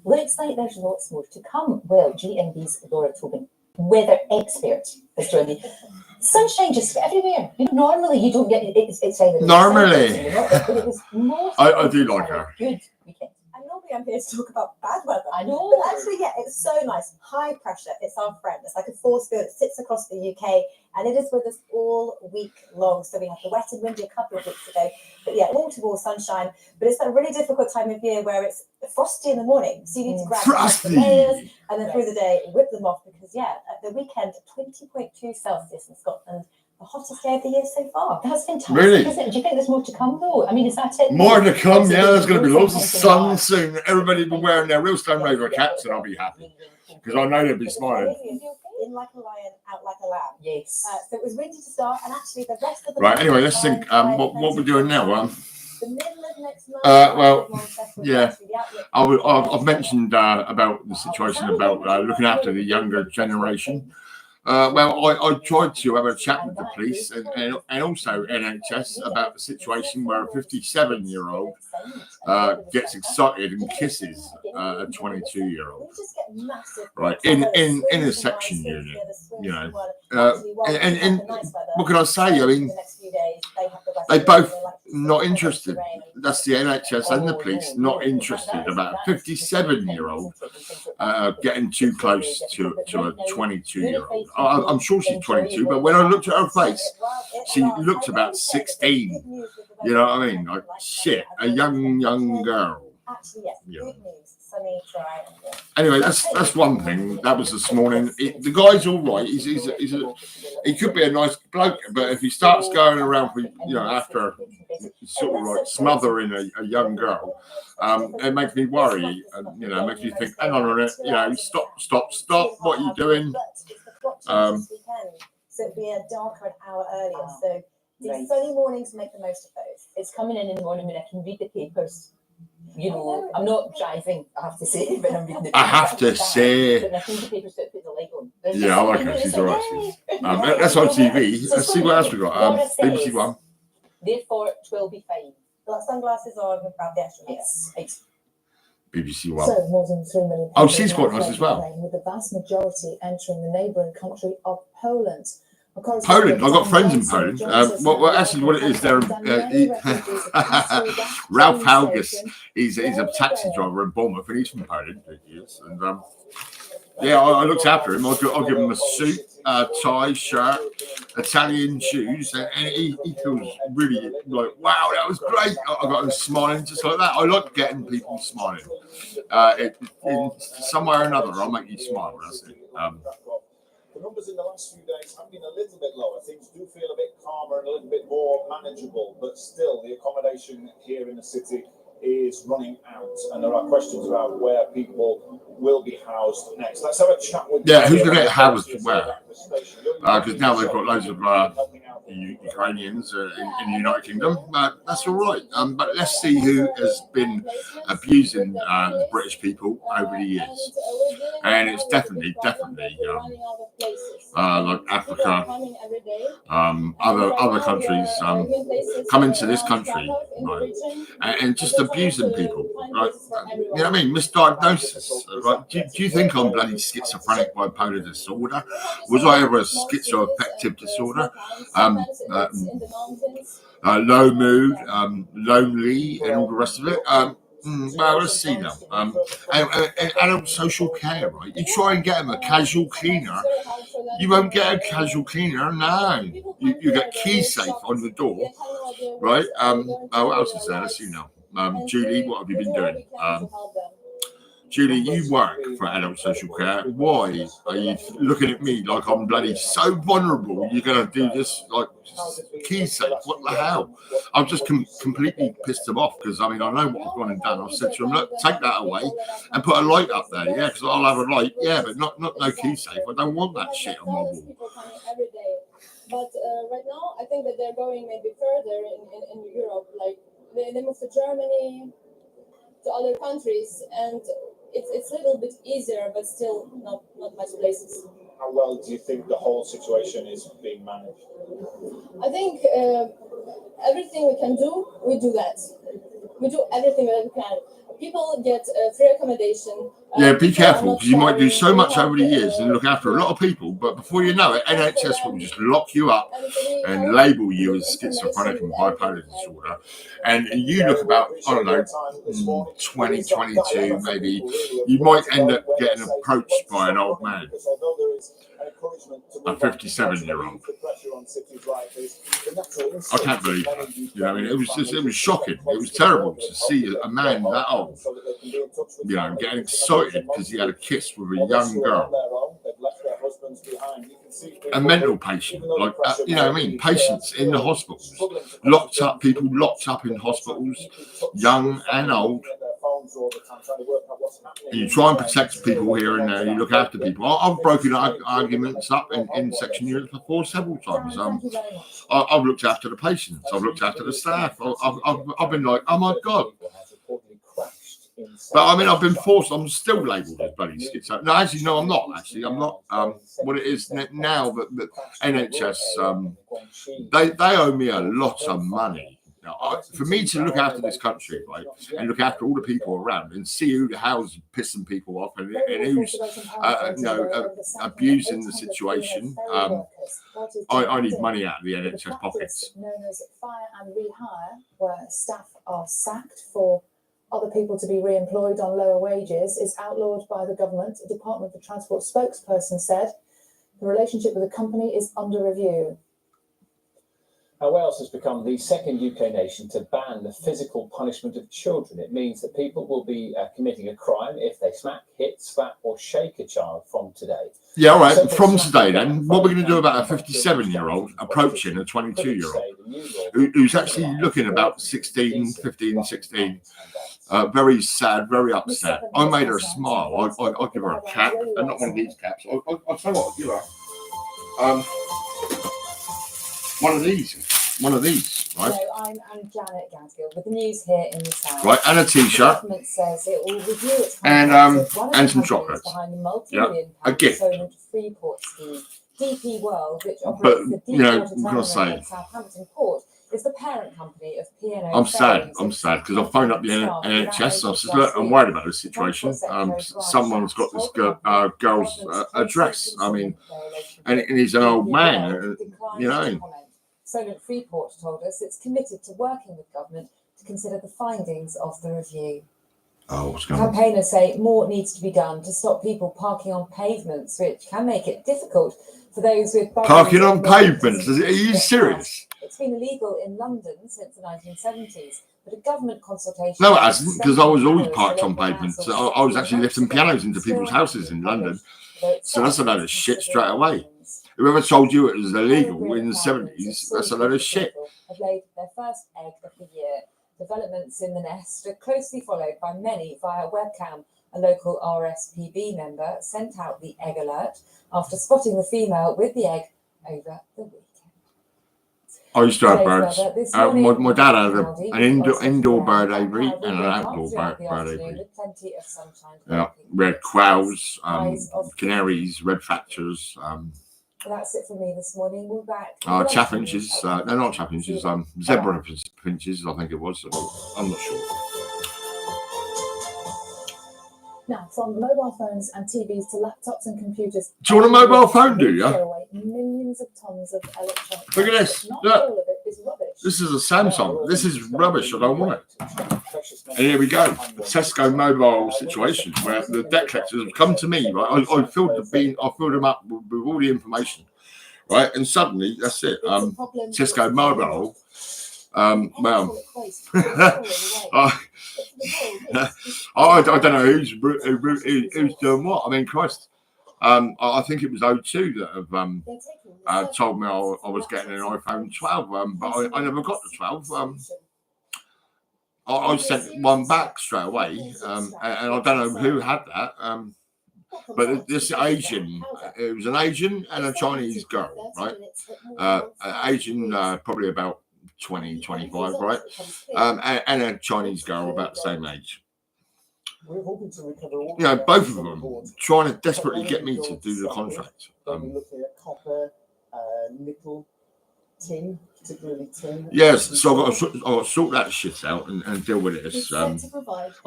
Looks like there's lots more to come. Well, GMB's Laura Tobin, weather expert, has joined me. Sunshine just everywhere. Normally you don't get it's either. Normally, but it was I do like her. Good weekend. And normally I'm here to talk about bad weather. I know. But actually, yeah, it's so nice. High pressure. It's our friend. It's like a force field. It sits across the UK, and it is with us all week long. So we had the wet and windy a couple of weeks ago. But yeah, wall to wall sunshine. But it's that really difficult time of year where it's frosty in the morning. So you need to grab the layers and then through the day whip them off because at the weekend 20.2 Celsius in Scotland. The hottest day of the year so far. That's fantastic, Really? isn't it? Do you think there's more to come, though? I mean, is that it? More to come, yeah. There's going to be loads of sun soon. Everybody will be wearing their real Stone Rover caps, and I'll be happy because I know they'll be smiling. In like a lion, out like a lamb. Yes. So it was windy to start, and actually the rest of the Right. Anyway, let's think. What we're doing now? The middle of next month. I've mentioned about the situation about looking after the younger generation. I tried to have a chat with the police and also NHS about the situation where a 57-year-old gets excited and kisses a 22-year-old. Right, in a section unit, and what can I say? I mean, they both not interested. That's the NHS and the police not interested about a 57-year-old getting too close to a 22-year-old. I'm sure she's 22, but when I looked at her face, she looked about 16. You know what I mean? Like shit, a young girl. Anyway, that's one thing. That was this morning. The guy's all right. He could be a nice bloke, but if he starts going around for after sort of like smothering a young girl, it makes me worry. Makes me think. Hang on a minute. Stop. What are you doing? So it'll be a darker an hour earlier. So these sunny mornings, make the most of those. It's coming in the morning when I can read the papers. I'm not driving, I have to say, but I'm reading the papers. I have to say. But I think the papers don't put the light on. Yeah, I like her. She's all right. That's on TV. Let's see what else we got. BBC One. Therefore, 'twill be fine. Got sunglasses on without the extra. Yes. BBC One. So more than 3 million. Oh, she's quite nice as well. With the vast majority entering the neighbouring country of Poland. Poland. I've got friends in Poland. Actually, what it is, they're Ralph Haugus. He's a taxi driver in Bournemouth, and he's from Poland. And I looked after him. I'll give him a suit, tie, shirt, Italian shoes, and he feels really like, wow, that was great. I got him smiling just like that. I like getting people smiling. In some way or another, I'll make you smile. That's it. The numbers in the last few days have been a little bit lower. Things do feel a bit calmer and a little bit more manageable, but still the accommodation here in the city is running out, and there are questions about where people will be housed next. Let's have a chat with who's going to get housed where? Because now they've got loads of Ukrainians in the United Kingdom. That's all right. But let's see who has been abusing the British people over the years. And it's definitely like Africa, other countries coming to this country, right, and just abusing people, right? You know what I mean? Misdiagnosis, right? Do you think I'm bloody schizophrenic bipolar disorder? Was I ever a schizoaffective disorder? Low mood, lonely, and all the rest of it. Well, let's see now. Adult social care, right? You try and get them a casual cleaner. You won't get a casual cleaner, no. You get key safe on the door, right? What else is there? Let's see now. Julie, what have you been doing? Julie, you work for adult social care. Why are you looking at me like I'm bloody so vulnerable? You're going to do this like key safe? What the hell? I've just completely pissed them off because, I know what I've gone and done. I've said to them, look, take that away and put a light up there. Yeah, because I'll have a light. Yeah, but not no key safe. I don't want that shit on my wall. But right now, I think that they're going maybe further in Europe. Like they move to Germany, to other countries, and it's a little bit easier, but still not much places. How well do you think the whole situation is being managed? I think everything we can do, we do that. We do everything that we can. people get free accommodation. Yeah, be People are careful not because you might do so sharing, much we over the have, years and look after a lot of people, but before you know it, NHS will just lock you up and label you as schizophrenic and bipolar disorder. And you look about, I don't know, 2022 maybe, you might end up getting approached by an old man, a 57-year-old. I can't believe that. You know, I mean, it was shocking. It was terrible to see a man that old, you know, getting excited because he had a kiss with a young girl. A mental patient, like, you know what I mean? Patients in the hospitals, locked up, people locked up in hospitals, young and old. And you try and protect people here and there, you look after people. I've broken arguments up in section units before several times. I've looked after the patients, I've looked after the staff. I've been like, oh my God. But I mean, I've been forced, I'm still labelled as bloody schizo. No, actually, no, I'm not. Actually, I'm not. What it is now, but NHS, they owe me a lot of money. Now, for me to look after this country, right, and look after all the people around and see how's pissing people off and who's, you know, abusing the situation, I need money out of the NHS pockets. Known as fire and rehire, where staff are sacked for other people to be re-employed on lower wages, is outlawed by the government. A Department for Transport spokesperson said the relationship with the company is under review. Now, Wales has become the second UK nation to ban the physical punishment of children. It means that people will be committing a crime if they smack, hit, slap or shake a child from today. Yeah, all right. From today, then, what we're going to do about a 57-year-old approaching a 22-year-old who's actually looking about 16, 15, 16, very sad, very upset. I made her smile. I'll give her a cap, and not one of these caps. I'll tell you what, I'll give her one of these, right? So I'm Janet Gansgill with the news here in the South. Right, and a T-shirt. The government says it will review its and some chocolates chocolates. Behind the multi-million a gift. Solent Freeport scheme. DP World, which But, operates the you know, Deepwater I'm gonna Terminal say, at Southampton Port, is the parent company of P&O. I'm sad Ferries. because I phoned up the NHS. I said, look, I'm worried about this situation. Someone's got this girl's address. I mean, and he's an old man, you know. Solent Freeport told us it's committed to working with government to consider the findings of the review. Oh, what's going on? Campaigners say more needs to be done to stop people parking on pavements, which can make it difficult for those with parking on pavements. Are you serious? It's been illegal in London since the 1970s, but a government consultation. No, it hasn't, because I was always parked on pavements. I was actually lifting pianos into people's houses in London. So that's a load of shit straight away. Whoever told you it was illegal in the 70s, that's a load of shit. Have laid their first egg of the year. Developments in the nest are closely followed by many via webcam. A local RSPB member sent out the egg alert after spotting the female with the egg over the weekend. I used to have birds. My dad had an indoor bird aviary and an outdoor bird aviary. Yeah, we had quails, canaries, red factors. That's it for me this morning. We're back. Chaffinches. No, not chaffinches. Zebra finches, I think it was. I'm not sure. Now, from mobile phones and TVs to laptops and computers. Do you want a mobile phone, do you? Millions of tons of electronic. Look at this. Not Look. all of it is rubbish. This is a Samsung. This is rubbish. I don't want it. And here we go. The Tesco mobile situation where the debt collectors have come to me. Right, I filled them up with all the information. Right, and suddenly that's it. Tesco mobile. Well, I don't know who's doing what. I mean, Christ. I think it was O2 that have told me I was getting an iPhone 12, but I never got the 12. I sent one back straight away, and I don't know who had that. But this Asian, it was an Asian and a Chinese girl, right? Asian, probably about 20, 25, right? And a Chinese girl about the same age. You know, both of them trying to desperately get me to do the contract. Looking at copper, nickel, tin. particularly Tim? Yes, so I've got to sort that shit out and deal with this. I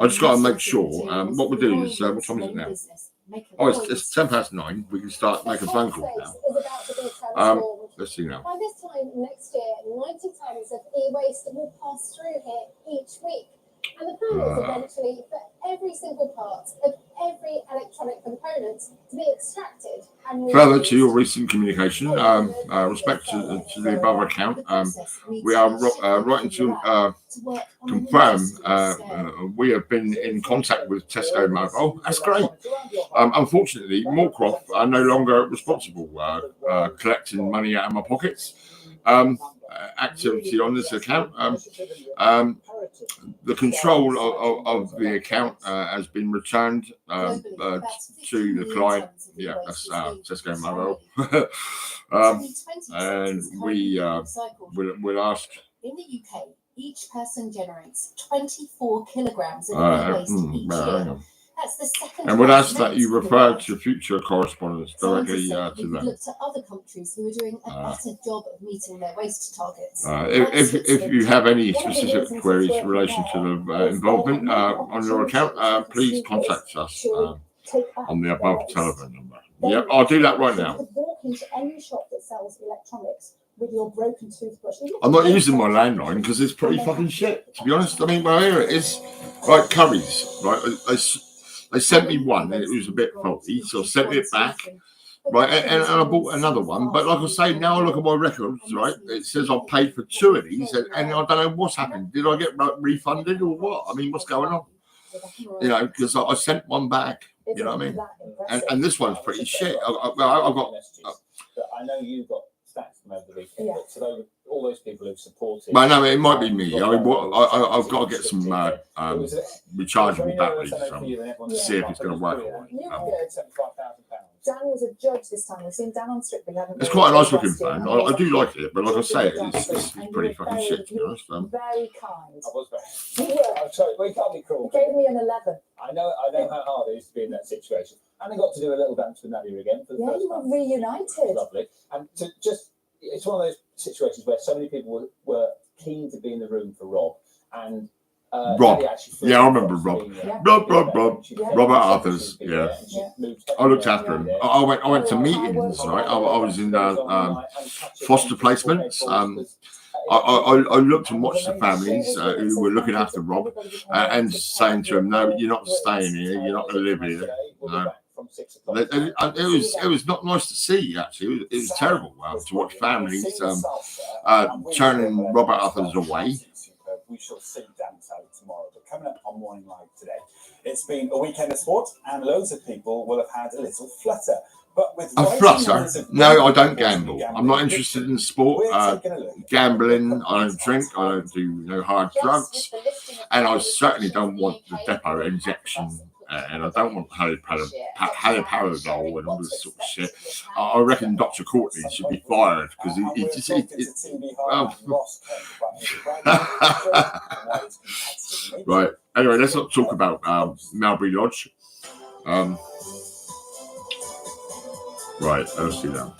just got to make sure. What we'll do is, what time is it now? Oh, it's 9:10. We can start making phone calls now. Is about to be transformed. Let's see now. By this time next year, 90 tons of e-waste will pass through here each week. And the plan is eventually for every single part of every electronic component to be extracted and Further reused. to your recent communication, respect to the above account, we are writing to confirm we have been in contact with Tesco Mobile. That's great. Unfortunately, Moorcroft are no longer responsible collecting money out of my pockets. Activity on this account. The control of the account has been returned to the client. Yeah, that's Tesco Mobile. And we will ask. In the UK, each person generates 24 kilograms of e-waste each year. That's the second. And we'll ask that you refer to future correspondence directly to them. Look to other countries who are doing a better job of meeting their waste targets. If you have any specific queries in relation to the involvement on your account, please contact us on the above telephone number. Yep, I'll do that right now. Walk into any shop that sells electronics with your broken toothbrush. I'm not using my landline because it's pretty fucking shit, to be honest. I mean, my area is like Curry's, right? They sent me one and it was a bit faulty, so I sent it back, right? And I bought another one. But like I say, now I look at my records, right? It says I paid for 2 of these and I don't know what's happened. Did I get refunded or what? I mean, what's going on? You know, because I sent one back, you know what I mean? And this one's pretty shit. I've got. I know you've got stats from over the weekend, but to all those people who've supported. But no, it might be me. I mean, I've got to get some rechargeable batteries to see if it's going to work. Dan was a judge this time. We've seen Dan on Strictly. It's quite a nice looking phone. I do like it, but like I say, it's pretty fucking shit, to be honest. Very kind. I was very. I'm sorry, we can't be cruel. He gave me an 11. I know how hard it is to be in that situation. And I got to do a little dance with Nadia again for the first you were time. reunited. Lovely. And it's one of those situations where so many people were keen to be in the room for Rob. And Rob. Yeah, I remember Rob. Robert Arthurs. Yeah. I looked after him. I went to meetings, right? I was in foster placements. I looked and watched the families who were looking after Rob and saying to him, "No, you're not staying here. You're not going to live here." No. It was not nice to see, actually. It was terrible to watch families turning Robert Arthurs away. We shall see dance out tomorrow. But coming up on Morning Live today, it's been a weekend of sport and loads of people will have had a little flutter. But with a flutter? No, I don't gamble. I'm not interested in sport. Gambling, I don't drink, I don't do no hard drugs. And I certainly don't want the depot injection. And I don't want haloperidol and all this sort of shit. I reckon Dr. Courtney should be fired because he just. Right. Anyway, let's not talk about Melbury Lodge. Right. Let's see now.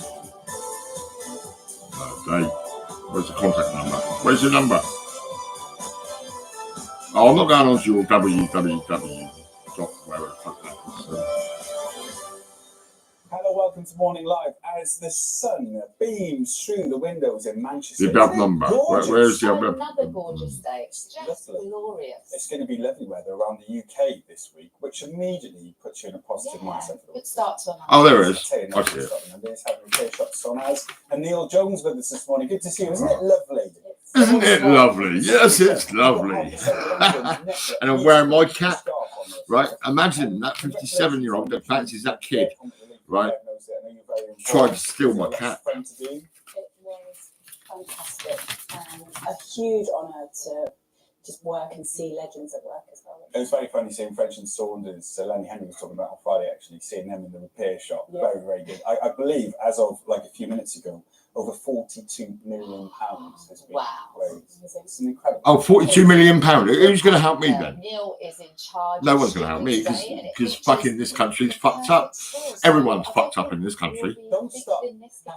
Dave, where's the contact number? Where's your number? Oh, I'm not going on to your www. Hello, welcome to Morning Live. As the sun beams through the windows in Manchester. The above number. Where's the above? Another gorgeous day. It's just glorious. It's going to be lovely weather around the UK this week, which immediately puts you in a positive mindset. Good start to Oh, there it is. I see it. There's having shots on us. And Neil Jones with us this morning. Good to see you. Isn't it lovely? Isn't it lovely? Yes, it's lovely. And I'm wearing my cap. Right? Imagine that 57-year-old that fancies that kid, right? Tried to steal my cap. It was fantastic and a huge honour to just work and see legends at work as well. It was very funny seeing French and Saunders. Lenny Henry was talking about on Friday, actually, seeing them in the repair shop. Yeah. Very, very good. I believe, as of like a few minutes ago, over £42 million has been Wow. raised. It's an incredible. Oh, £42 million. Who's going to help me then? Neil is in charge. No of one's going to help me Sheffield today, and it because features fucking this country's the fucked up. perfect score. So Everyone's I fucked think up in this country. we'll be Don't big stop. optimistic.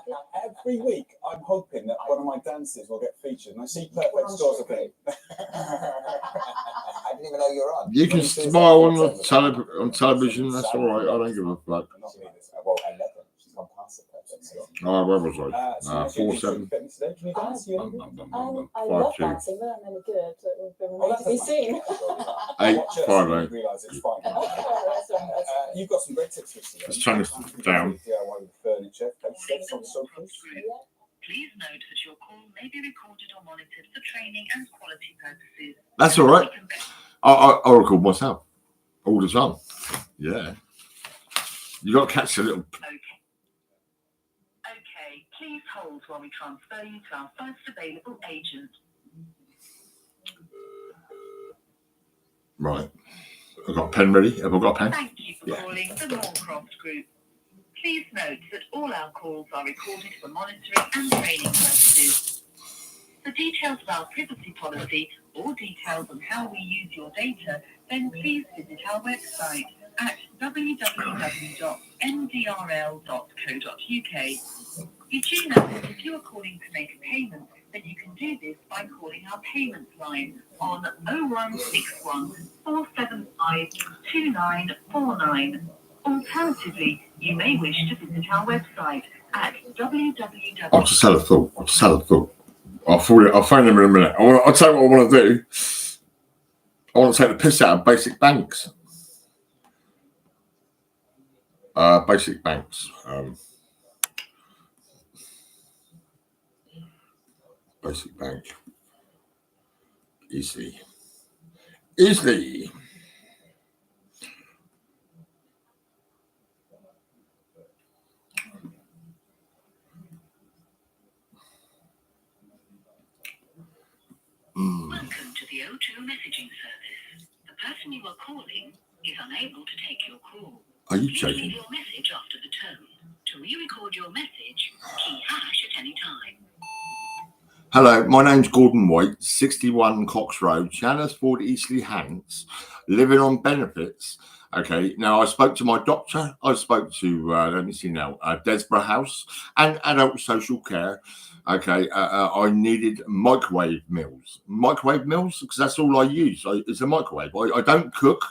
Every week, I'm hoping that one of my dances will get featured, and I see perfect scores of it. I didn't even know you were on. You can smile on the on television. That's all right. I don't give a fuck. Not me, this. Well, 11. She's gone past the perfect score. Oh, where was I? So 4, 7. Can you dance? You any good? I 5, love 2. dancing, but I'm really good. So it will Oh, remain to be seen. 8, Watch us 5, and 8. you realise it's fine. You've got some great tips for us today. Let's turn this down. DIY with furniture, steps on sofas. Please note that your call may be recorded or monitored for training and quality purposes. That's all right. I record myself all the time. Yeah. You got to catch the little. Okay, please hold while we transfer you to our first available agent. Right. I've got a pen ready. Have I got a pen? Thank you for calling the Moorcroft Group. Please note that all our calls are recorded for monitoring and training purposes. For details of our privacy policy or details on how we use your data, then please visit our website at www.ndrl.co.uk. You do know that if you are calling to make a payment, then you can do this by calling our payments line on 0161 475 2949. Alternatively, you may wish to visit our website at www. I'll just had a thought. I'll phone them in a minute. I'll tell you what I want to do. I want to take the piss out of Basic Banks. Basic Banks. Basic Bank. Easily. Welcome to the O2 messaging service. The person you are calling is unable to take your call. Are you Please joking? leave your message after the tone. To re-record your message, key hash at any time. Hello, my name's Gordon White, 61 Cox Road, Chelmsford, Eastleigh, Hants, living on benefits. Okay, now I spoke to my doctor. I spoke to, let me see now, Desborough House and adult social care. Okay, I needed microwave meals. Microwave meals, because that's all I use. It's a microwave. I don't cook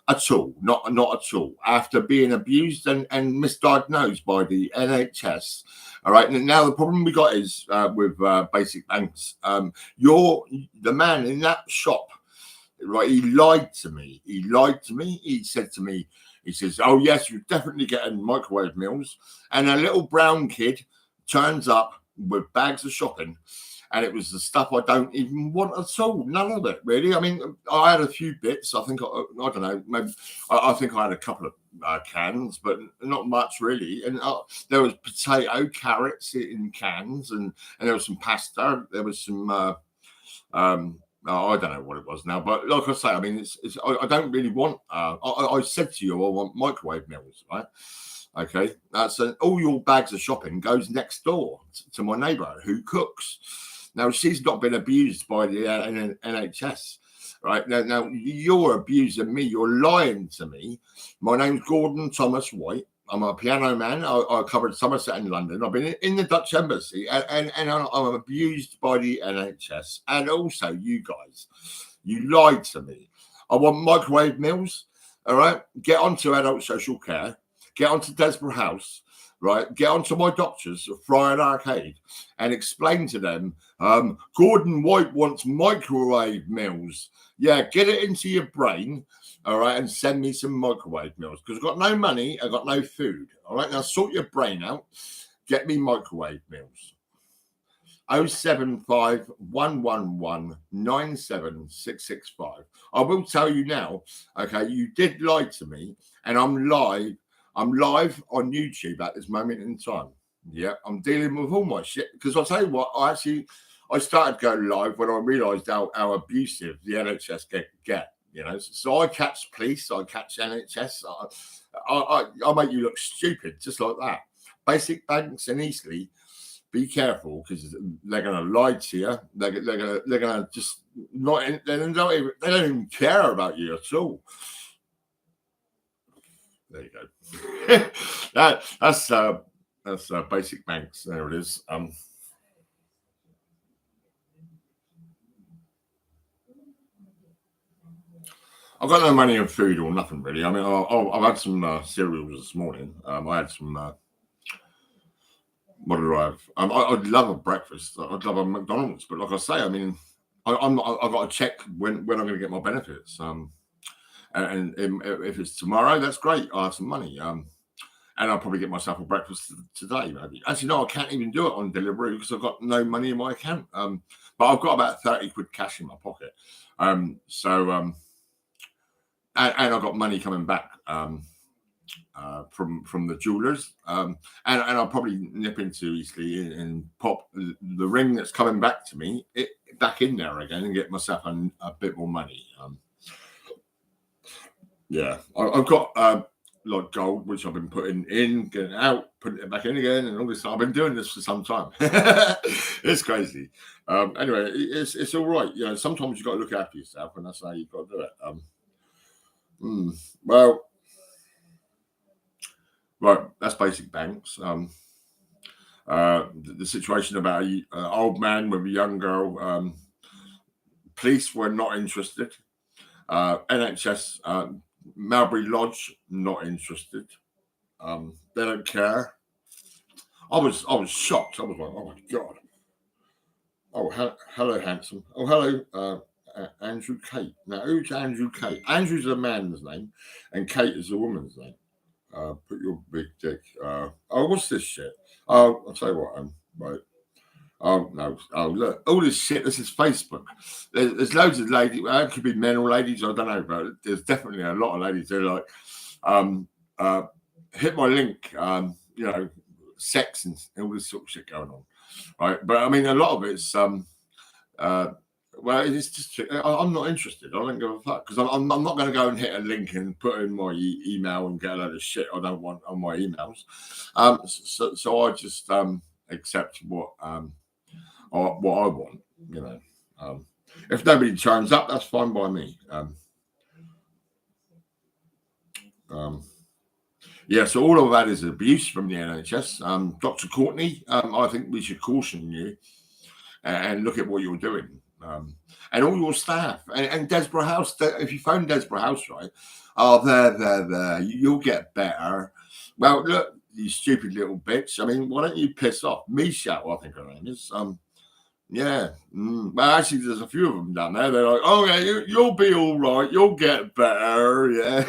at all, not at all. After being abused and misdiagnosed by the NHS. All right, and now the problem we got is with Basic Banks. You're the man in that shop. Right, he lied to me. He said to me, he says, "Oh yes, you're definitely getting microwave meals." And a little brown kid turns up with bags of shopping, and it was the stuff I don't even want at all. None of it, really. I mean, I had a few bits. I think I don't know. Maybe I think I had a couple of cans, but not much really. And there was potato, carrots in cans, and there was some pasta. There was some. I don't know what it was now, but like I say, I mean, I don't really want. I said to you, I want microwave meals, right? Okay, so all your bags of shopping goes next door to my neighbour who cooks. Now she's not been abused by the NHS, right? Now you're abusing me. You're lying to me. My name's Gordon Thomas White. I'm a piano man. I covered Somerset and London. I've been in the Dutch embassy, and I'm abused by the NHS. And also, you guys, you lied to me. I want microwave meals. All right, get onto adult social care. Get onto Desborough House. Right, get onto my doctors at Friar Arcade and explain to them. Gordon White wants microwave meals. Yeah, get it into your brain. All right, and send me some microwave meals because I've got no money, I've got no food. All right, now sort your brain out. Get me microwave meals. 075 111 97665. I will tell you now, okay, you did lie to me, and I'm live on YouTube at this moment in time. Yeah, I'm dealing with all my shit because I'll tell you what, I started going live when I realised how abusive the NHS get. You know, so I catch police, I catch NHS, I make you look stupid just like that. Basic Banks in Eastleigh be careful because they're going to lie to you. They're going to just not. They don't even care about you at all. There you go. That's basic banks. There it is. I've got no money in food or nothing really. I mean, I've had some cereals this morning. I had some. What did I have? I'd love a breakfast. I'd love a McDonald's, but like I say, I mean, I've got to check when I'm going to get my benefits. And if it's tomorrow, that's great. I'll have some money. And I'll probably get myself a breakfast today, maybe. Actually, no, I can't even do it on delivery because I've got no money in my account. But I've got about 30 quid cash in my pocket. And I've got money coming back from the jewelers, and I'll probably nip into Eastleigh and pop the ring that's coming back to me back in there again and get myself a bit more money. Yeah, I've got like gold which I've been putting in, getting out, putting it back in again, and all this. I've been doing this for some time. It's crazy. Anyway, it's all right. You know, sometimes you've got to look after yourself, and that's how you've got to do it. Well, right, that's basic banks. The situation about an old man with a young girl. Police were not interested. NHS, Melbury Lodge, not interested. They don't care. I was shocked. I was like, oh my God. Oh, hello, handsome. Oh, hello, Andrew Kate. Now, who's Andrew Kate? Andrew's a man's name, and Kate is a woman's name. Put your big dick. What's this shit? I'll tell you what. Right. Oh no! Oh look! All this shit. This is Facebook. There's loads of ladies. It could be men or ladies. I don't know, but there's definitely a lot of ladies who are like, hit my link. You know, sex and all this sort of shit going on, right? But I mean, a lot of it's well, it's just I'm not interested. I don't give a fuck because I'm not going to go and hit a link and put in my email and get a load of shit I don't want on my emails. So I just accept what I want. You know, if nobody turns up, that's fine by me. Yeah, so all of that is abuse from the NHS. Dr. Courtney, I think we should caution you and look at what you're doing. And all your staff and Desborough House. If you phone Desborough House, right? Oh, there, you'll get better. Well, look, you stupid little bitch. I mean, why don't you piss off? Misha, I think her name is. Yeah. Well, actually, there's a few of them down there. They're like, oh yeah, you'll be all right. You'll get better. Yeah.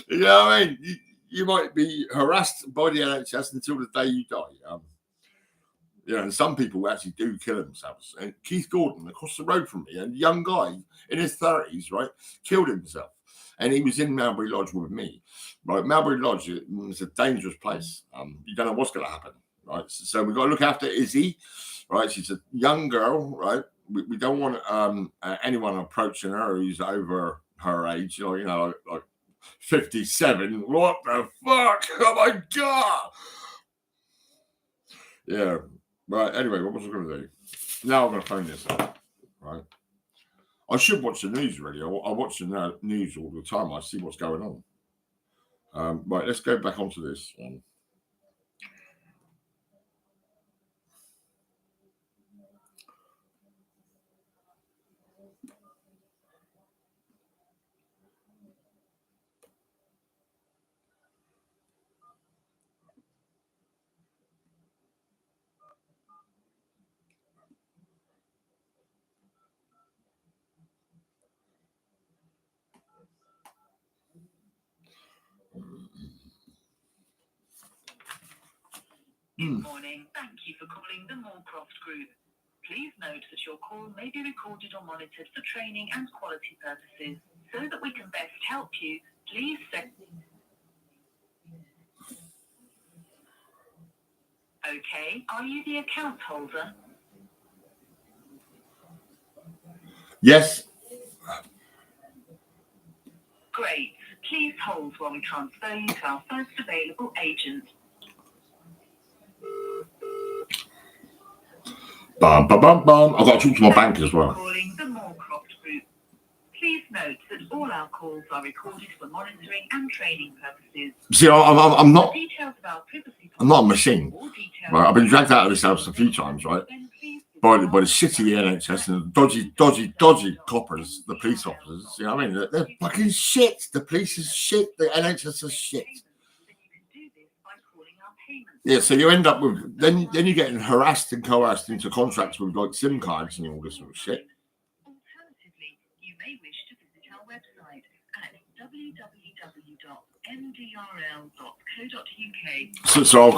You know what I mean? You might be harassed by the NHS until the day you die. You know, and some people actually do kill themselves. And Keith Gordon, across the road from me, a young guy in his 30s, right, killed himself. And he was in Melbury Lodge with me. Right, Melbury Lodge is a dangerous place. You don't know what's going to happen, right? So we've got to look after Izzy, right? She's a young girl, right? We don't want anyone approaching her who's over her age, you know, like 57. What the fuck? Oh my God! Yeah. Right, anyway, what was I going to do? Now I'm going to phone this up, right? I should watch the news, really. I watch the news all the time. I see what's going on. Right, let's go back onto this one. Good morning. Thank you for calling the Moorcroft Group. Please note that your call may be recorded or monitored for training and quality purposes. So that we can best help you, please say... Okay, are you the account holder? Yes. Great. Please hold while we transfer you to our first available agent. Bum, bum, bum, bum. I've got to talk to my bank as well. Calling the Moorcroft Group. Please note that all our calls are recorded for monitoring and training purposes. See, I'm not. For details of our privacy I'm not a machine. or details Right, I've been dragged out of this house a few times, right? then please By the shitty NHS and the dodgy coppers, the police officers. You know what I mean? They're fucking shit. The police is shit. The NHS is shit. then you can do this by calling our payment. Yeah, so you end up with then you're getting harassed and coerced into contracts with like SIM cards and all this sort of shit. Alternatively, you may wish to visit our website at www.mdrl.co.uk. So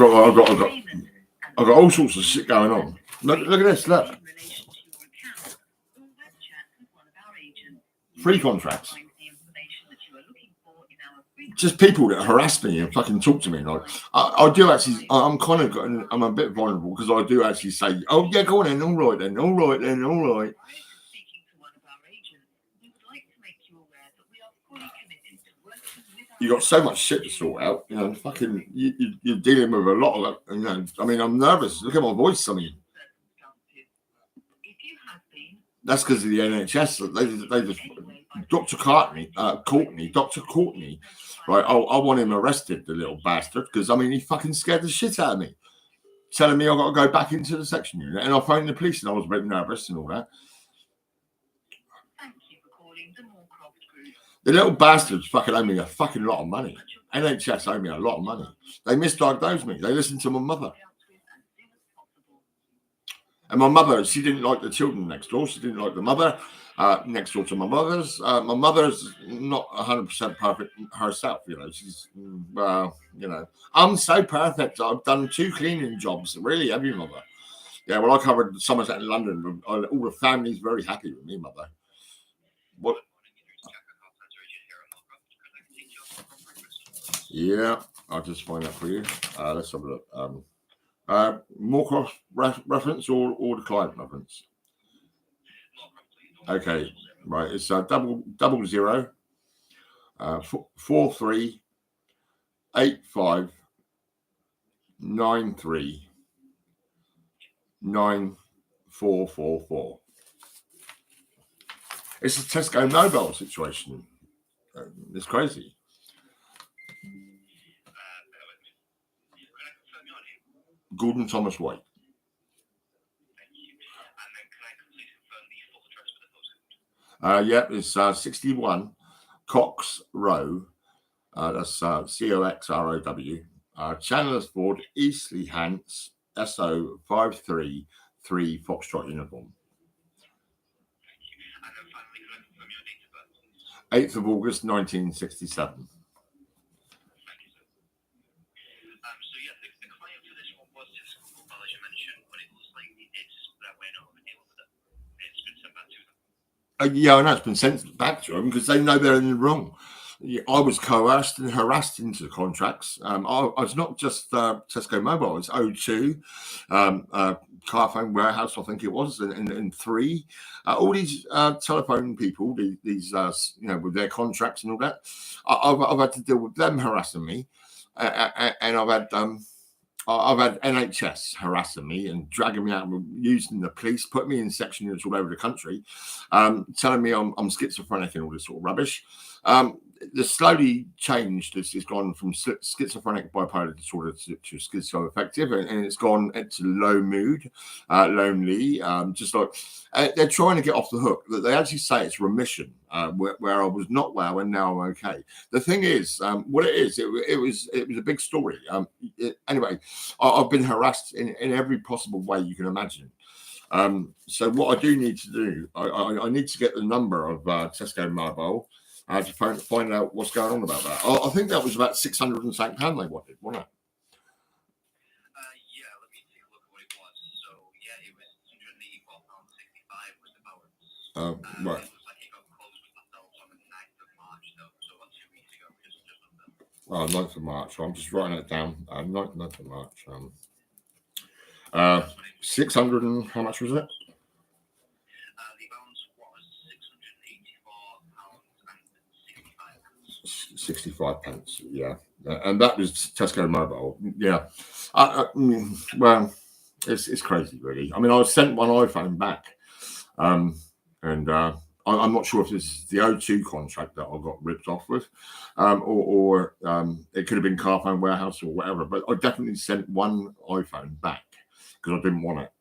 I've got all sorts of shit going on. Look at this. Look, In relation to your account or web chat with one of our agents. You free may contracts. find the information that you are looking for in our free Just people that harass me and fucking talk to me. Like I do actually. I'm kind of. I'm a bit vulnerable because I do actually say, "Oh yeah, go on then. All right then. All right then. All right." Prior to speaking to one of our agents, we would like to make you aware that we are fully committed to working with our You got so much shit to sort out. You know, fucking. You're dealing with a lot of. You know, I mean, I'm nervous. Look at my voice. I mean, circumstances. If you have been, that's because of the NHS. They just. Dr. Courtney, Dr. Courtney, right? I want him arrested, the little bastard, because I mean he fucking scared the shit out of me, telling me I got to go back into the section unit, and I phoned the police, and I was a bit nervous and all that. thank you for calling the Moorcroft Group. The little bastards fucking owe me a fucking lot of money. NHS owe me a lot of money. They misdiagnosed me. They listened to my mother, and my mother, she didn't like the children next door. She didn't like the mother. Next door to my mother's. My mother's not 100% perfect herself, you know. She's, well, you know, I'm so perfect. I've done 2 cleaning jobs, really heavy, mother. Yeah, well, I covered Somerset in London. All the family's very happy with me, mother. What? Yeah, I'll just find that for you. Let's have a look. Moorcroft reference or the client reference? Okay, right. It's 00 43 85 93 9444. It's a Tesco mobile situation. It's crazy. Gordon Thomas White. Yeah, it's 61 Cox Row. That's COXROW. Chandler's Ford, Eastleigh Hants, SO 533 Foxtrot uniform. 8th of August 1967. Yeah, I know it's been sent back to them because they know they're in the wrong. I was coerced and harassed into contracts. I was not just Tesco Mobile. It's O2, Carphone Warehouse, I think it was, and 3. All these telephone people, these you know, with their contracts and all that. I've had to deal with them harassing me, and I've had NHS harassing me and dragging me out, using the police, putting me in section units all over the country, telling me I'm schizophrenic and all this sort of rubbish. The slowly changed. It's gone from schizophrenic bipolar disorder to schizoaffective, and it's gone to low mood, lonely. Just like they're trying to get off the hook. That they actually say it's remission, where I was not well and now I'm okay. The thing is, what it is, it was a big story. Anyway, I've been harassed in every possible way you can imagine. So what I do need to do, I need to get the number of Tesco Mobile. To find out what's going on about that. I think that was about 600 and something pound they wanted, wasn't it? Yeah, let me take a look at what it was. So, yeah, it was £184.65 was the balance. Right. It looks like it got closed with ourselves on the 9th of March, though. So, about 2 weeks ago, just 9th of March. So I'm just writing it down. 9th of March. 600 and how much was it? 65 pence, yeah, and that was Tesco Mobile, yeah. Well, it's crazy, really. I mean, I was sent one iPhone back, and I'm not sure if this is the O2 contract that I got ripped off with, or it could have been Carphone Warehouse or whatever. But I definitely sent one iPhone back because I didn't want it.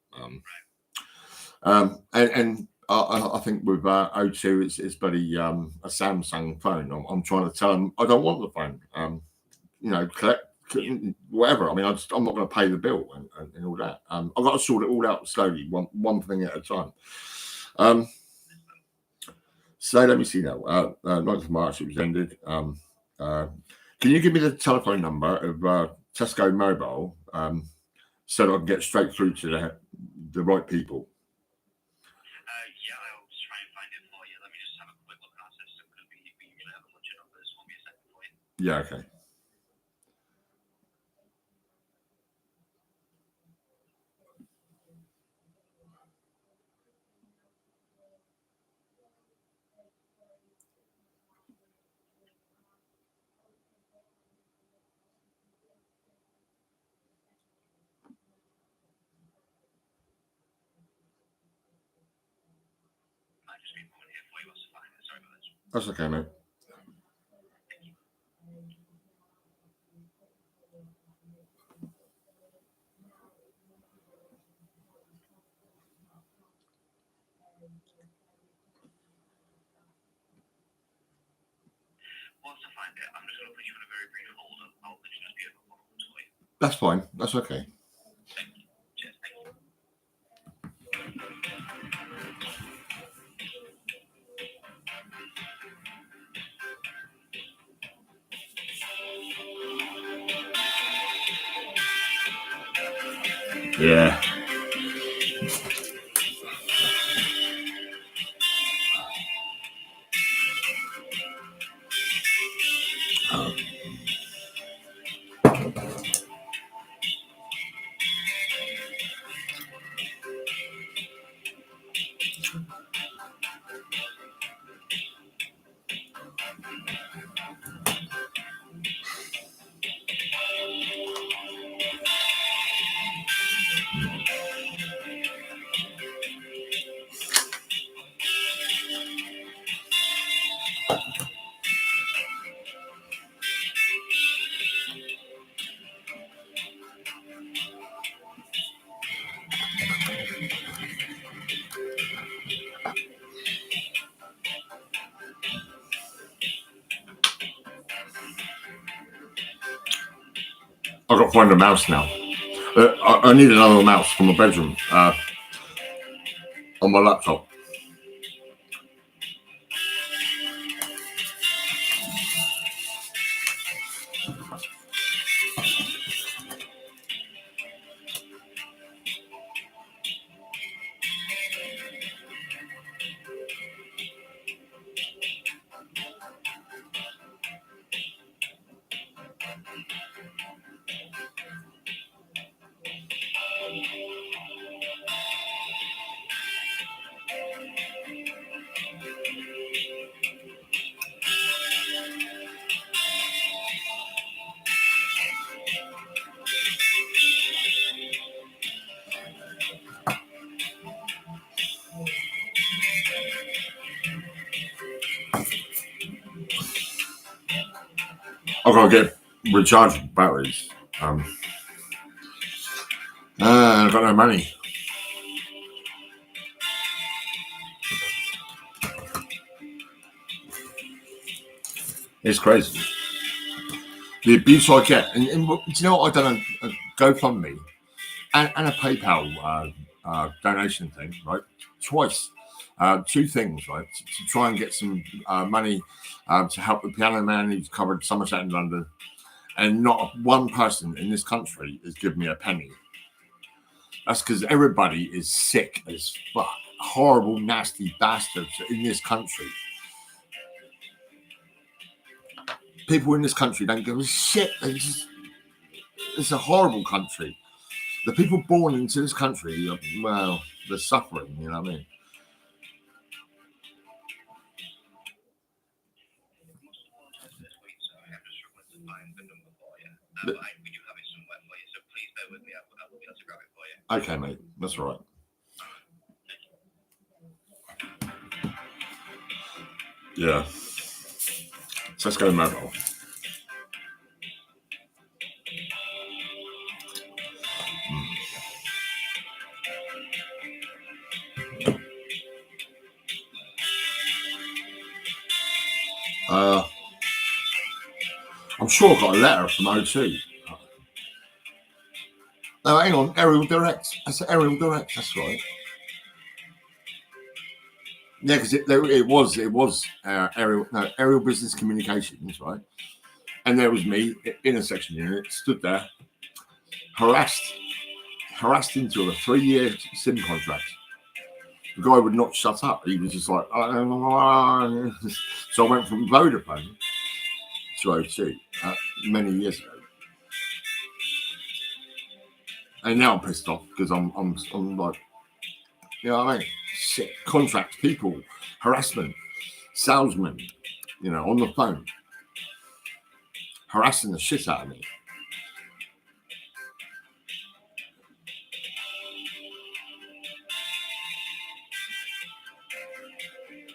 And I think with O2, it's bloody a Samsung phone. I'm trying to tell them I don't want the phone. You know, collect whatever. I mean, I'm not going to pay the bill and all that. I've got to sort it all out slowly, one thing at a time. So let me see now. 9th of March, it was ended. Can you give me the telephone number of Tesco Mobile so that I can get straight through to the right people? Yeah, I'll just try and find it for you. Let me just have a quick look at our system because we usually have a bunch of numbers. Won't be a second for you. Yeah, okay. Might just be a moment here for you whilst I find it. Sorry about this. That's okay, mate. Whilst I find it, I'm just going to put you on a very brief hold. I'll literally just be a couple of moments for you. That's fine. That's okay. Thank you. Cheers. Thank you. Yeah. I've got to find a mouse now. I need another mouse for my bedroom on my laptop. I've got to get rechargeable batteries. I've got no money. It's crazy. The abuse I get, and do you know what? I've done a GoFundMe and a PayPal donation thing, right? Twice. Two things, right? To try and get some money to help the piano man who's covered Somerset in London. And not one person in this country has given me a penny. That's because everybody is sick as fuck. Horrible, nasty bastards in this country. People in this country don't give a shit. It's a horrible country. The people born into this country, well, they're suffering, you know what I mean? We do have it somewhere for you, so please bear with me. I will be able to grab it for you. Okay, mate. That's all right. Yeah. Tesco Mobile. I'm sure I got a letter from O2. No, hang on. Aerial Direct. That's Aerial Direct. That's right. Yeah, because it was Aerial Business Communications, right? And there was me in a section unit, stood there, harassed into a 3-year SIM contract. The guy would not shut up. He was just like, so I went from Vodafone to O2 many years ago, and now I'm pissed off because I'm like, you know what I mean? Shit, contract people, harassment, salesmen, you know, on the phone, harassing the shit out of me.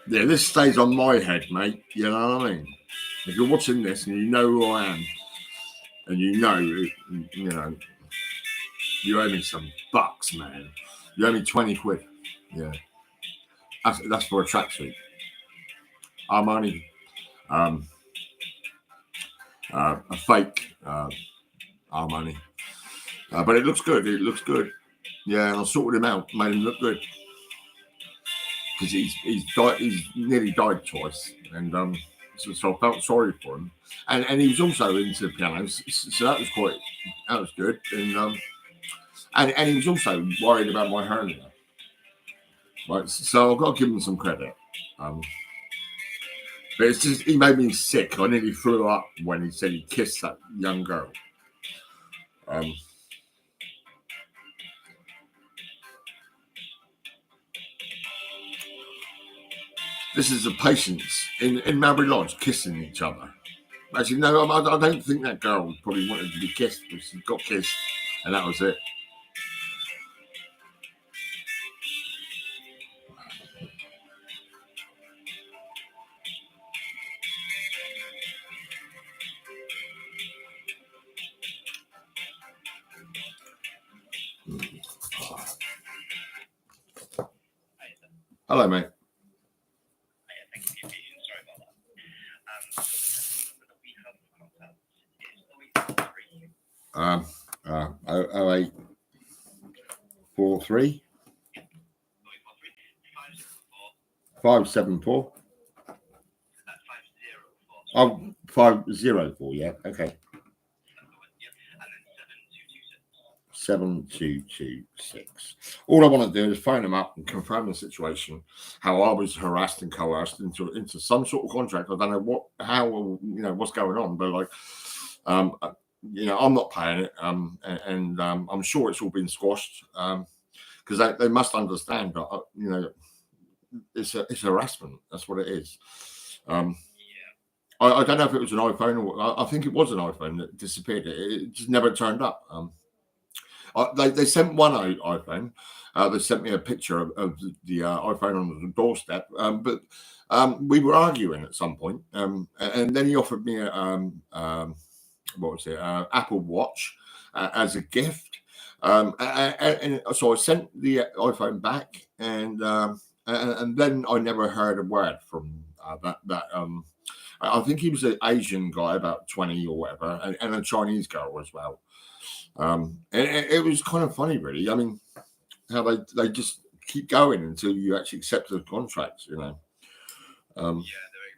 Yeah, this stays on my head, mate. You know what I mean? If you're watching this and you know who I am, and you know, you owe me some bucks, man. You owe me 20 quid. Yeah. That's for a tracksuit. Armani, a fake Armani. But it looks good. It looks good. Yeah, and I sorted him out, made him look good. Because he's nearly died twice, and so I felt sorry for him, and he was also into pianos, so that was good, and he was also worried about my hernia, right? So I've got to give him some credit, but it's just he made me sick. I nearly threw up when he said he kissed that young girl. This is the patients in Mowbray Lodge kissing each other. Actually, no, I don't think that girl probably wanted to be kissed, but she got kissed, and that was it. Hello, mate. Thank you for your patience. Sorry about that. 0843 574 504. Yeah, okay. 7226. All I want to do is phone them up and confirm the situation, how I was harassed and coerced into some sort of contract. I don't know what's going on, but like, I'm not paying it, and I'm sure it's all been squashed, because they must understand that it's harassment. That's what it is. I don't know if it was an iPhone or I think it was an iPhone that disappeared. It just never turned up. They sent one iPhone. They sent me a picture of the iPhone on the doorstep. But we were arguing at some point, and then he offered me Apple Watch as a gift. And so I sent the iPhone back, and then I never heard a word from that. I think he was an Asian guy, about 20 or whatever, and a Chinese girl as well. And it was kind of funny, really. I mean, how they just keep going until you actually accept the contract, Yeah, they're very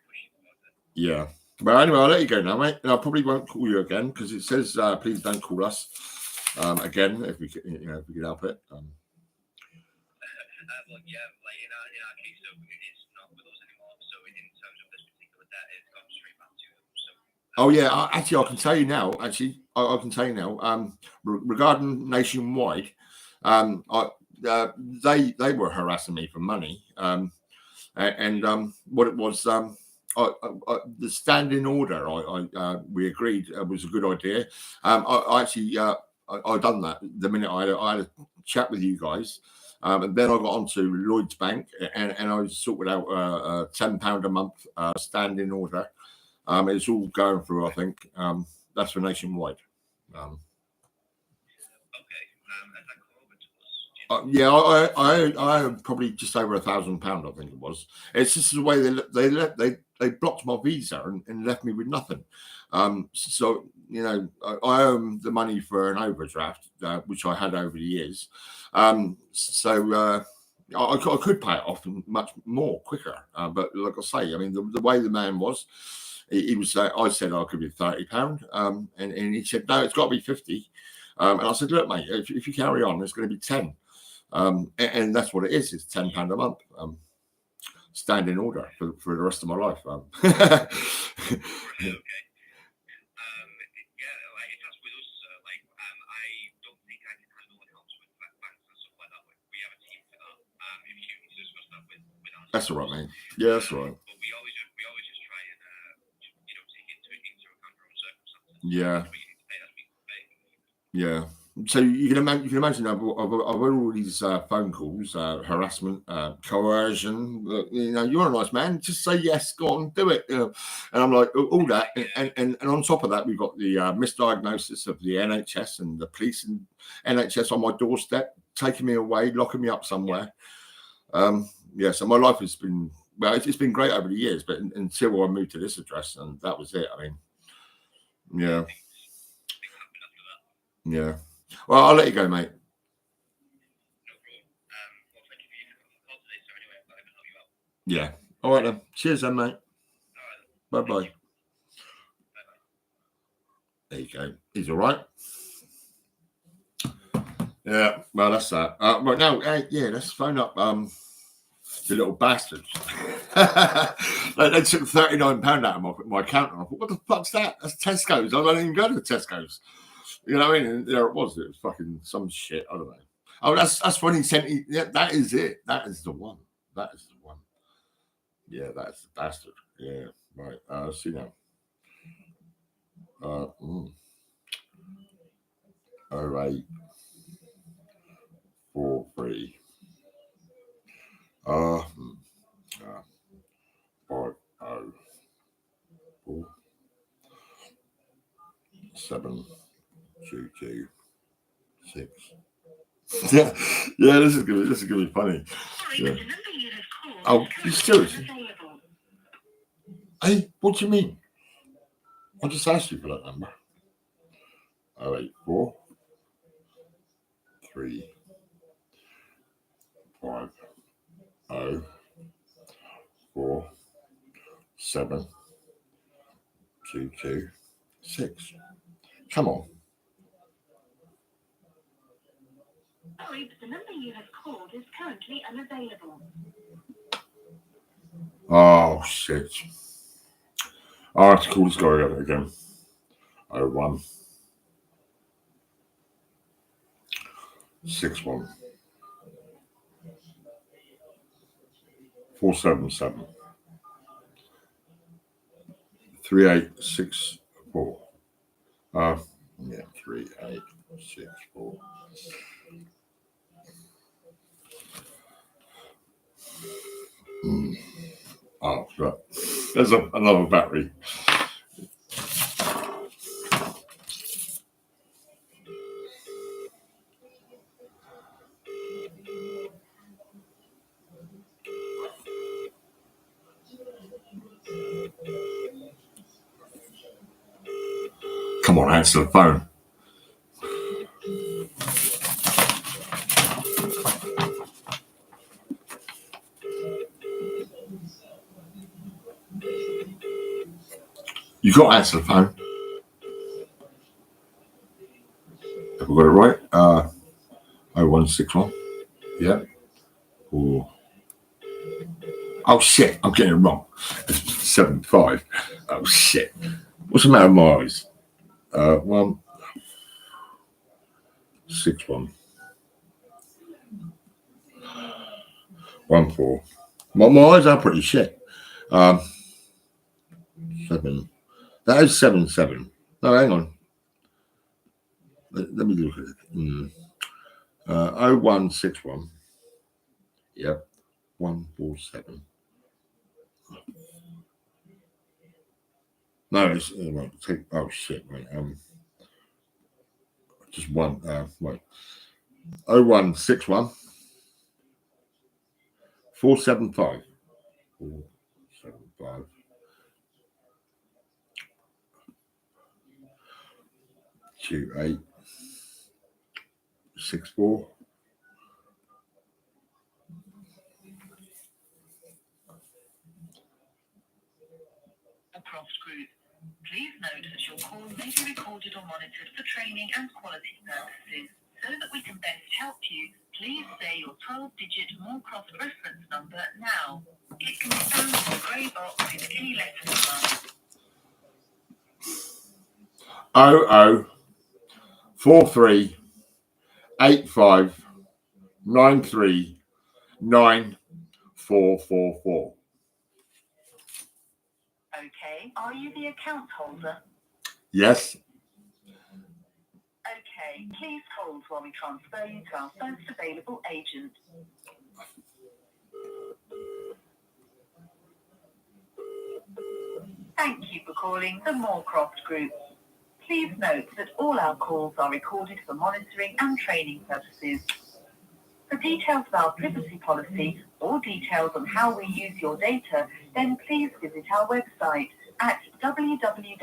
pushy about it. Yeah. But anyway, I'll let you go now, mate. And I probably won't call you again because it says please don't call us again if we can help it. Well, yeah, like in our case, so it's not with us anymore. So in terms of this particular debt, it's gone straight back to them. So. Oh yeah, I can tell you now. Actually, I can tell you now. Regarding Nationwide, they were harassing me for money. And what it was, the standing order we agreed was a good idea. I actually I done that the minute I had a chat with you guys. And then I got onto Lloyd's Bank and I sorted out a £10 a month standing order. It's all going through, I think. That's for nationwide. Yeah, I probably just over £1,000, I think it was. It's just the way they blocked my visa and left me with nothing. So you know, I owe them the money for an overdraft, which I had over the years. So I could pay it off much more quicker. But like I say, I mean, the way the man was, he was. I said I could be £30, and he said no, it's got to be 50. And I said, look, mate, if you carry on, it's going to be 10. And that's what it is. It's £10 a month. Standing order for the rest of my life. That's all right, man. Yeah, that's all right. But we always just try and take into account our own circumstances. Yeah. Yeah. So you can imagine I've all these phone calls, harassment, coercion. You're a nice man. Just say yes, go on, do it. And I'm like all that, and on top of that, we've got the misdiagnosis of the NHS and the police and NHS on my doorstep, taking me away, locking me up somewhere. Yeah, so my life has been it's been great over the years, but until I moved to this address, and that was it. I mean, yeah, yeah. Well, I'll let you go, mate. Yeah. All right then. Cheers, then, mate. Bye bye. There you go. He's all right. Yeah. Well, that's that. Right now, yeah. Let's phone up the little bastards. They took £39 out of my account, and I thought, what the fuck's that? That's Tesco's. I don't even go to Tesco's. You know what I mean? And there it was. It was fucking some shit. I don't know. Oh, that's when he sent it. Yeah, that is it. That is the one. That is the one. Yeah, that's the bastard. Yeah, right. See now. 08 43 5 0 4 7 2 2 6. Yeah, this is gonna be funny. Yeah. Oh, you serious? Hey, what do you mean? I just asked you for that number. 084 3 5 0 4 7 2 2 6. Come on. Sorry, but the number you have called is currently unavailable. Oh shit. I'll have to call this guy again. 01 61 477 3864. Yeah, 3864. Oh, right. There's another battery. Come on, answer the phone. You got to answer the phone. Have we got it right? 0161. Yeah. Or oh shit, I'm getting it wrong. It's 75. Oh shit. What's the matter with my eyes? 161 14. My eyes are pretty shit. 7. That is 77. No, hang on. Let me look at it. 0161. Yep. 147. No, it's right, take, oh shit, right. Just one right. 0161 475 475 2864. Croft Group. Please note that your call may be recorded or monitored for training and quality purposes. So that we can best help you, please say your 12-digit Moorcroft reference number now. It can be found in the grey box in any letters above. 0043 85 93 9444. Okay, are you the account holder? Yes. Okay, please hold while we transfer you to our first available agent. Thank you for calling the Moorcroft Group. Please note that all our calls are recorded for monitoring and training purposes. For details of our privacy policy or details on how we use your data, then please visit our website at www.mdrl.co.uk.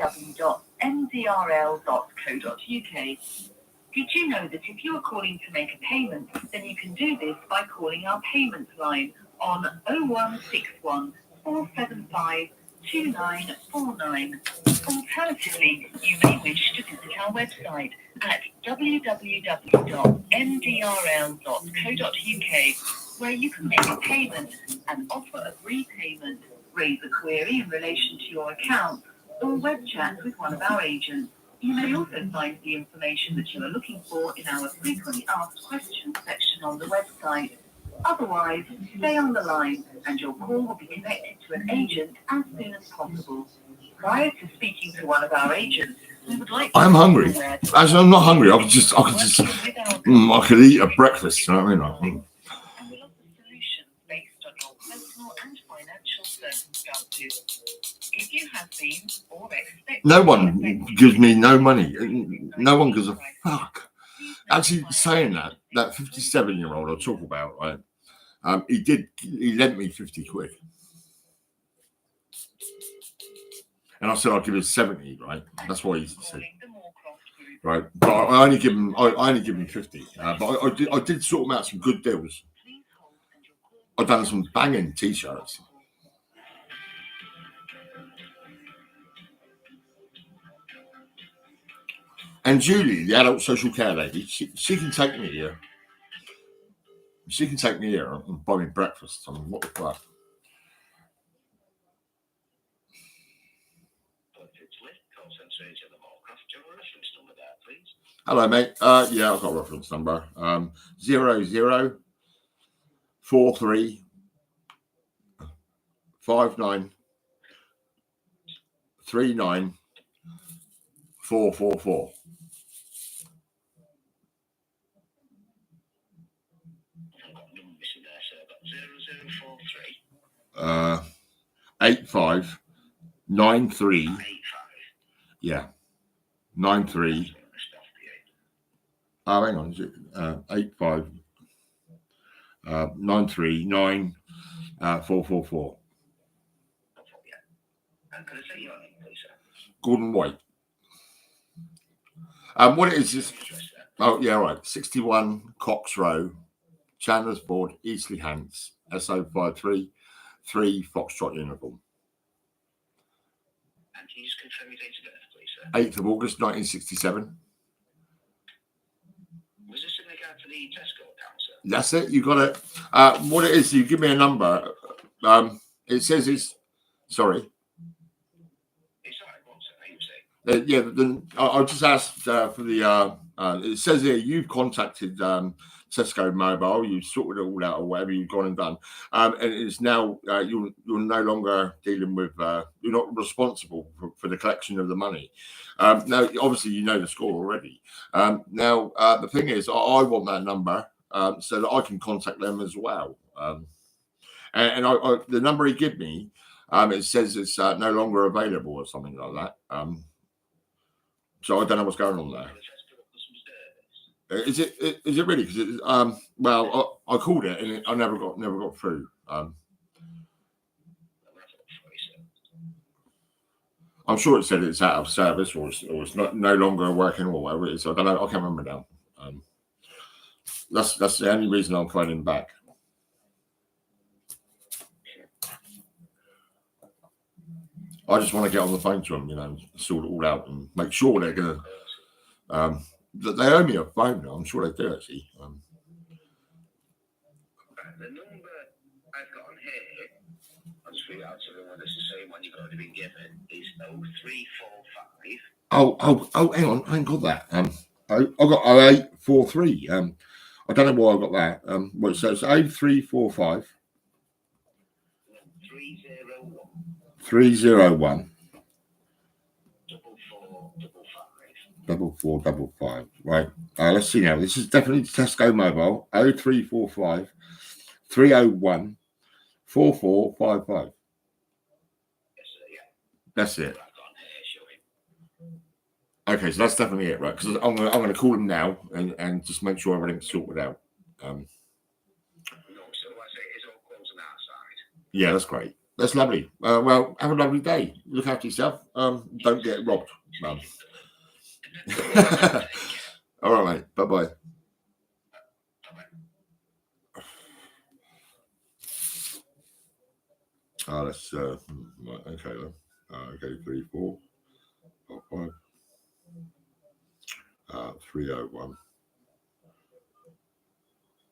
Did you know that if you are calling to make a payment, then you can do this by calling our payment line on 0161 475 2949. Alternatively, you may wish to visit our website at www.mdrl.co.uk, where you can make a payment, an offer of repayment, raise a query in relation to your account, or web chat with one of our agents. You may also find the information that you are looking for in our frequently asked questions section on the website. Otherwise, stay on the line and your call will be connected to an agent as soon as possible. Prior to speaking to one of our agents, we would like to I'm hungry. be aware that Actually, I'm not hungry. I could eat a breakfast. You know what I mean? and will offer solutions based on your personal and financial circumstances. If you have been or expect No one gives me no money. No one gives a fuck. Actually, saying that 57-year-old I talk about, right? He lent me 50 quid. And I said I'd give him 70, right? That's what he said. Right. But I only give him 50. But I did sort him out some good deals. I've done some banging t-shirts. And Julie, the adult social care lady, she can take me here. She can take me here and buy me breakfast. I mean, what the fuck? Hello, mate. Yeah, I've got a reference number. 0043 59 39 444. 85 93. Yeah, 93. Oh, hang on. Is it 85 93 9 444? Gordon White. What it is oh yeah, right. 61 Cox Row, Chandler's Ford, Eastleigh Hants, SO53 3 Foxtrot uniform. And can you just confirm your date of birth, please, sir? 8th of August 1967. Was this in regard to the Tesco account, sir? That's it. You got it. What it is, you give me a number. It says it's sorry. It's all right, what's it? You say? I just asked for the. It says here you've contacted Tesco Mobile. You sorted it all out or whatever you've gone and done, and it's now you're no longer dealing with. You're not responsible for the collection of the money. Now, obviously, you know the score already. Now, the thing is, I want that number so that I can contact them as well. And the number he gave me, it says it's no longer available or something like that. So I don't know what's going on there. Is it really? Because well, I called it and I never got through. I'm sure it said it's out of service or it's not no longer working or whatever it is. I don't know. I can't remember now. That's the only reason I'm phoning back. I just want to get on the phone to them, and sort it all out and make sure they're gonna. That they owe me a phone now. I'm sure they do actually. The number I've got on here, I'll just read out to the one that's the same one you've already been given, is 0345. Oh, hang on, I ain't got that. I got 0843. I don't know why I got that. Well, so it's 0345 301 4455. Right. Let's see now. This is definitely Tesco Mobile. 0345 301 4455. That's it. Okay, so that's definitely it, right? Because I'm gonna call them now and just make sure everything's sorted out. Yeah, that's great. That's lovely. Well, have a lovely day. Look after yourself. Don't get robbed. All right, mate. Bye-bye. Let's right, okay then. Okay, 3, 4, 5, 301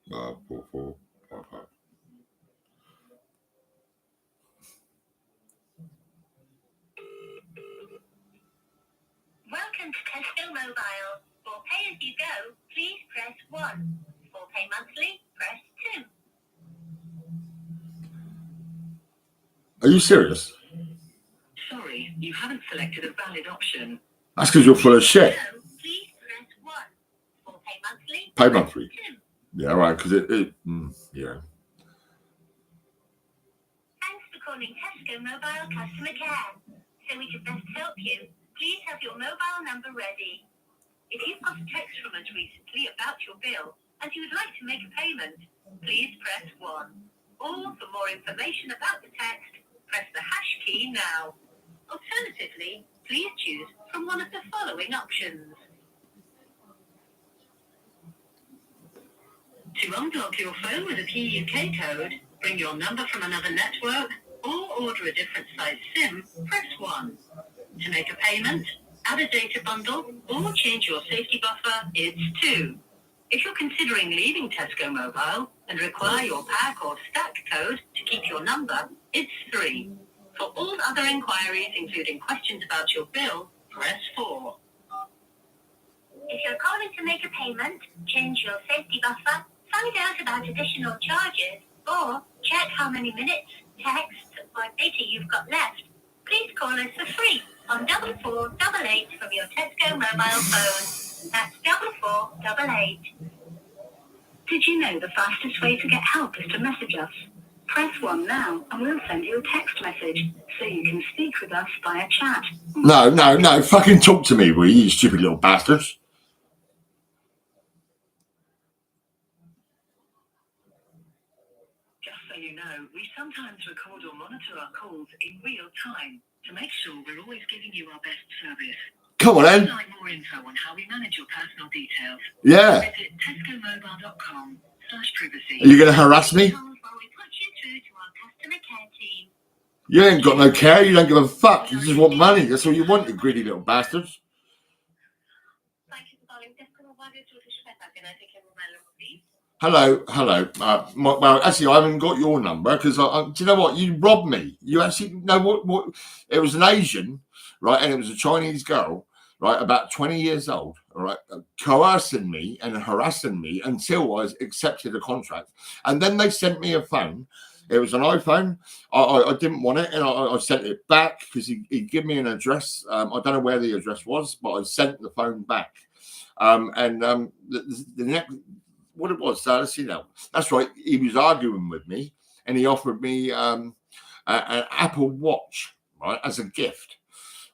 4455. Welcome to Tesco Mobile. For pay as you go, please press 1. For pay monthly, press 2. Are you serious? Sorry, you haven't selected a valid option. That's because you're full of shit. So, please press 1. For pay monthly, Pay press monthly. 2. Yeah, right. Because yeah. Thanks for calling Tesco Mobile Customer Care. So we can best help you, please have your mobile number ready. If you've got a text from us recently about your bill and you would like to make a payment, please press 1. Or for more information about the text, press the hash key now. Alternatively, please choose from one of the following options. To unblock your phone with a PUK code, bring your number from another network, or order a different size SIM, press 1. To make a payment, add a data bundle, or change your safety buffer, it's 2. If you're considering leaving Tesco Mobile and require your pack or stack code to keep your number, it's 3. For all other inquiries, including questions about your bill, press 4. If you're calling to make a payment, change your safety buffer, find out about additional charges, or check how many minutes, texts, or data you've got left, please call us for free on 4488 from your Tesco Mobile phone. That's 4488. Did you know the fastest way to get help is to message us? Press 1 now and we'll send you a text message so you can speak with us via chat. No. Fucking talk to me, will you stupid little bastards? Just so you know, we sometimes record or monitor our calls in real time to make sure we're always giving you our best service. Come on, If then. you'd like more info on how we manage your personal details, Yeah. visit tescomobile.com/privacy. Are you going to harass me? While we put you through to our customer care team. You ain't got no care. You don't give a fuck. You just want money. That's all you want, you greedy little bastards. Thank you for calling Tesco Mobile. Can I take your mobile number, please? Hello. Well, actually, I haven't got your number because do you know what? You robbed me. You actually know what? It was an Asian, right? And it was a Chinese girl, right? About 20 years old, all right? Coercing me and harassing me until I accepted a contract. And then they sent me a phone It was an iPhone. I didn't want it, and I sent it back because he'd give me an address. I don't know where the address was, but I sent the phone back. The next, what it was, let's see now. That's right. He was arguing with me, and he offered me an Apple Watch, right, as a gift.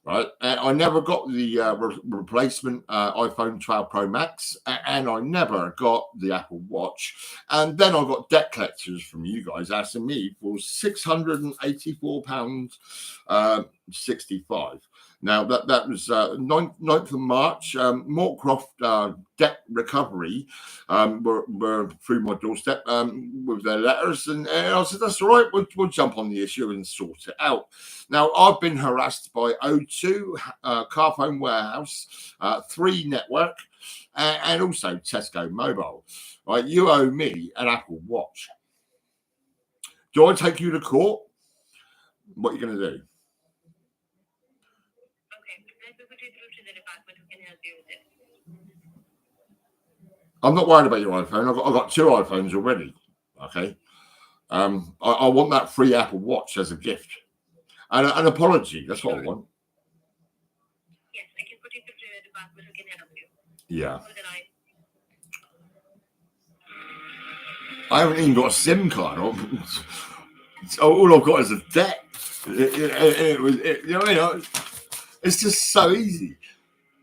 Right, I never got the replacement iPhone 12 Pro Max, and I never got the Apple Watch. And then I got debt collectors from you guys asking me for £684.65. Now that was 9th of March. Moorcroft debt recovery were through my doorstep with their letters, and I said that's all right. We'll jump on the issue and sort it out. Now I've been harassed by O2, Carphone Warehouse, 3 Network, and also Tesco Mobile. Right, you owe me an Apple Watch. Do I take you to court? What are you going to do? I'm not worried about your iPhone. I've got 2 iPhones already. Okay. I want that free Apple Watch as a gift. And an apology. That's what I want. Yes, I can put you through to the department who can help you. Yeah. I haven't even got a SIM card. All I've got is a debt. It's just so easy.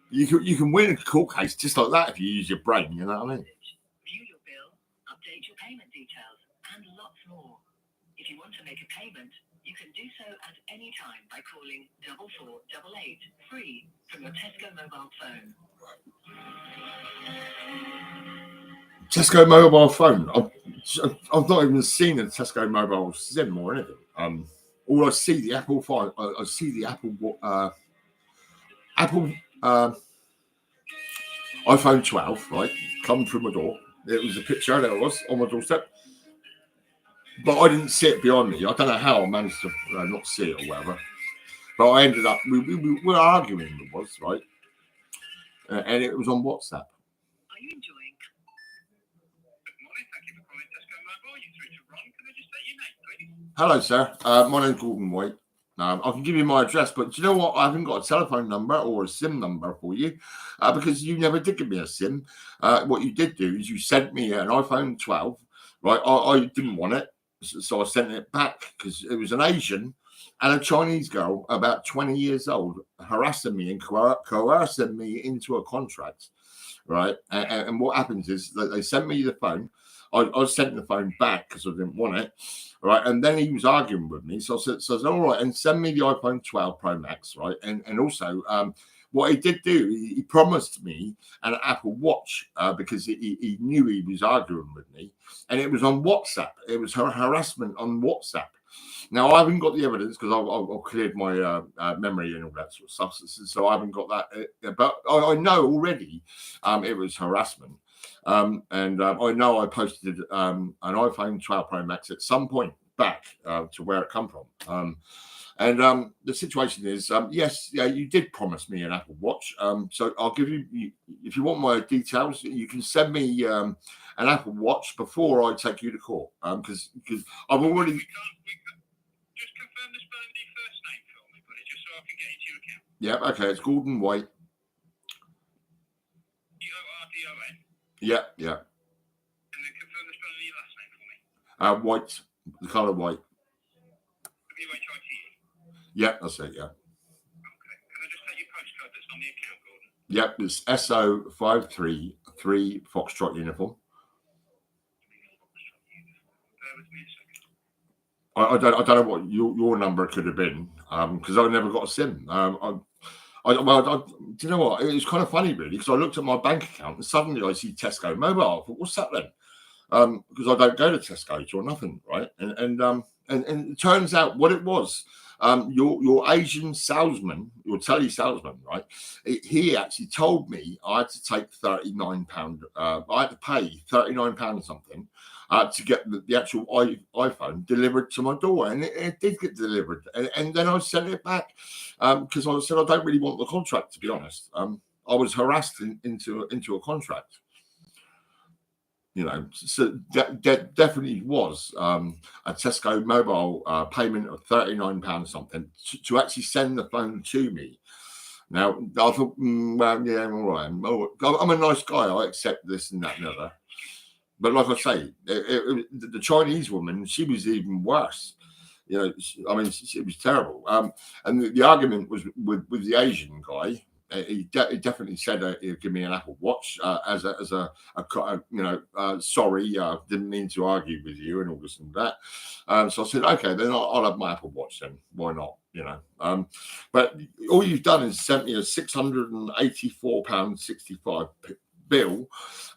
You can win a court case just like that if you use your brain. You know what I mean? View your bill, update your payment details, and lots more. If you want to make a payment, you can do so at any time by calling 4488 free from your Tesco mobile phone. Tesco mobile phone. I've not even seen a Tesco mobile SIM or anything. All I see the Apple phone. I see the Apple iPhone 12, right, come through my door. It was a picture, there it was, on my doorstep. But I didn't see it behind me. I don't know how I managed to not see it or whatever. But I ended up, we were arguing, it was, right? And it was on WhatsApp. Are you enjoying? Good morning, thank you for calling Tesco Mobile. You're through to Ron. Can I just take your name, please? Hello, sir. My name's Gordon White. I can give you my address, but do you know what? I haven't got a telephone number or a SIM number for you because you never did give me a SIM. What you did do is you sent me an iPhone 12, right? I didn't want it, so I sent it back because it was an Asian and a Chinese girl about 20 years old harassing me and coercing me into a contract, right? And what happens is that they sent me the phone. I sent the phone back because I didn't want it. Right, and then he was arguing with me, so I said, all right, and send me the iPhone 12 Pro Max, right? And also, what he did do, he promised me an Apple Watch because he knew he was arguing with me, and it was on WhatsApp. It was harassment on WhatsApp. Now, I haven't got the evidence because I've cleared my memory and all that sort of stuff, so I haven't got that. But I know already it was harassment. I know I posted an iPhone 12 Pro Max at some point back to where it come from. The situation is, yes, you did promise me an Apple Watch. So I'll give you, if you want my details, you can send me an Apple Watch before I take you to court. Because I've already. Just confirm the spelling of your first name for me, buddy, just so I can get into your account. Yeah, okay, it's Gordon White. Gordon. Yeah. And then confirm the spelling of your last name for me. White, the colour white. WHITE. Yeah, that's it, yeah. Okay. Can I just take your postcode that's on the account, Gordon? Yep, it's SO533 Foxtrot uniform. Bear with me a second. I don't know what your number could have been because I never got a SIM. Do you know what? It was kind of funny, really, because I looked at my bank account and suddenly I see Tesco Mobile. I thought, what's that then? Because I don't go to Tesco or nothing, right? And it turns out what it was. Your Asian salesman, your tele salesman, right? He actually told me I had to take £39. I had to pay £39 something to get the actual iPhone delivered to my door, and it did get delivered. And then I sent it back because I said I don't really want the contract, to be honest. I was harassed into a contract. You know, so that definitely was a Tesco mobile payment of £39 something to actually send the phone to me. Now, I thought, well, yeah, I'm all right. I'm a nice guy. I accept this and that and other. But like I say, the Chinese woman, she was even worse. You know, I mean, it was terrible. And the argument was with the Asian guy. He definitely said he'd give me an Apple Watch as a you know, sorry, didn't mean to argue with you and all this and that. So I said, okay, then I'll have my Apple Watch then. Why not? You know, but all you've done is sent me a £684.65 bill.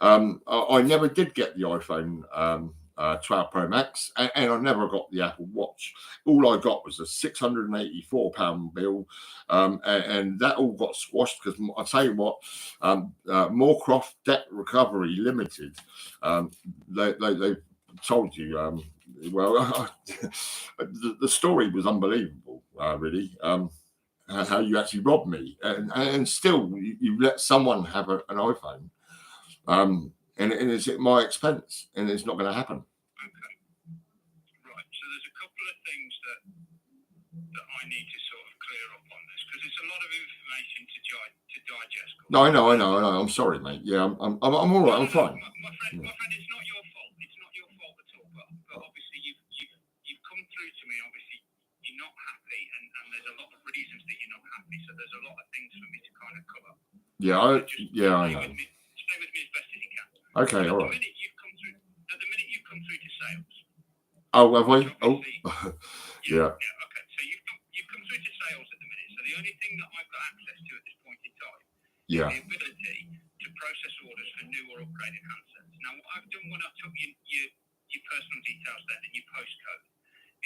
I never did get the iPhone 12 Pro Max, and I never got the Apple Watch. All I got was a £684 bill, and that all got squashed because I tell you what, Moorcroft Debt Recovery Limited, they told you. Well, the story was unbelievable, really. How you actually robbed me, and still you let someone have an iPhone, and it's at my expense, and it's not going to happen. Right. So there's a couple of things that I need to sort of clear up on this because it's a lot of information to digest. No, I know. I'm sorry, mate. Yeah, I'm all right. I'm fine. My friend, it's not your fault. It's not your fault at all. But obviously you've come through to me. Obviously you're not happy, and there's a lot of reasons that you're not happy. So there's a lot of things for me to kind of cover. Yeah, I know. Stay with me as best as you can. Okay, all right. At the minute you've come through to sales. Oh, have we? Oh, yeah. Okay, so you've come through to sales at the minute. So the only thing that I've got access to at this point in time is the ability to process orders for new or upgraded handsets. Now, what I've done when I took your personal details then and your postcode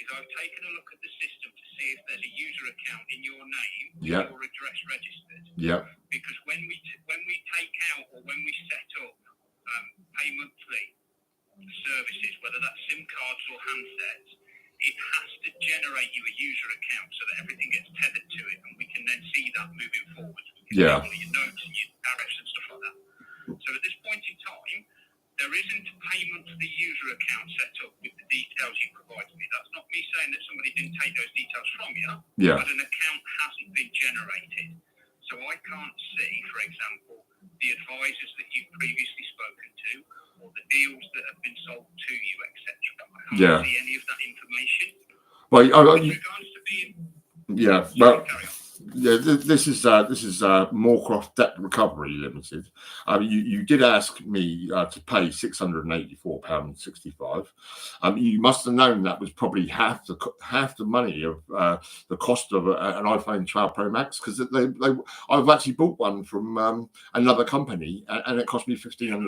is I've taken a look at the system to see if there's a user account in your name with your address registered. Yeah. Because when we take out or when we set up pay monthly services, whether that's SIM cards or handsets, it has to generate you a user account so that everything gets tethered to it, and we can then see that moving forward. We can see all your notes and your tariffs and stuff like that. So at this point in time, there isn't a pay monthly user account set up with the details you provide to me. That's not me saying that somebody didn't take those details from you, but an account hasn't been generated. So I can't see, for example, the advisors that you've previously spoken to or the deals that have been sold to you, etc. I can't see any of that information. Well, with regards to being... this is Moorcroft Debt Recovery Limited. You did ask me to pay £684.65. You must have known that was probably half the money of the cost of an iPhone 12 Pro Max, because I've actually bought one from another company and it cost me £1,500. As I say,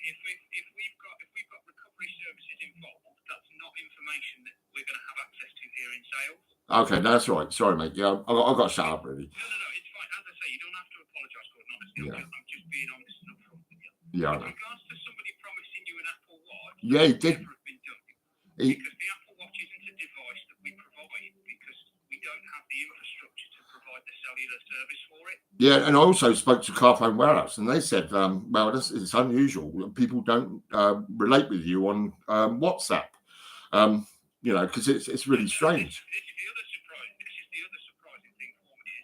if we've got recovery services involved, that's not information that we're going to have access to here in sales. Okay, that's right. Sorry, mate. Yeah, I've got to shut up, really. No, it's fine. As I say, you don't have to apologise, Gordon. Honestly, I'm just being honest and upfront with you. Yeah, I know. With regards to somebody promising you an Apple Watch, yeah, he did. Never have been done. Because the Apple Watch isn't a device that we provide because we don't have the infrastructure to provide the cellular service for it. Yeah, and I also spoke to Carphone Warehouse, and they said, well, it's unusual. People don't relate with you on WhatsApp, you know, because it's really strange. This is the other surprising thing for me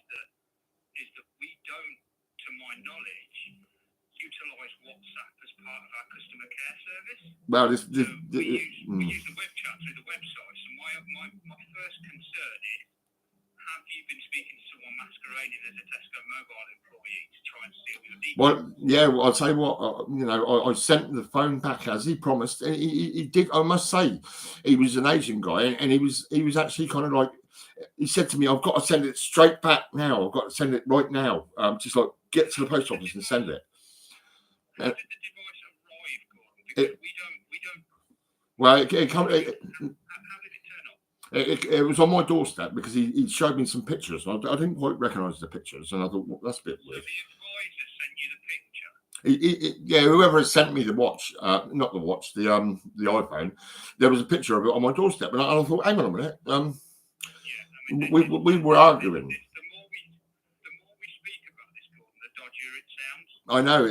is that we don't, to my knowledge, utilise WhatsApp as part of our customer care service. Well, we use the web chat through the website. So my first concern is, have you been speaking to someone masquerading as a Tesco mobile employee to try and steal your details? Well, yeah, I'll tell you what, you know, I sent the phone back as he promised. He did. I must say, he was an Asian guy, and he was actually kind of like, he said to me, I've got to send it straight back now. I've got to send it right now. Just like get to the post office and send it. How did the device arrive, Gordon? Because we don't. Well, how did it turn up? It was on my doorstep because he showed me some pictures. I didn't quite recognise the pictures, and I thought, well, that's a bit weird. So the advisor sent you the picture? Yeah, whoever had sent me the watch, not the watch, the iPhone, there was a picture of it on my doorstep, and I thought, hang on a minute, we were arguing. The more we speak about this, Gordon, the dodgier it sounds. I know.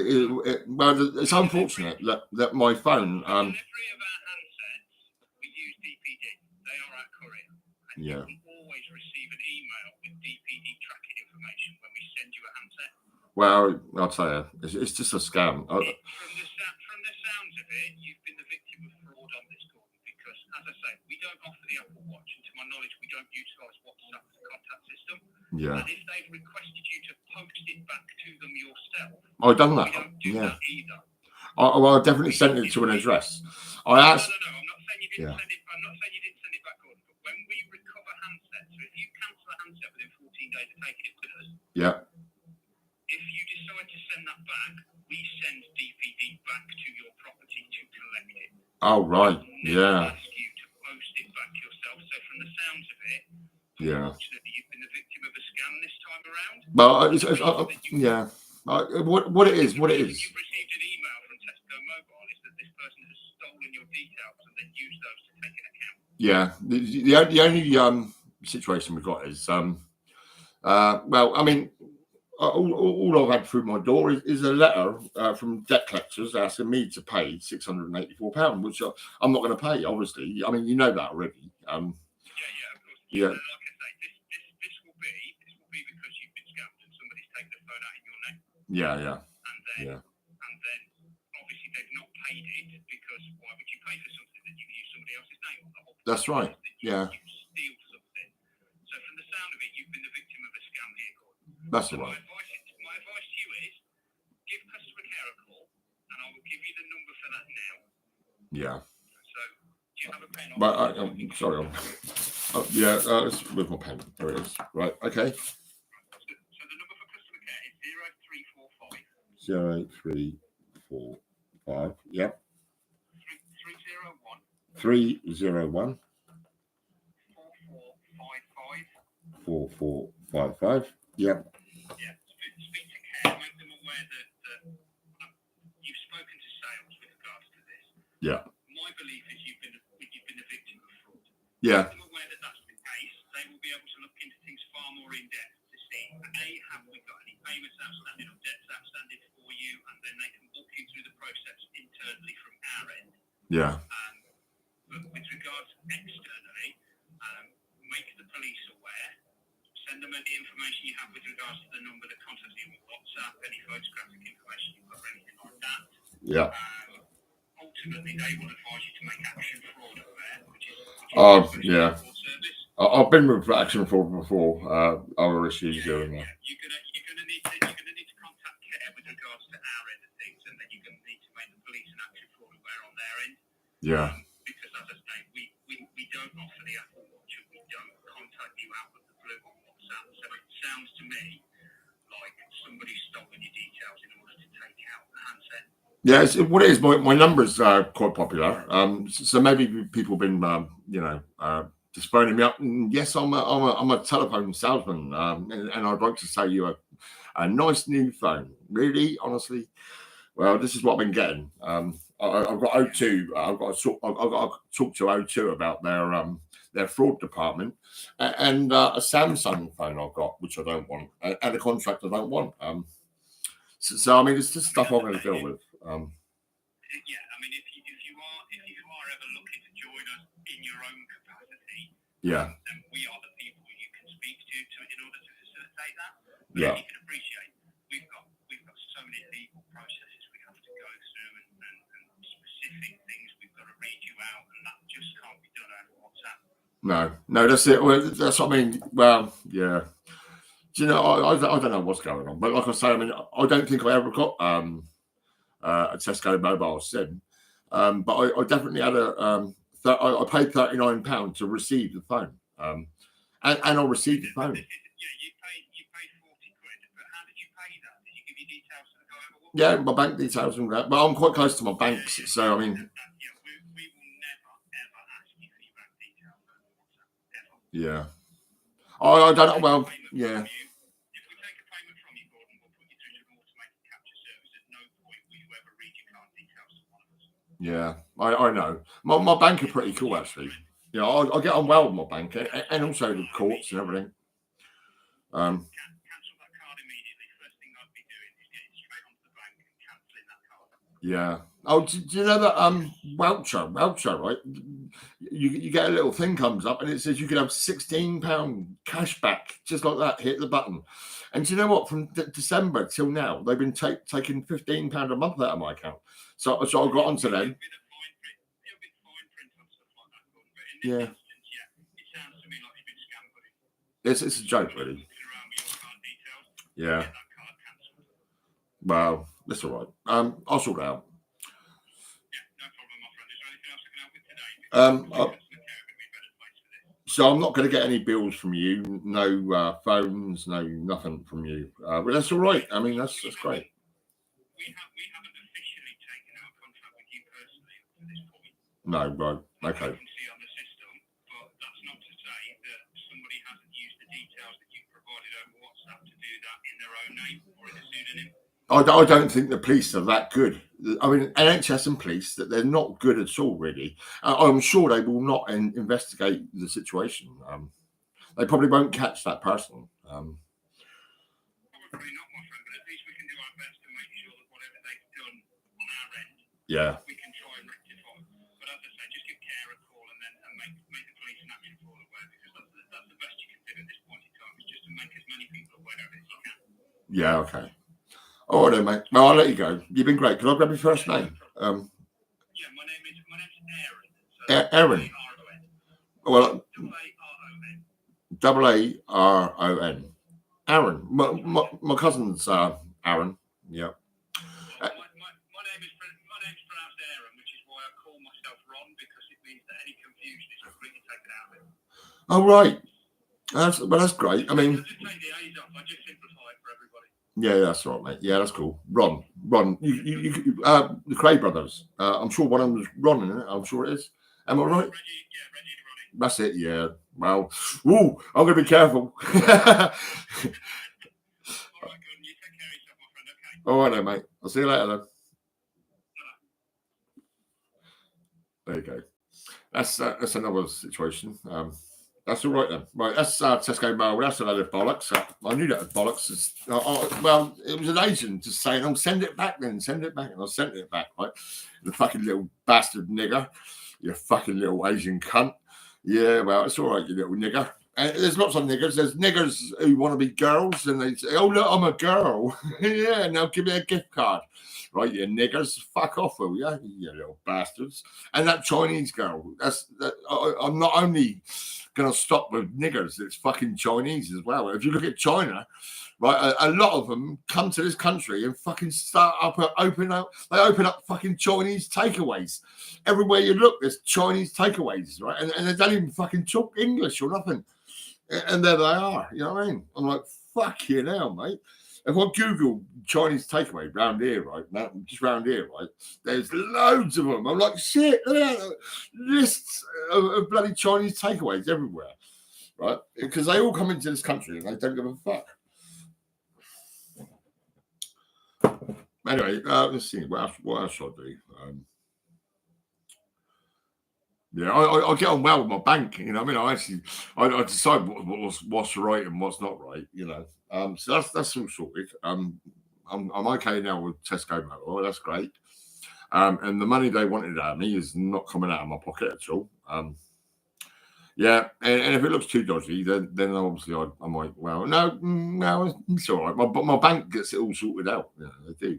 Well, it's unfortunate that my phone. On every of our handsets, we use DPD. They are our courier. And Yeah. you will always receive an email with DPD tracking information when we send you a handset. Well, I'll tell you, it's just a scam. From the sounds of it, you've been the victim of fraud on this, Gordon, because, as I say, we don't offer the Apple Watch, and to my knowledge, we don't utilise WhatsApp as a contact system. Yeah. And if they've requested you to post it back to them yourself, I've done we that. don't do Yeah. that either. I definitely sent it to an address. I asked. No, I'm not saying you didn't Yeah. send it. I'm not saying you didn't send it back, Gordon. But when we recover handsets, so if you cancel a handset within 14 days of taking it with us, Yeah. if you decide to send that back, we send DPD back to your property to collect it. Oh right. Never Yeah. ask you to post it back yourself. So from the sounds of it, Yeah. unfortunately, you've been the victim of a scam this time around. Well, yeah. What it is. You've received an email from Tesco Mobile is that this person has stolen your details and then used those to take an account. Yeah. The only situation we've got is well, I mean, all I've had through my door is a letter from debt collectors asking me to pay £684, which I'm not going to pay. Obviously, I mean, you know that already. Of course. Yeah. Like I say, this will be because you've been scammed and somebody's taken the phone out in your name. Yeah. And then obviously they've not paid it because why would you pay for something that you've used somebody else's name on? The whole That's right. Yeah. You steal something. So from the sound of it, you've been the victim of a scam here, Gordon. That's So all right. my advice to you is give customer care a call, and I will give you the number for that now. Yeah. So do you have a pen? But I'm sorry. It's with my pen. There it is. Right. Okay. So the number for customer care is 0345 0345. Yep. 301 301 4455. 4455. Yep. Yeah, speak to care, make them aware that you've spoken to sales with regards to this. Yeah. My belief is you've been the victim of fraud. Yeah. Make them aware that that's the case. They will be able to look into things far more in depth to see, have we got any payments outstanding or debts outstanding for you, and then they can walk you through the process internally from our end. Yeah. But with regards externally, make the police aware. Send them any information you have with regards to the number that contacts you with WhatsApp, any photographic information you've got or anything like that. Yeah. Ultimately, they will advise you to make Action Fraud aware, which is Yeah. service. I've been with Action Fraud before. Other issues doing that. You're gonna need to contact care with regards to our end of things, and then you're gonna need to make the police and Action Fraud aware on their end. Yeah. Because as I say, we don't offer the Apple Watch, and we don't contact you out of the blue on WhatsApp. So it sounds to me like somebody's stolen your details in order to take out the handset. Yeah, what it is, my number's quite popular. So maybe people have been, just phoning me up. And yes, I'm a telephone salesman, and I'd like to sell you a nice new phone. Really, honestly, well, this is what I've been getting. I've got O2. I've got to talk to O2 about their fraud department, and a Samsung phone I've got, which I don't want, and a contract I don't want. So I mean, it's just stuff I'm going to deal with. Yeah, I mean, if you are ever looking to join us in your own capacity, Yeah. then we are the people you can speak to in order to facilitate that. But Yeah. you can appreciate we've got so many legal processes we have to go through and specific things we've got to read you out, and that just can't be done over WhatsApp. No, that's it. Well, that's what I mean. Well, yeah. Do you know? I don't know what's going on, but like I say, I mean, I don't think I ever got a Tesco mobile SIM, but I definitely had I paid £39 to receive the phone, and I received the phone. Yeah, you paid 40 quid, but how did you pay that? Did you give your details to the guy over WhatsApp? Yeah, my bank details and that, but I'm quite close to my banks, so I mean. Yeah, we will never ever ask you for your bank details over WhatsApp, ever. Yeah. I don't know. Well, yeah. If we take a payment from you, Gordon, we'll put you through to an automated capture service. At no point will you ever read your card details to one of us. Yeah, I know. My bank are pretty cool, actually. You know, I get on well with my bank, and also the courts and everything. Cancel that card immediately. First thing I'd be doing is getting straight Yeah. Oh, do you know that voucher, right? You get a little thing comes up and it says you can have £16 cash back, just like that. Hit the button, and do you know what? From December till now, they've been taking £15 a month out of my account. So I got onto them. Yeah. It's a joke, really. Yeah. Well, that's all right. I'll sort it out. So I'm not going to get any bills from you, no phones, no nothing from you. But that's all right. I mean, that's great. We haven't officially taken out a contract with you personally up to this point. No, right, okay. I can see on the system, but that's not to say that somebody hasn't used the details that you've provided over WhatsApp to do that in their own name or in a pseudonym. I don't think the police are that good. I mean, NHS and police, that they're not good at all, really. I'm sure they will not investigate the situation. They probably won't catch that person. Probably not, my friend, but at least we can do our best to make sure that whatever they've done on our end, Yeah. we can try and rectify. But as I say, just give care a call and then make the police and action fall aware, because that's the best you can do at this point in time, is just to make as many people aware of it as you can. Yeah, okay. All right, then, mate. Well, I'll let you go. You've been great. Can I grab your first name? Yeah, my name's Aaron. Aaron. Well, A-R-O-N. AARON. Aaron. My cousin's Aaron. Yeah. My name's pronounced Aaron, which is why I call myself Ron, because it means that any confusion is completely taken out of it. Oh, right. That's great. I mean, Just take the A's off. I just simplify it for everybody. yeah, that's right, mate. Yeah, that's cool. Ron. You the Cray brothers. I'm sure one of them was Ron, isn't it? I'm sure it is. Am I right? Reggie and Ronnie. That's it. Yeah. Well, I'm gonna be careful. All right, good. You take care of yourself, my friend. Okay. All right, then, mate. I'll see you later, then. There you go. That's another situation. That's all right then. Right, that's Tesco Mall. That's a load of bollocks. I knew that was bollocks. Well, it was an agent just saying, "Oh, send it back then, send it back," and I sent it back. Right, the fucking little bastard nigger, you fucking little Asian cunt. Yeah, well, it's all right, you little nigger. And there's lots of niggers. There's niggers who want to be girls, and they say, "Oh look, I'm a girl." Yeah, now give me a gift card. Right, you niggers, fuck off, will you? You little bastards. And that Chinese girl, I'm not only going to stop with niggers, it's fucking Chinese as well. If you look at China, right, a lot of them come to this country and fucking open up fucking Chinese takeaways. Everywhere you look, there's Chinese takeaways, right? And they don't even fucking talk English or nothing. And there they are, you know what I mean? I'm like, fuck you now, mate. If I Google Chinese takeaway round here, right, now, just round here, right, there's loads of them. I'm like, shit, look at that. Lists of bloody Chinese takeaways everywhere, right? Because they all come into this country and they don't give a fuck. Anyway, let's see, what else should I do? Yeah, I get on well with my bank, you know what I mean? I decide what's right and what's not right, you know. So that's all sorted. I'm okay now with Tesco Mobile. That's great. And the money they wanted out of me is not coming out of my pocket at all. Yeah, and if it looks too dodgy, then obviously I might. Well, no, it's all right. My bank gets it all sorted out. Yeah, they do.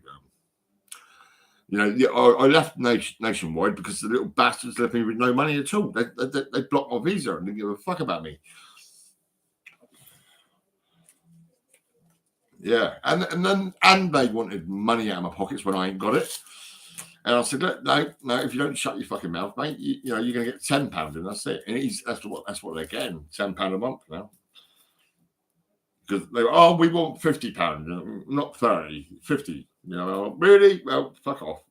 You know, I left Nationwide because the little bastards left me with no money at all. They blocked my visa and didn't give a fuck about me. Yeah, and they wanted money out of my pockets when I ain't got it. And I said, look, no, if you don't shut your fucking mouth, mate, you know, you're going to get £10 and that's it. And that's what they're getting, £10 a month now. Because they were, we want £50, not 30, 50. You know, really? Well, fuck off.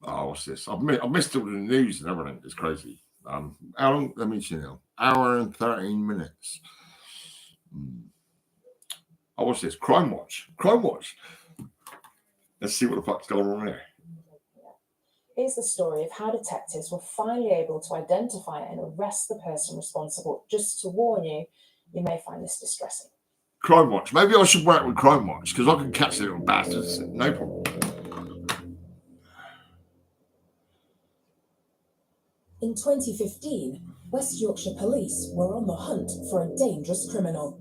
Oh, what's this? I've missed all the news and everything. It's crazy. How long? Let me see now. Hour and 13 minutes. Oh, what's this? Crime Watch. Let's see what the fuck's going on there. Here's the story of how detectives were finally able to identify and arrest the person responsible. Just to warn you, you may find this distressing. Crime Watch. Maybe I should work with Crime Watch because I can catch the little bastards. No problem. In 2015, West Yorkshire Police were on the hunt for a dangerous criminal.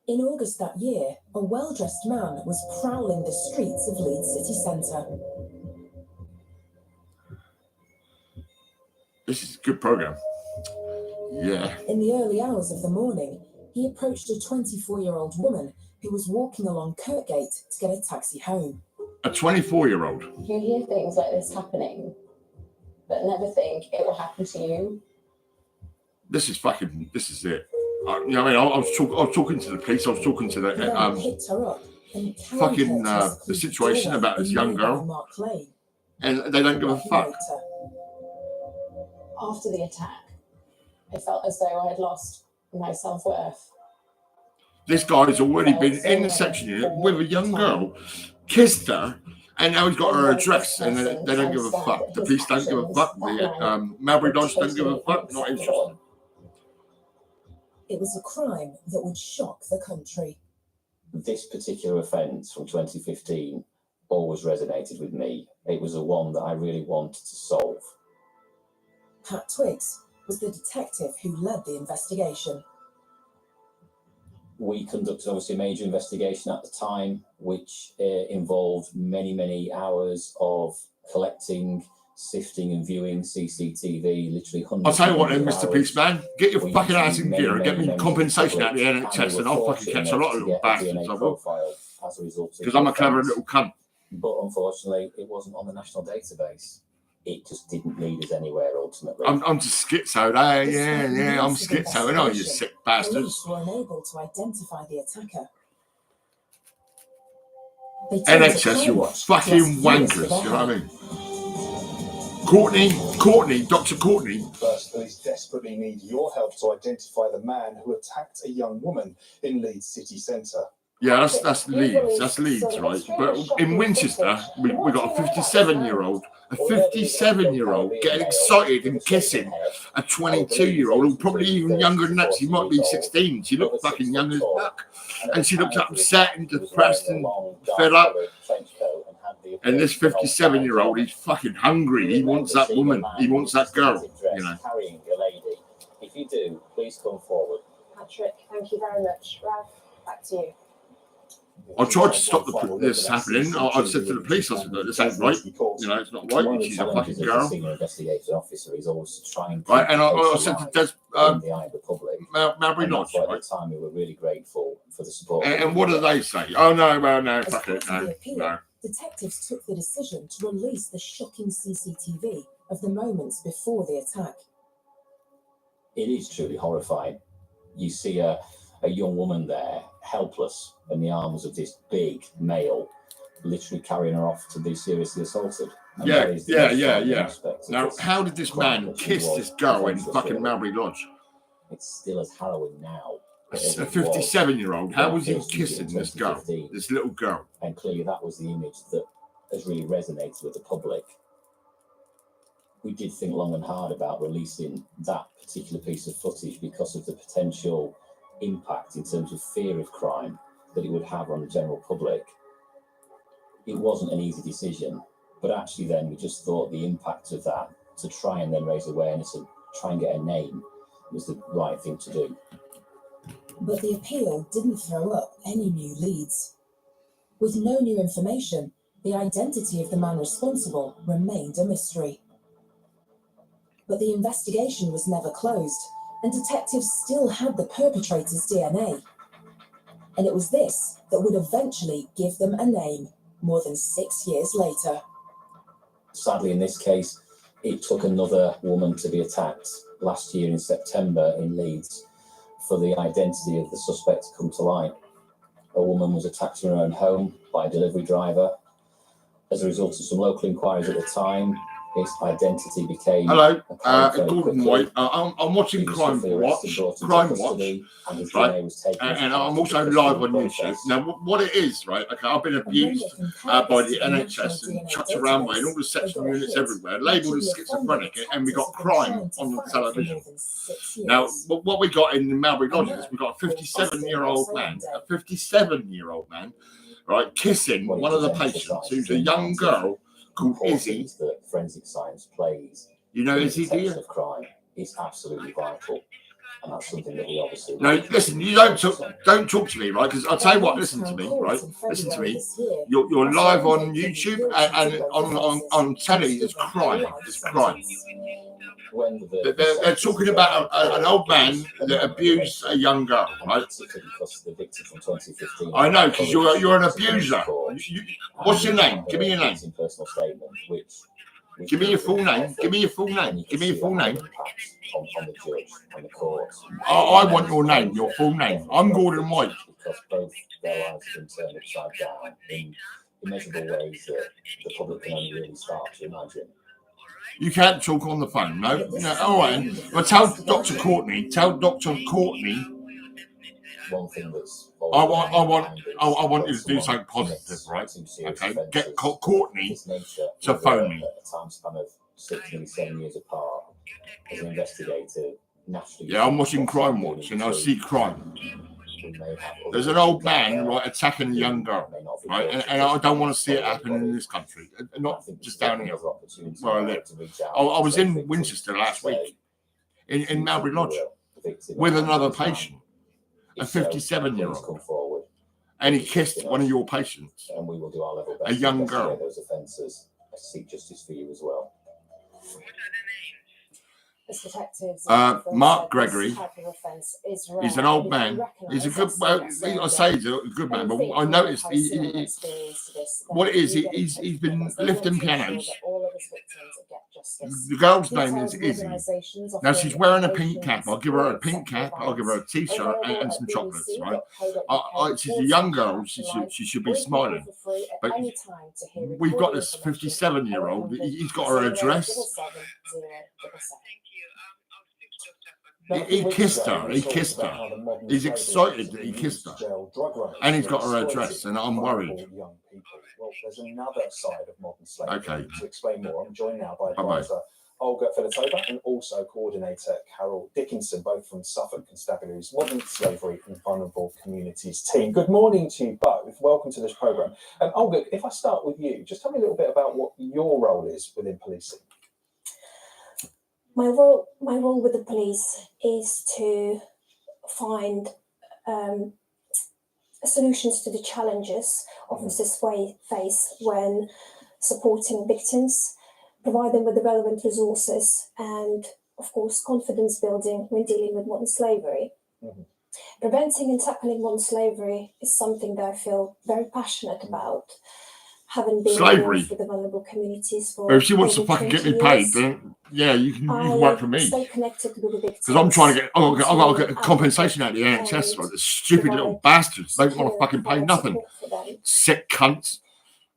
In August that year, a well-dressed man was prowling the streets of Leeds city centre. This is a good program. Yeah. In the early hours of the morning, he approached a 24-year-old woman who was walking along Kirkgate to get a taxi home. A 24-year-old. You hear things like this happening, but never think it will happen to you. This is it. You know what I mean? I was talking to the police. I was talking to He then picked her up and carried fucking her to the secluded situation doorway about this in young nearby girl, Mark Lane. and they don't give a fuck. Later, After the attack, I felt as though I had lost my self-worth. This guy's already been in the section unit with a young girl, kissed her, and now he's got her address, and they don't give a fuck. The police don't give a fuck. The Mowbray Lodge don't give a fuck. Not interested. it was a crime that would shock the country. This particular offence from 2015 always resonated with me. It was the one that I really wanted to solve. Pat Twiggs was the detective who led the investigation. We conducted obviously a major investigation at the time, which involved many, many hours of collecting, sifting and viewing CCTV, literally hundreds. I'll tell you what then, of Mr. hours. Policeman, get your We fucking interviewed ass in many, gear and get many me members compensation of out of the public, NHS, we and were I'll fucking fortunate catch a lot of to little get a bastards, DNA I will. profile as a result of Because the I'm a clever offence. little cunt. But unfortunately, it wasn't on the national database. It just didn't lead us anywhere ultimately. I'm just schizo, yeah, I'm schizo, and you sick bastards. Police were unable to identify the attacker. They turned to NHS, you Crime Watch fucking to ask viewers for wankers, their you know what I help. mean? Dr. Courtney. First, police desperately need your help to identify the man who attacked a young woman in Leeds city centre. Yeah, that's Leeds, right? But in Winchester, we got a 57-year-old getting excited and kissing a 22-year-old who probably even younger than that. She might be 16. She looked fucking young as fuck. And she looked upset and depressed and fed up. And this 57-year-old, he's fucking hungry. He wants that woman. He wants that girl, you know. Carrying a lady. If you do, please come forward. Patrick, thank you very much. Ralph, back to you. I tried to stop this happening. I said to the police, I said, "No, this ain't right. You know, it's not right. She's a fucking girl." Senior investigating officer is always trying to Right, and I said to Des, in the eye of the public. Mowbray And Lodge, that's why right? at the time we were really grateful for the support. And what do they say? Oh no, well no, As fuck part it, of the no, appeal, no. detectives took the decision to release the shocking CCTV of the moments before the attack. It is truly horrifying. You see a young woman there, helpless, in the arms of this big male, literally carrying her off to be seriously assaulted. And that is the most frightening aspect of Now, this how did this crime man that she kiss was this girl in defenseless fucking with. Mowbray Lodge? It's still as harrowing now. A as it was 57-year-old. How was he first kissing in this girl, 2015. this little girl? And clearly that was the image that has really resonated with the public. We did think long and hard about releasing that particular piece of footage because of the potential impact in terms of fear of crime that it would have on the general public. It wasn't an easy decision, but actually then we just thought the impact of that to try and then raise awareness and try and get a name was the right thing to do. But the appeal didn't throw up any new leads. With no new information, the identity of the man responsible remained a mystery. But the investigation was never closed, and detectives still had the perpetrator's DNA. And it was this that would eventually give them a name more than 6 years later. Sadly, in this case, it took another woman to be attacked last year in September in Leeds for the identity of the suspect to come to light. A woman was attacked in her own home by a delivery driver. As a result of some local inquiries at the time, His identity became Hello, apparent very Gordon quickly. White. I'm watching He was Crime swiftly arrested, Watch. brought into Crime custody, Watch. and his Right. DNA was taken as And part I'm of also the live custody on YouTube. process. Now, what it is, right? Okay, I've been And when abused they compare by this the to the NHS National and DNA chucked around by in all the database, they section got a units hit, everywhere, which labelled the as offender schizophrenic, and we detectives got have been crime trying to on the fight for more television. than 6 Now, years. what we got in the Melbury And Lodges, now, we got a called 57-year-old Austin man, Oxalande. a 57-year-old man, right, kissing What it one of the presents patients, us who's is a the young amount girl of called Izzy. importance that forensic science plays You know in the Izzy, do detection you? of crime is absolutely vital, and that's something that we obviously. No, listen, you don't talk to me, right? Because I'll tell you what, listen to me, right? Listen to me. You're live on YouTube and on telly. It's crime. It's crime. When They're talking about an old man that abused a young girl, right? because the victim from 2015. I know, because you're an abuser. What's your name? Give me your name. Personal statement, which Give me your full name. Give me your full name. Give me your full name. On the judge, on the court. I want your name, your full name. I'm Gordon White. Because both their lives have been turned upside down in immeasurable ways that the public can only really start to imagine. You can't talk on the phone, no? No, all right. Well, tell Dr. Courtney. Tell Dr. Courtney. One thing that's I want you to do something positive, right? Okay. Get Courtney to phone me. At a time span of 6, maybe 7 years apart, as an investigator, naturally. Yeah, I'm watching Crime Watch and I see crime. There's an old man, right, attacking a young girl, right? And I don't want to see it happen in this country, not just down here where I live. I was in Winchester last week, in Melbury Lodge, with another patient, a 57-year-old, and he kissed one of your patients, and we will do our level best a young to investigate girl. those offences. I seek justice for you as well. As detectives, Mark Gregory. He's He's an old man. He's a good. Well, I say he's a good man, but I noticed what it is. He's been lifting pianos. The girl's name is Izzy. Now she's wearing a pink cap. I'll give her a pink cap. I'll give her a T-shirt and some chocolates. Right? She's a young girl. She should be smiling. But we've got this 57-year-old. He's got her address. He kissed her. He kissed her. He's excited that he kissed her. And he's got her address, and I'm worried. Well, there's another side of modern slavery. Okay. To explain more, I'm joined now by Bye-bye. advisor Olga Filatova and also coordinator Carol Dickinson, both from Suffolk Constabulary's Modern Slavery and Vulnerable Communities team. Good morning to you both. Welcome to this programme. Olga, if I start with you, just tell me a little bit about what your role is within policing. My role with the police is to find solutions to the challenges officers face when supporting victims, provide them with the relevant resources, and of course confidence building when dealing with modern slavery. Preventing and tackling modern slavery is something that I feel very passionate about. Having been Slavery. involved with the vulnerable communities for If she wants to over fucking get 20 me paid, years, then yeah, you can work for me. stay connected with the victims. Because I'm trying to get, I've got to get compensation out of the NHS. Right? The stupid little bastards don't want to fucking pay nothing. Sick cunts.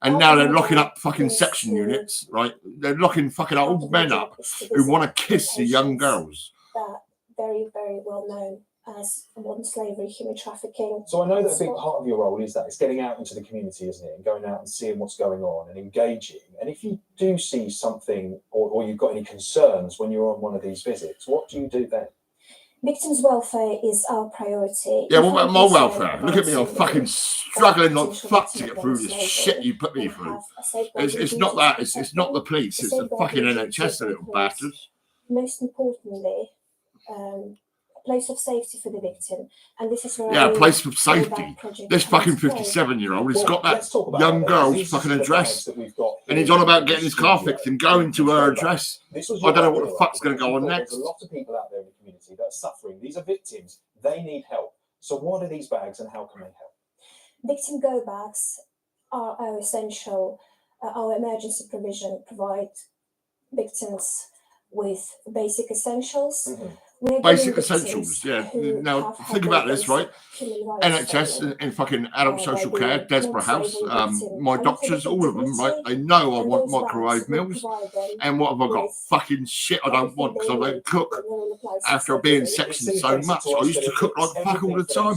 And now they're locking up fucking section units, right? They're locking fucking old men up who want to kiss the young girls. That very, very well known as modern slavery, human trafficking. So I know that a big part of your role is that it's getting out into the community, isn't it? And going out and seeing what's going on and engaging. And if you do see something or you've got any concerns when you're on one of these visits, what do you do then? Victims' welfare is our priority. Yeah, what about my welfare? Look at me, I'm fucking struggling like fuck to get through this shit you put me through. It's not that, it's not the police, it's the fucking NHS, the little bastards. Most importantly, a place of safety for the victim. And this is where Yeah, a place of safety. This fucking 57-year-old has got that young girl's fucking address, and he's on about getting his car fixed and going to her address. I don't know what the fuck's going to go on next. There's a lot of people out there in the community that are suffering. These are victims. They need help. So what are these bags and how can they help? Victim go bags are our essential, our emergency provision provide victims with basic essentials basic essentials. Yeah. Now think about this, right? NHS and fucking adult social care, Desborough House, my doctors, all of them, right? They know I want microwave meals, and what have I got? Fucking shit I don't want because I don't cook. After being sectioned so much, I used to cook like fuck all the time,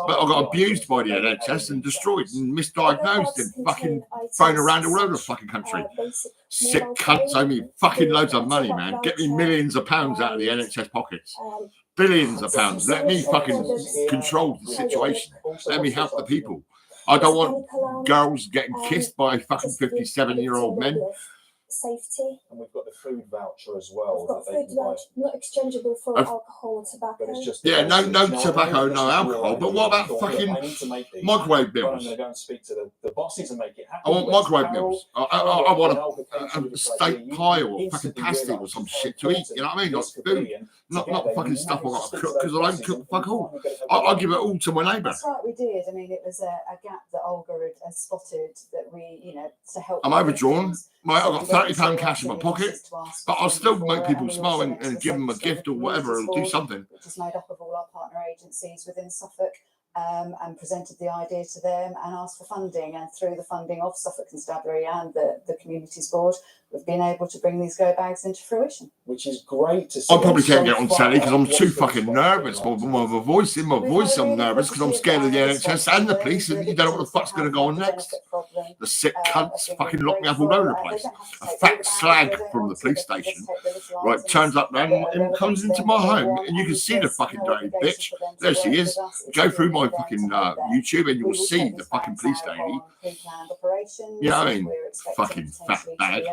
but I got abused by the NHS and destroyed and misdiagnosed and fucking thrown around all over the fucking country. Sick cunts owe me fucking loads of money, man. Get me millions of pounds out of the NHS pockets. Billions of pounds. Let me fucking control the situation. Let me help the people. I don't want girls getting kissed by fucking 57-year-old men. Safety. And we've got the food voucher as well. We've got food voucher, not exchangeable for alcohol or tobacco. Yeah, no tobacco, no alcohol. But what about fucking microwave meals? I'm going to go and speak to the bosses and make it happen. I want microwave meals. I want a steak pie or fucking pasty or some shit to eat. You know what I mean? Like food. Not fucking stuff I got to cook because I don't cook fuck all. I give it all to my neighbour. That's right, we did. I mean, it was a gap that Olga had spotted that we, to help. I'm overdrawn. I've got £30 cash in my pocket, but I'll still make people smile and give them a gift or whatever, or do something. Which is made up of all our partner agencies within Suffolk, and presented the idea to them and asked for funding. And through the funding of Suffolk Constabulary and the Communities Board, we've been able to bring these go bags into fruition. Which is great to see. I probably can't get on telly because I'm too fucking nervous. In my voice, I'm nervous because I'm scared of the NHS and the police, and you don't know what the fuck's going to go on next. The sick cunts fucking lock me up all over the place. A fat slag from the police station, right, turns up and comes into my home, and you can see the fucking dirty bitch. There she is. Go through my fucking YouTube, and you'll see the fucking police lady. You know what I mean? Fucking fat bag.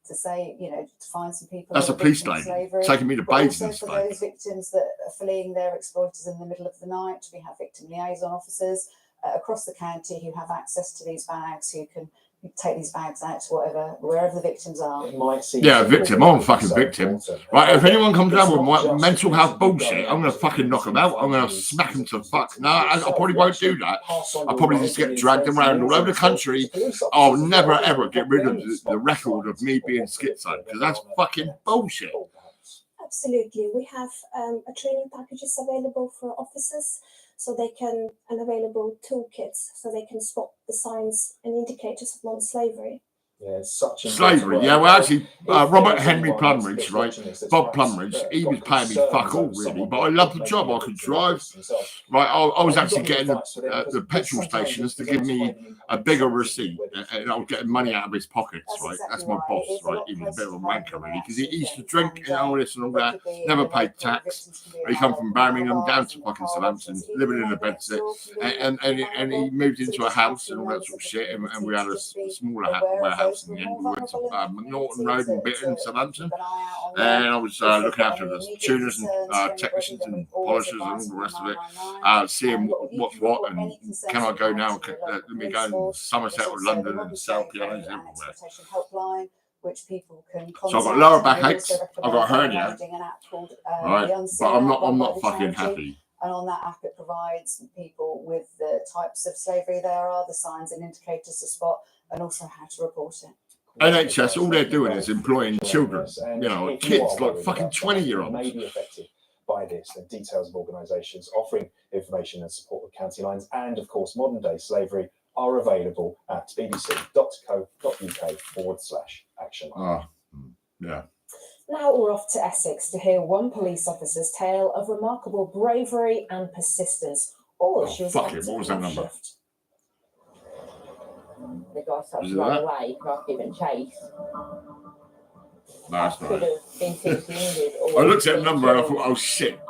To say, to find some people. That's a police lady taking me to bathe and stuff. For those victims that are fleeing their exploiters in the middle of the night, we have victim liaison officers across the county who have access to these bags, who can take these bags out to wherever the victims are. Yeah, victim. I'm a fucking victim. Right, if anyone comes down with my mental health bullshit, I'm going to fucking knock them out. I'm going to smack them to fuck. No, I probably won't do that. I'll probably just get dragged around all over the country. I'll never, ever get rid of the record of me being schizo, because that's fucking bullshit. Absolutely. We have a training packages available for officers, so they can, and available toolkits, so they can spot the signs and indicators of modern slavery. Yeah, it's such slavery. Yeah, well, actually, Robert Henry Plumridge, right? Bob Plumridge, he was paying me fuck all, really, but I loved the job. I could drive. Right, I was actually getting the petrol stations to give me a bigger receipt, and I was getting money out of his pockets, right? That's my boss, right? He was a bit of a wanker, really, because he used to drink and all this and all that, never paid tax. He come from Birmingham down to fucking Southampton, living in a bedsit, and he moved into a house and all that sort of shit, and we had a smaller warehouse. In the end, we went to Norton Road and bit in Southampton, and I was looking after the tuners and technicians and polishers and all the rest of it, seeing what's what, and can I go now? Let me go in Somerset or London and sell pianos everywhere. Which people can so I've got lower backaches, I've got hernia, right? But I'm not fucking happy. And on that app, it provides people with the types of slavery there are, the signs and indicators to spot, and also how to report it. NHS, all they're doing is employing children, kids, like fucking 20-year-olds. May be affected by this, and details of organisations offering information and support with county lines and, of course, modern-day slavery are available at bbc.co.uk/action. Yeah. Now we're off to Essex to hear one police officer's tale of remarkable bravery and persistence. She was fuck it, what was that number? Shift. The guy started to run away after giving chase. No, that's could right. have been seriously injured. I looked at the number and I thought, oh shit.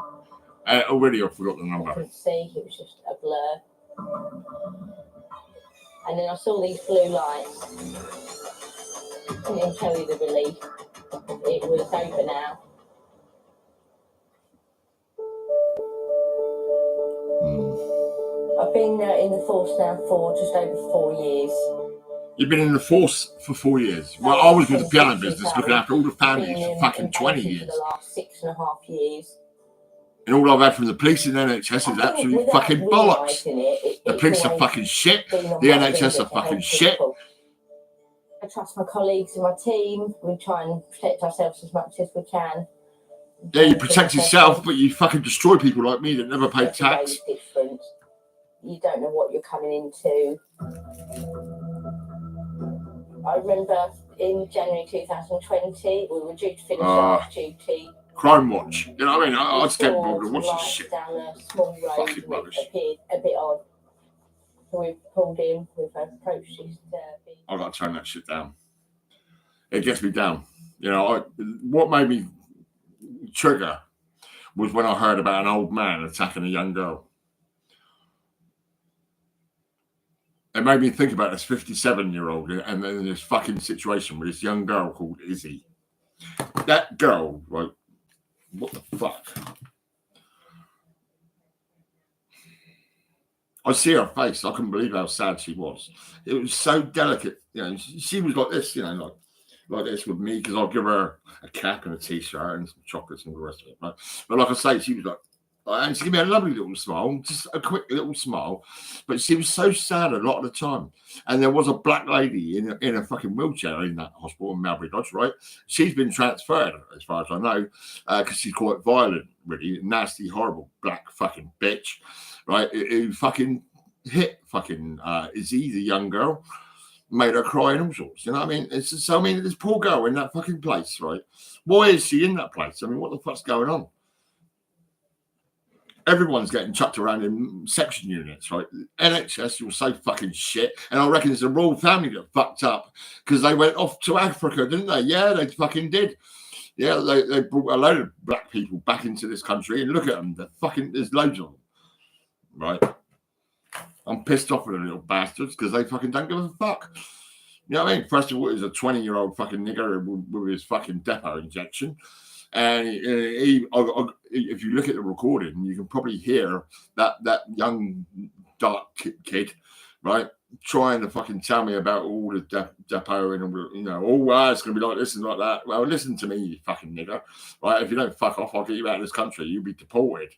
Already I forgot the I number. couldn't see, it was just a blur. And then I saw these blue lights. I didn't tell you the relief. It was over now. I've been in the force now for just over 4 years. You've been in the force for 4 years. Well, I was with the piano business looking after all the families for fucking 20 years. For the last 6.5 years. And all I've had from the police and NHS is absolute fucking bollocks. The police are fucking shit. The NHS are fucking shit. I trust my colleagues and my team. We try and protect ourselves as much as we can. Yeah, you protect yourself, but you fucking destroy people like me that never pay Every tax. day is different. You don't know what you're coming into. I remember in January 2020, we were due to finish our duty. Crime Watch. You know what I mean? I We just can't saw bother to some watch this lights shit. down a small road Fucking and it rubbish. appeared a bit odd. So we pulled in, we've approached this I got to turn that shit down. It gets me down. You know, what made me trigger was when I heard about an old man attacking a young girl. It made me think about this 57-year-old and then this fucking situation with this young girl called Izzy. That girl, right? What the fuck? I see her face. I couldn't believe how sad she was. It was so delicate. You know, she was like this, you know, like this with me, because I'll give her a cap and a t-shirt and some chocolates and the rest of it. But like I say, she was like, and she gave me a lovely little smile, just a quick little smile. But she was so sad a lot of the time. And there was a black lady in a fucking wheelchair in that hospital in Melbury Lodge, right? She's been transferred, as far as I know, because she's quite violent, really nasty, horrible black fucking bitch, right? Who fucking hit fucking Izzy, the young girl, made her cry and all sorts. You know what I mean? It's just, I mean, this poor girl in that fucking place, right? Why is she in that place? I mean, what the fuck's going on? Everyone's getting chucked around in section units, right? NHS, you're so fucking shit. And I reckon it's the royal family that fucked up because they went off to Africa, didn't they? Yeah, they fucking did. Yeah, they brought a load of black people back into this country and look at them. There's loads of them, right? I'm pissed off with the little bastards because they fucking don't give a fuck. You know what I mean? First of all, he's a 20-year-old fucking nigger with his fucking depot injection. And if you look at the recording, you can probably hear that young dark kid, right, trying to fucking tell me about all the depot and, you know, it's going to be like this and like that. Well, listen to me, you fucking nigger, right? If you don't fuck off, I'll get you out of this country. You'll be deported,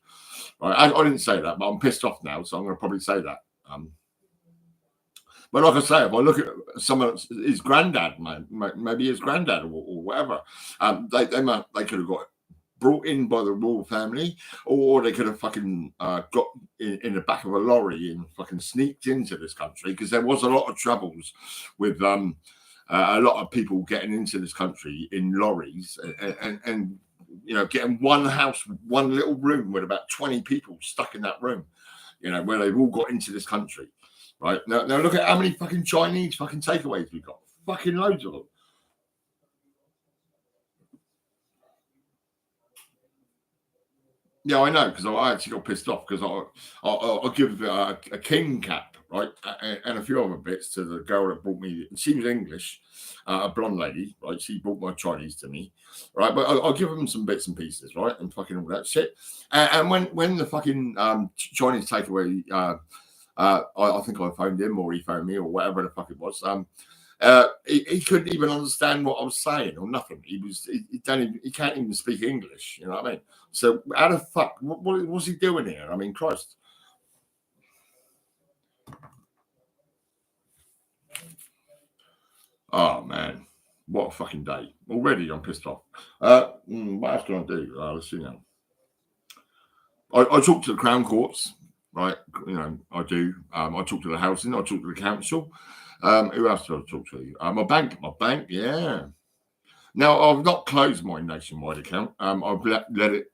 right? I didn't say that, but I'm pissed off now, so I'm going to probably say that. But like I say, if I look at someone, his granddad, maybe his granddad or whatever, they could have got brought in by the royal family, or they could have fucking got in the back of a lorry and fucking sneaked into this country, because there was a lot of troubles with a lot of people getting into this country in lorries and you know, getting one house, one little room with about 20 people stuck in that room, you know, where they've all got into this country. Right, now look at how many fucking Chinese fucking takeaways we got. Fucking loads of them. Yeah, I know, because I actually got pissed off because I'll give a king cap, right, and a few other bits to the girl that brought me. She was English, a blonde lady, right? She brought my Chinese to me, right? But I'll give them some bits and pieces, right, and fucking all that shit. And when the fucking Chinese takeaway, I think I phoned him or he phoned me or whatever the fuck it was. He couldn't even understand what I was saying or nothing. He can't even speak English. You know what I mean? So how the fuck? What was he doing here? I mean, Christ. Oh man, what a fucking day! Already I'm pissed off. What else can I do? Let's see now. I talked to the Crown Courts. Right, you know, I do. I talk to the housing. I talk to the council. Who else do I talk to? My bank. Yeah. Now I've not closed my Nationwide account. I've let it.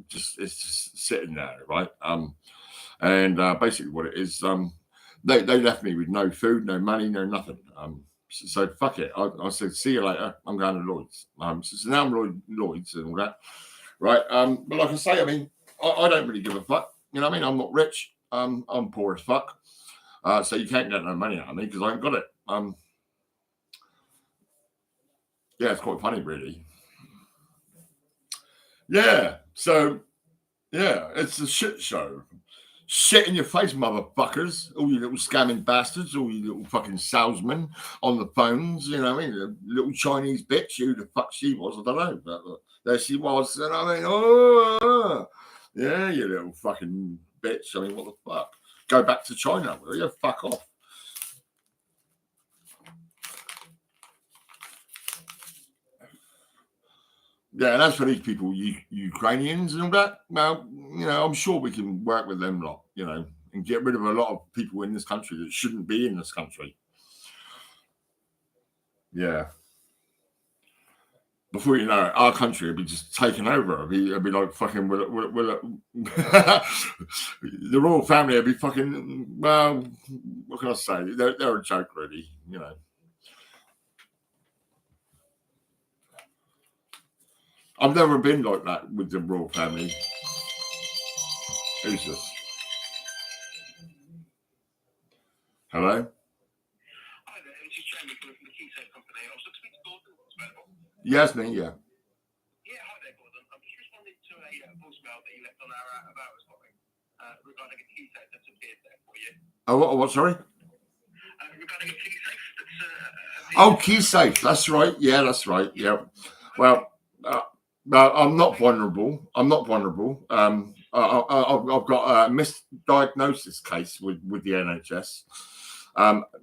It's just sitting there, right? And basically what it is, they left me with no food, no money, no nothing. So fuck it. I said, see you later. I'm going to Lloyd's. So now I'm Lloyd's and all that, right? But like I say, I mean, I don't really give a fuck. You know what I mean? I'm not rich. I'm poor as fuck. So you can't get no money out of me because I ain't got it. Yeah, it's quite funny, really. Yeah. So, yeah, it's a shit show. Shit in your face, motherfuckers. All you little scamming bastards. All you little fucking salesmen on the phones. You know what I mean? The little Chinese bitch. Who the fuck she was, I don't know. But there she was. You know what I mean? Oh, yeah, you little fucking bitch. I mean, what the fuck? Go back to China, will you? Fuck off. Yeah, and as for these people, Ukrainians and all that, well, I'm sure we can work with them lot, and get rid of a lot of people in this country that shouldn't be in this country. Yeah. Before you know it, our country would be just taken over. It'd be like fucking. The royal family would be fucking. Well, what can I say? They're a joke, really. I've never been like that with the royal family. Who's this? Hello? Hi there, this is Jamie calling from the Keysafe Company. I was looking to speak to Gordon. Available? Yes, me, yeah. Yeah, hi there, Gordon. I'm just responding to a voicemail that you left on our out of hours topic regarding a keysafe that's appeared there for you. Oh, what, sorry? Regarding a keysafe that's Oh, keysafe. That's right. Yeah, that's right. Yeah. Well, I'm not vulnerable. I've got a misdiagnosis case with the NHS.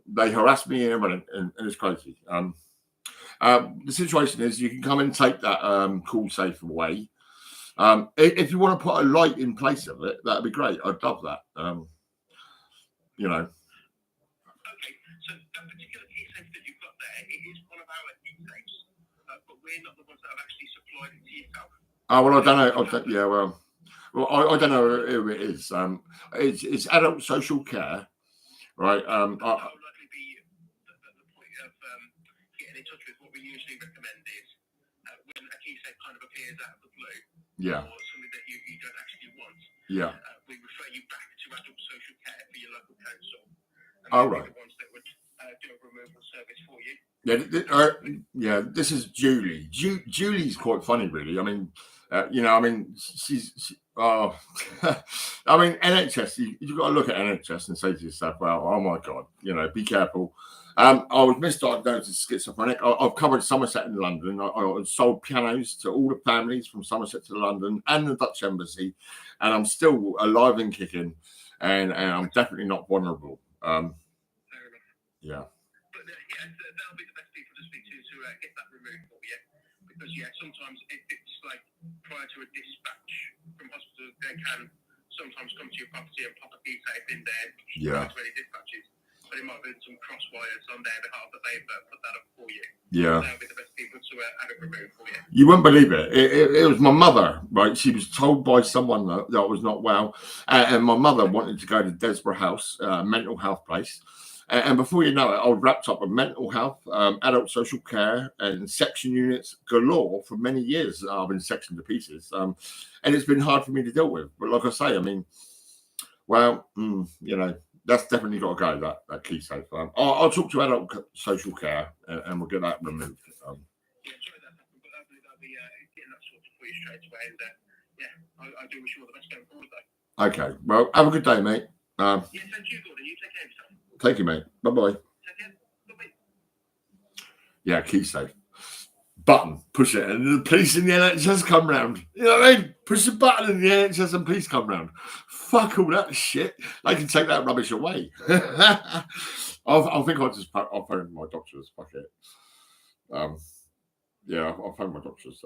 They harassed me and it's crazy. The situation is you can come and take that call safe away. If you want to put a light in place of it, that'd be great. I'd love that. Okay, so that particular keysafe that you've got there, it is one of our keysafes, but we're not the ones that have actually supplied it to yourself. Oh, well, I don't know. I don't know who it is. It's adult social care, right? That would likely be the point of getting in touch with. What we usually recommend is when a keysafe kind of appears out of the blue, Yeah. or something that you don't actually want, Yeah. we refer you back to adult social care for your local council. And Oh, they're right. the ones that would do a removal service for you. Yeah, this is Julie. Julie's quite funny, really. I mean, she's I mean, NHS. You've got to look at NHS and say to yourself, "Well, oh my God, be careful." I was misdiagnosed as schizophrenic. I've covered Somerset and London. I sold pianos to all the families from Somerset to London and the Dutch Embassy, and I'm still alive and kicking, and I'm definitely not vulnerable. Fair enough. Yeah. But that'll be the best people to speak to get that removed for you. Because sometimes if it's like prior to a dispatch from hospital, they can sometimes come to your property and pop a keysafe in there. Yeah. To any dispatches, but it might have been some cross wires on their behalf that they've put that up for you. Yeah. That'll be the best people to have it removed for you. You wouldn't believe it. It was my mother, right? She was told by someone that I was not well, and my mother wanted to go to Desborough House, mental health place. And before you know it, I was wrapped up with mental health, adult social care, and section units galore for many years. I've been sectioned to pieces, and it's been hard for me to deal with. But like I say, I mean, well, that's definitely got to go. That key safe. I'll talk to adult social care, and we'll get that removed. Yeah, sorry that happened, but hopefully that'll be getting that sorted for you straight away. And I do wish you all the best going forward, though. Okay. Well, have a good day, mate. Thank you, Gordon. You take care of yourself. Thank you, mate. Bye-bye. Take care. Bye-bye. Yeah, key safe. Button, push it, and the police in the NHS come round. You know what I mean? Push the button in the NHS and police come round. Fuck all that shit. They can take that rubbish away. I think I'll phone my doctors. Fuck it. Yeah, I'll phone my doctors.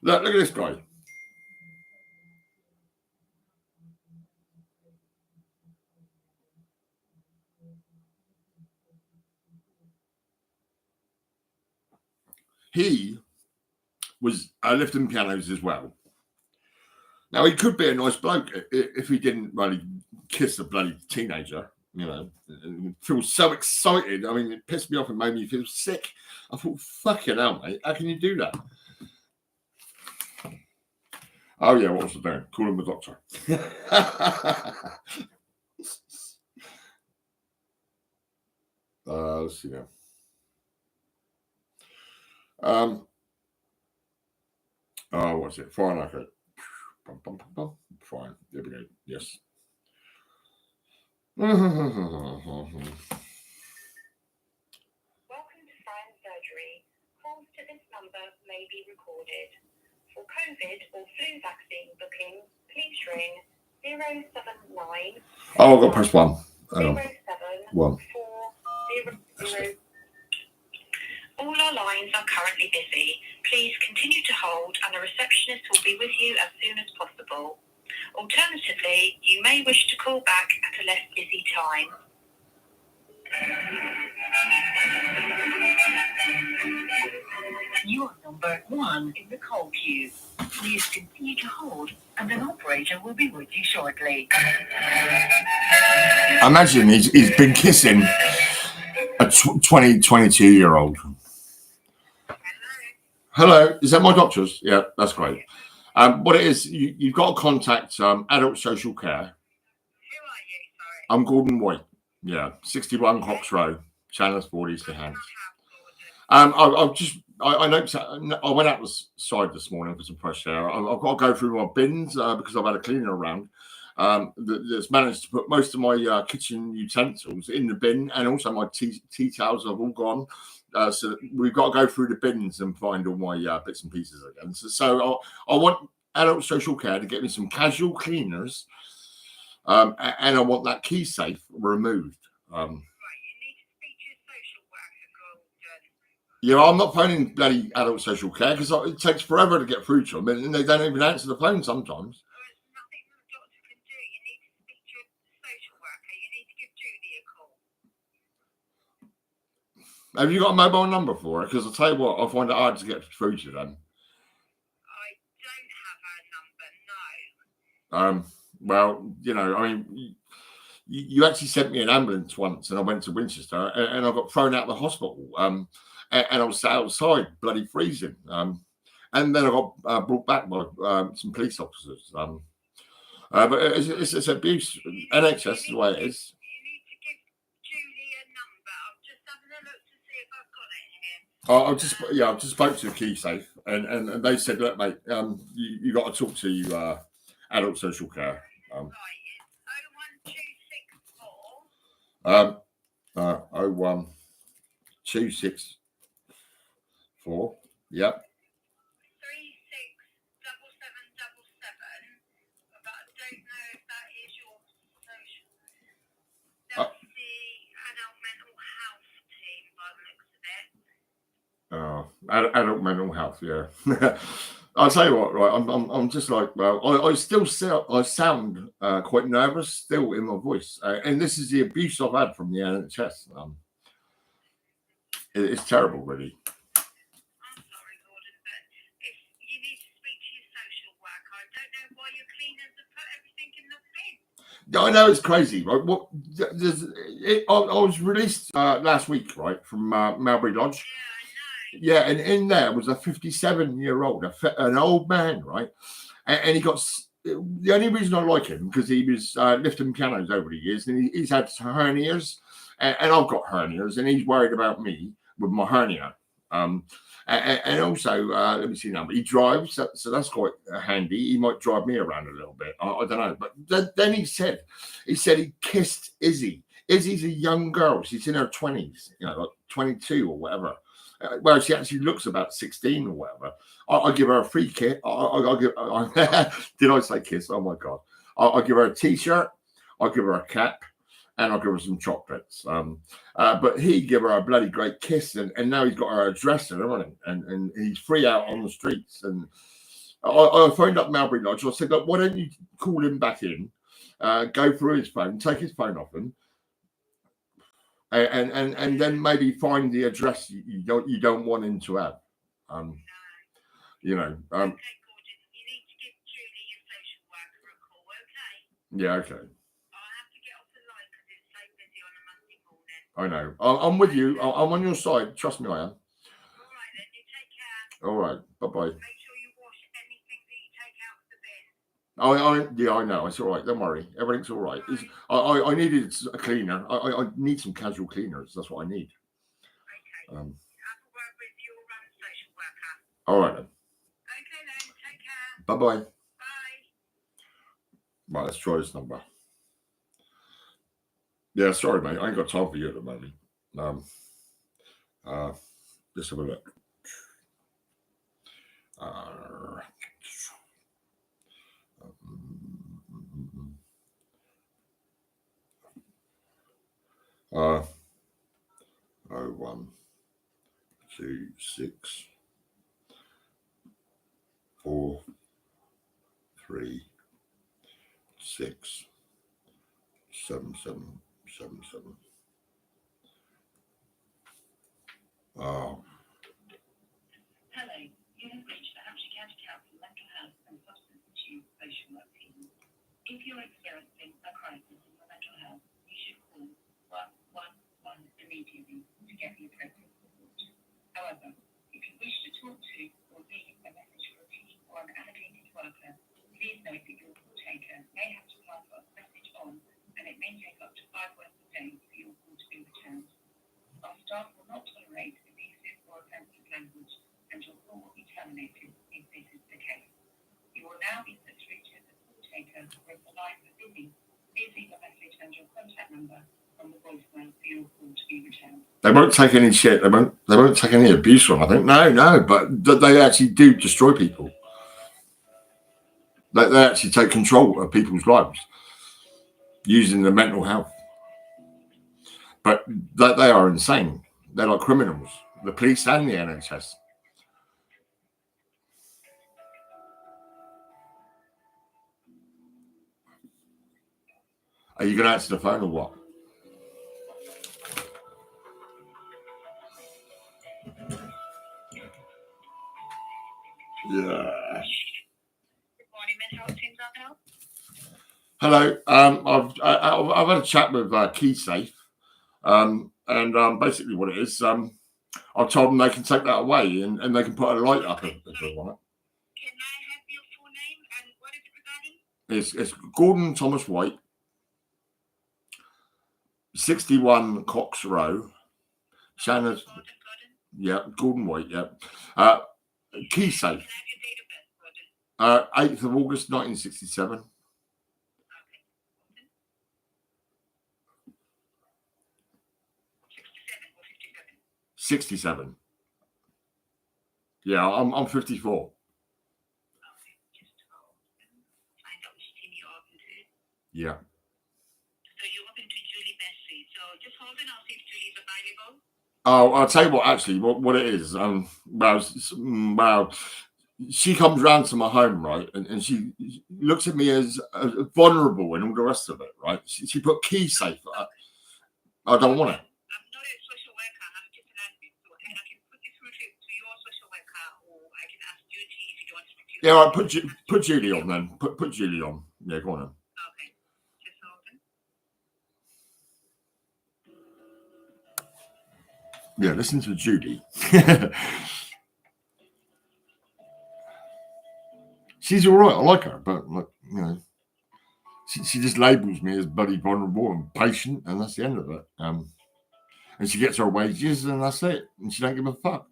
Look at this guy. He was lifting pianos as well. Now, he could be a nice bloke if he didn't really kiss a bloody teenager, and feel so excited. I mean, it pissed me off and made me feel sick. I thought, fucking hell, mate, how can you do that? Oh, yeah, what was I doing? Calling the doctor. Let's see now. What's it? Fine, okay. Fine. There we go. Yes. Welcome to Fran Surgery. Calls to this number may be recorded. For COVID or flu vaccine booking, please ring 079. Oh, I've got to press 1. 07 1. 400. All our lines are currently busy. Please continue to hold and a receptionist will be with you as soon as possible. Alternatively, you may wish to call back at a less busy time. You are number 1 in the call queue. Please continue to hold and an operator will be with you shortly. I imagine he's been kissing a 22-year-old. Hello, is that my doctor's? Yeah, that's great. What it is, you've got to contact Adult Social Care. I'm Gordon White. Yeah, 61 Cox Road, Chandler's Ford, Easter Hants. I noticed I went outside this morning for some fresh air. I've got to go through my bins because I've had a cleaner around that's managed to put most of my kitchen utensils in the bin, and also my tea towels have all gone. So we've got to go through the bins and find all my bits and pieces again. So I want Adult Social Care to get me some casual cleaners, and I want that key safe removed. Yeah, I'm not phoning bloody Adult Social Care because it takes forever to get through to them, and they don't even answer the phone sometimes. Have you got a mobile number for it? Because I'll tell you what, I'll find it hard to get through to them. Well, you know, I mean, you actually sent me an ambulance once, and I went to Winchester, and I got thrown out of the hospital, and I was outside, bloody freezing, and then I got brought back by some police officers. But it's abuse. NHS is the way it is. I've just spoke to the key safe, and they said, look, mate, you got to talk to Adult Social Care. 01264. Yep. 367777. But I don't know if that is your social. That's the adult mental health team by the looks of it. Adult mental health, yeah. I'll tell you what, right? I'm just like, well, I sound quite nervous still in my voice, and this is the abuse I've had from the NHS. It's terrible, really. I'm sorry, Gordon, but if you need to speak to your social worker, I don't know why your cleaners have put everything in the bin. I know it's crazy, right? I was released last week, right, from Melbury Lodge. Yeah, and in there was a 57-year-old, an old man, right? And he got the only reason I like him because he was lifting pianos over the years, and he's had hernias, and I've got hernias, and he's worried about me with my hernia. And also, let me see now, but he drives, so that's quite handy. He might drive me around a little bit. I don't know. But then he said he kissed Izzy. Izzy's a young girl. She's in her 20s, you know, like 22 or whatever. Well, she actually looks about 16 or whatever. I give her a free kit. Did I say kiss? Oh my God. I'll give her a t-shirt. I'll give her a cap. And I'll give her some chocolates. But he give her a bloody great kiss. And now he's got her address and everything. And he's free out on the streets. And I phoned up Melbury Lodge. I said, look, why don't you call him back in, go through his phone, take his phone off him, and then maybe find the address you don't want him to have. You know. Okay, Gordon, you need to give Julie, your social worker, a call, okay? Yeah, okay. I'll have to get off the line because it's so busy on a Monday morning. I know. I'm with you. I'm on your side. Trust me, I am. All right, then. You take care. All right. Bye-bye. Make sure you wash anything that you take out of the bin. I know. It's all right. Don't worry. Everything's all right. I needed a cleaner. I need some casual cleaners. That's what I need. Okay. Have a word with your social worker. All right then. Okay then. Take care. Bye-bye. Bye. Right, let's try this number. Yeah, sorry, mate. I ain't got time for you at the moment. Let's have a look. Oh, 1, 2, 6 4 3 6 7 7 7 7. Oh. Hello, you have reached the Hampshire County Council Mental Health and Substance Misuse Social Work team. If you're experiencing a crisis in your mental health, you should call 111 immediately to get the appropriate support. However, if you wish to talk to or leave a message for a team or an allocated worker, please note that your call taker may have to pass a message on, and it may take up to 5 working days for your call to be returned. Our staff will not tolerate abusive or offensive language, and your call will be terminated if this is the case. You will now be put through to the call taker, or if the lines are busy, please leave a message and your contact number on the voicemail for your call to be returned. They won't take any shit. They won't take any abuse from. I think no, but they actually do destroy people. They actually take control of people's lives using the mental health. But they are insane. They're like criminals. The police and the NHS. Are you going to answer the phone or what? Yeah. Hello. I've had a chat with KeySafe, and basically what it is, I've told them they can take that away and they can put a light up if they want it. Can I have your full name and what is it regarding? It's Gordon Thomas White, 61 Cox Row, Shannon. Yeah, Gordon White. Yeah. KeySafe. 8th of August 1967. 67. Yeah, I'm 54. Yeah. So you're open to Julie Bessie. So just hold on, I'll see if Julie's available. Oh, I'll tell you what. Actually, what it is. Well, she comes round to my home, right, and she looks at me as vulnerable and all the rest of it, right. She put KeySafe. I don't want it. Yeah, all right, put Julie on then. Put Julie on. Yeah, go on then. Okay, just hold on. Yeah, listen to Julie. She's all right. I like her, but like, you know, she just labels me as bloody vulnerable and patient, and that's the end of it. And she gets her wages, and that's it. And she don't give a fuck.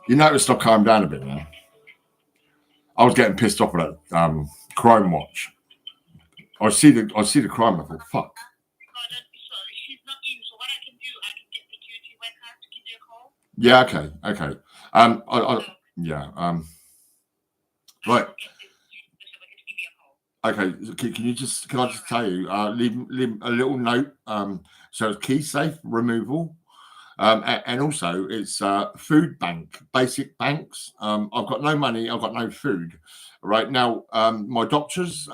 You noticed I calmed down a bit now. I was getting pissed off at that Crime Watch. I see the crime. I thought, fuck. Yeah. Okay. Right. Okay. Can I just tell you? Leave a little note. So it's KeySafe removal. And also it's food bank, basic banks. I've got no money, I've got no food. Right now, my doctors,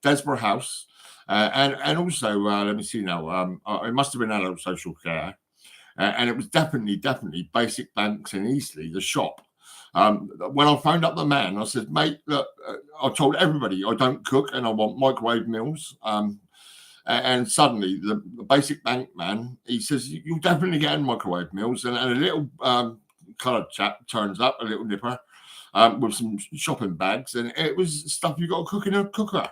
Desborough House, and also, let me see now, it must have been adult social care. And it was definitely basic banks in Eastleigh, the shop. When I phoned up the man, I said, mate, look, I told everybody I don't cook and I want microwave meals. And suddenly, the basic bank man, he says, you'll definitely get in microwave meals. And a little coloured chap turns up, a little nipper, with some shopping bags. And it was stuff you got to cook in a cooker.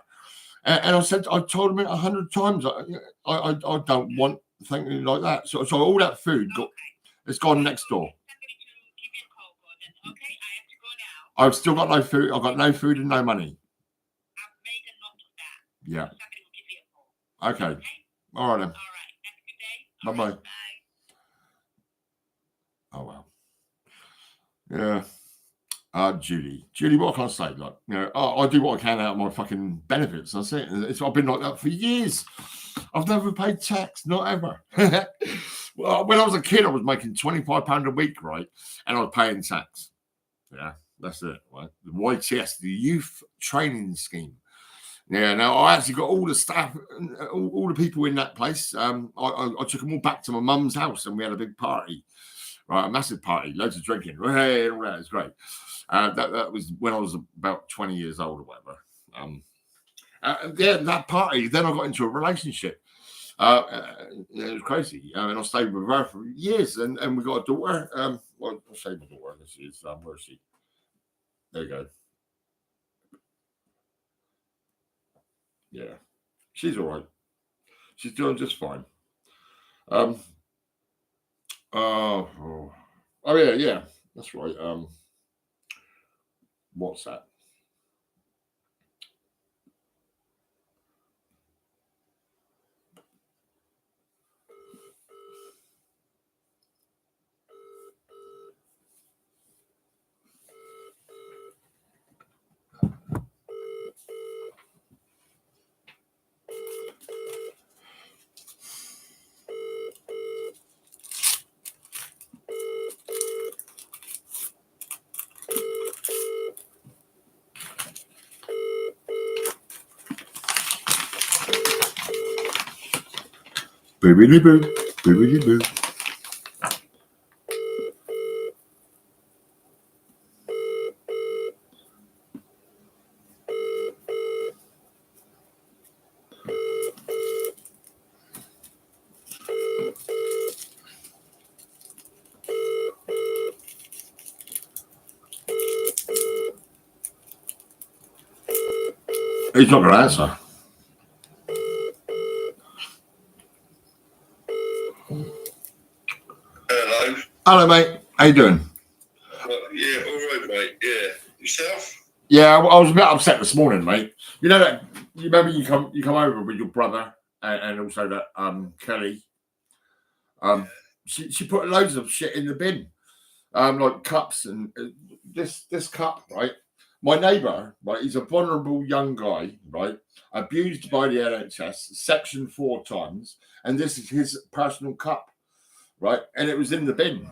And I told him it 100 times. I don't want something like that. So all that food, it's gone next door. I've still got no food. I've got no food and no money. Yeah. Okay. All right then. Bye-bye. Oh, well. Yeah. Julie, what can I say? Like, you know, I do what I can out of my fucking benefits. That's it. I've been like that for years. I've never paid tax, not ever. Well, when I was a kid, I was making £25 a week, right? And I was paying tax. Yeah, that's it, right? The YTS, the Youth Training Scheme. Yeah, now I actually got all the staff, all the people in that place. I took them all back to my mum's house and we had a big party, right? A massive party, loads of drinking. Hey, all that was great. That was when I was about 20 years old or whatever. Yeah, that party, then I got into a relationship. It was crazy. And I stayed with her for years and we got a daughter. Well, I'll say my daughter. This is, where is she? There you go. Yeah, she's all right. She's doing just fine. Oh, yeah, that's right. What's that? Bibbidi boo, bibbidi boo. He's not going to answer. Hello. Hello, mate. How you doing? Yeah, all right, mate. Yeah. Yourself? Yeah, I was a bit upset this morning, mate. You know that you remember you come over with your brother and also that Kelly. She put loads of shit in the bin, like cups and this cup, right? My neighbour, right, he's a vulnerable young guy, right, abused by the NHS, sectioned 4 times, and this is his personal cup, right, and it was in the bin.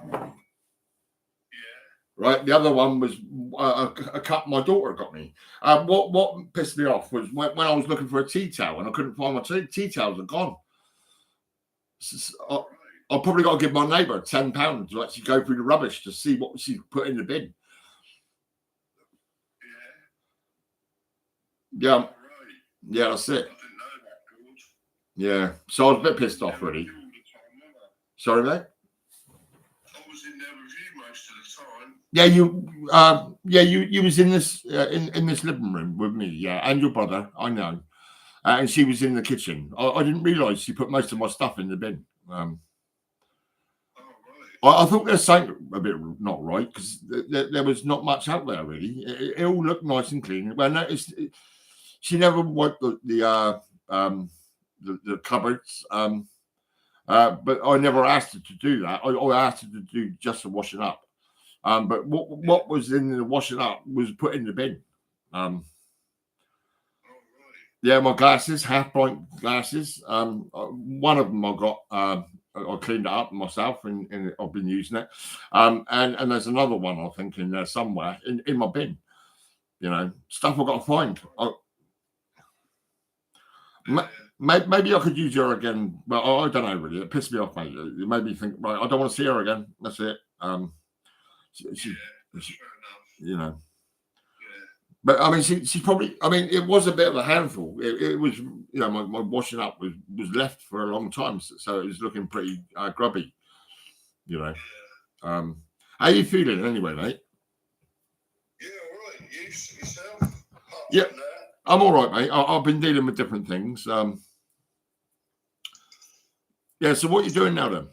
Right, the other one was a cup my daughter got me. What pissed me off was when I was looking for a tea towel and I couldn't find my tea towels are gone. I probably got to give my neighbour £10 to actually go through the rubbish to see what she put in the bin. Yeah, yeah, that's it. Yeah, so I was a bit pissed off, really. Sorry, mate. Yeah, you was in this in this living room with me, yeah, and your brother, I know, and she was in the kitchen. I didn't realise she put most of my stuff in the bin. I thought there's something a bit not right because there was not much out there really. It all looked nice and clean. Well, I noticed she never wiped the cupboards, but I never asked her to do that. I asked her to do just the washing up. But what was in the washing up was put in the bin. Yeah, my glasses, half-pint glasses. One of them I got. I cleaned it up myself, and I've been using it. And there's another one I think in there somewhere in my bin. You know, stuff I've got to find. Maybe I could use her again, but I don't know really. It pissed me off, mate. It made me think, right, I don't want to see her again. That's it. She, you know, but I mean, she probably. I mean, it was a bit of a handful. It was, you know, my washing up was left for a long time, so it was looking pretty grubby. You know, how are you feeling anyway, mate? Yeah, all right. Yourself? Yeah, I'm all right, mate. I've been dealing with different things. Yeah. So what are you doing now then?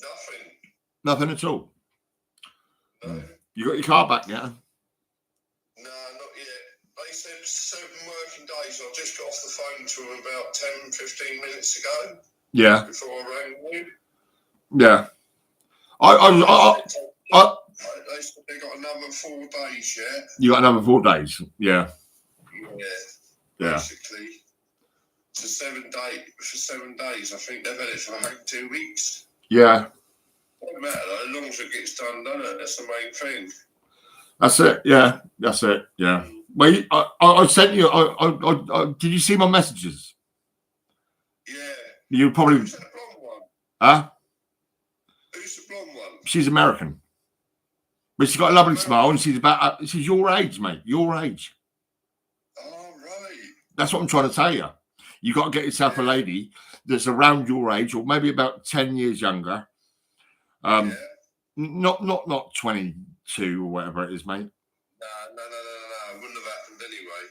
Nothing. Nothing at all. No. You got your car back now? No, not yet. They said 7 working days. I just got off the phone to them about 10, 15 minutes ago. Yeah. before I rang you. Yeah. They said they got another 4 days, yeah? You got another 4 days. Yeah. Yeah. Basically, for 7 days. I think they've had it for like 2 weeks. Yeah. Doesn't matter though, as long as it gets done, doesn't it? That's the main thing. That's it. Yeah. That's it. Yeah. Well, I sent you. Did you see my messages? Yeah. You probably. Who's that blonde one? Huh? Who's the blonde one? She's American, but she's got a lovely smile, and she's about. She's your age, mate. Your age. Oh, right. That's what I'm trying to tell you. You got to get yourself a lady that's around your age, or maybe about 10 years younger. Not 22 or whatever it is, mate. No. It wouldn't have happened anyway.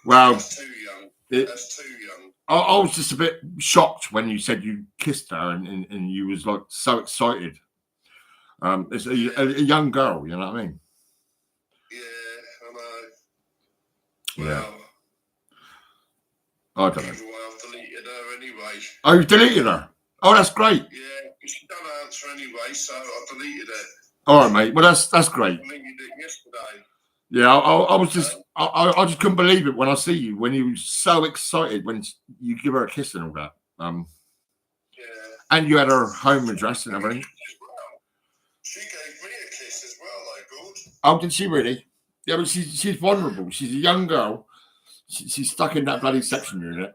Well, That's too young. That's too young. I was just a bit shocked when you said you kissed her and you was like so excited. It's a young girl, you know what I mean? Yeah, I know. Yeah. I don't know. Either way, I've deleted her anyway. Oh, you deleted her? Oh, that's great. Yeah, she don't answer anyway, so I deleted it. All right, mate. Well, that's great. I deleted it yesterday. Yeah, I was just I just couldn't believe it when I see you when you were so excited when you give her a kiss and all that. And you had her home address and everything. She gave me a kiss as well, though, good. Oh, did she really? Yeah, but she's vulnerable. She's a young girl. She's stuck in that bloody section unit.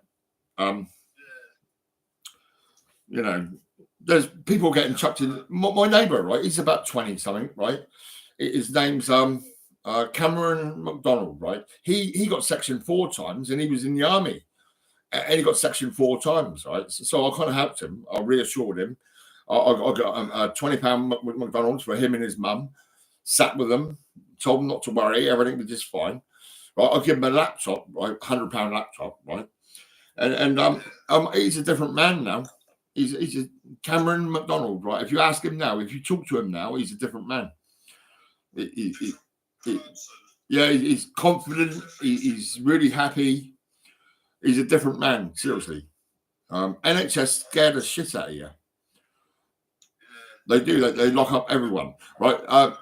You know, there's people getting chucked in. My neighbour, right? He's about 20 something, right? His name's Cameron McDonald, right? He got section 4 times, and he was in the army, and he got section 4 times, right? So I kind of helped him. I reassured him. I got £20 McDonald's for him and his mum. Sat with them, told them not to worry, everything was just fine. Right, I give him a laptop, right, £100 laptop, right, and he's a different man now. He's a Cameron McDonald, right? If you ask him now, if you talk to him now, he's a different man. Yeah, he's confident. He's really happy. He's a different man, seriously. NHS scared the shit out of you. They do. They lock up everyone, right?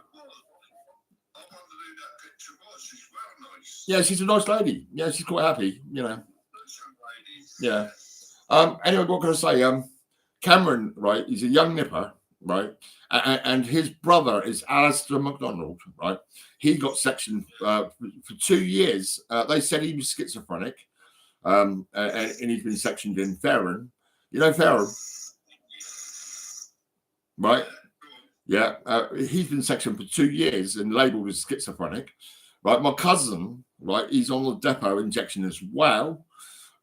Yeah, she's a nice lady. Yeah, she's quite happy, you know. Yeah. Anyway, what can I say? Cameron, right? He's a young nipper, right? And his brother is Alistair McDonald, right? He got sectioned for 2 years. They said he was schizophrenic, and he's been sectioned in Fareham. You know Fareham, right? Yeah, he's been sectioned for 2 years and labelled as schizophrenic, right? My cousin, right? He's on the depot injection as well,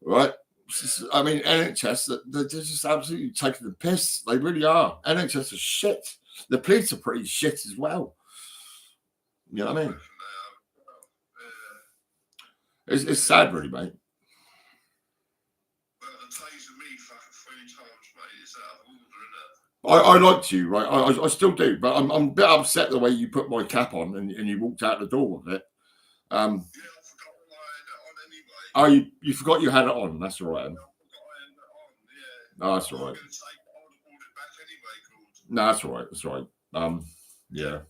right? I mean, NHS, they're just absolutely taking the piss. They really are. NHS is shit. The police are pretty shit as well. You know what I mean? It's sad, really, mate. I liked you, right? I still do, but I'm a bit upset the way you put my cap on and you walked out the door with it. Oh, you forgot you had it on. That's all right. No, that's all right. No, that's all right. That's all right. Yeah.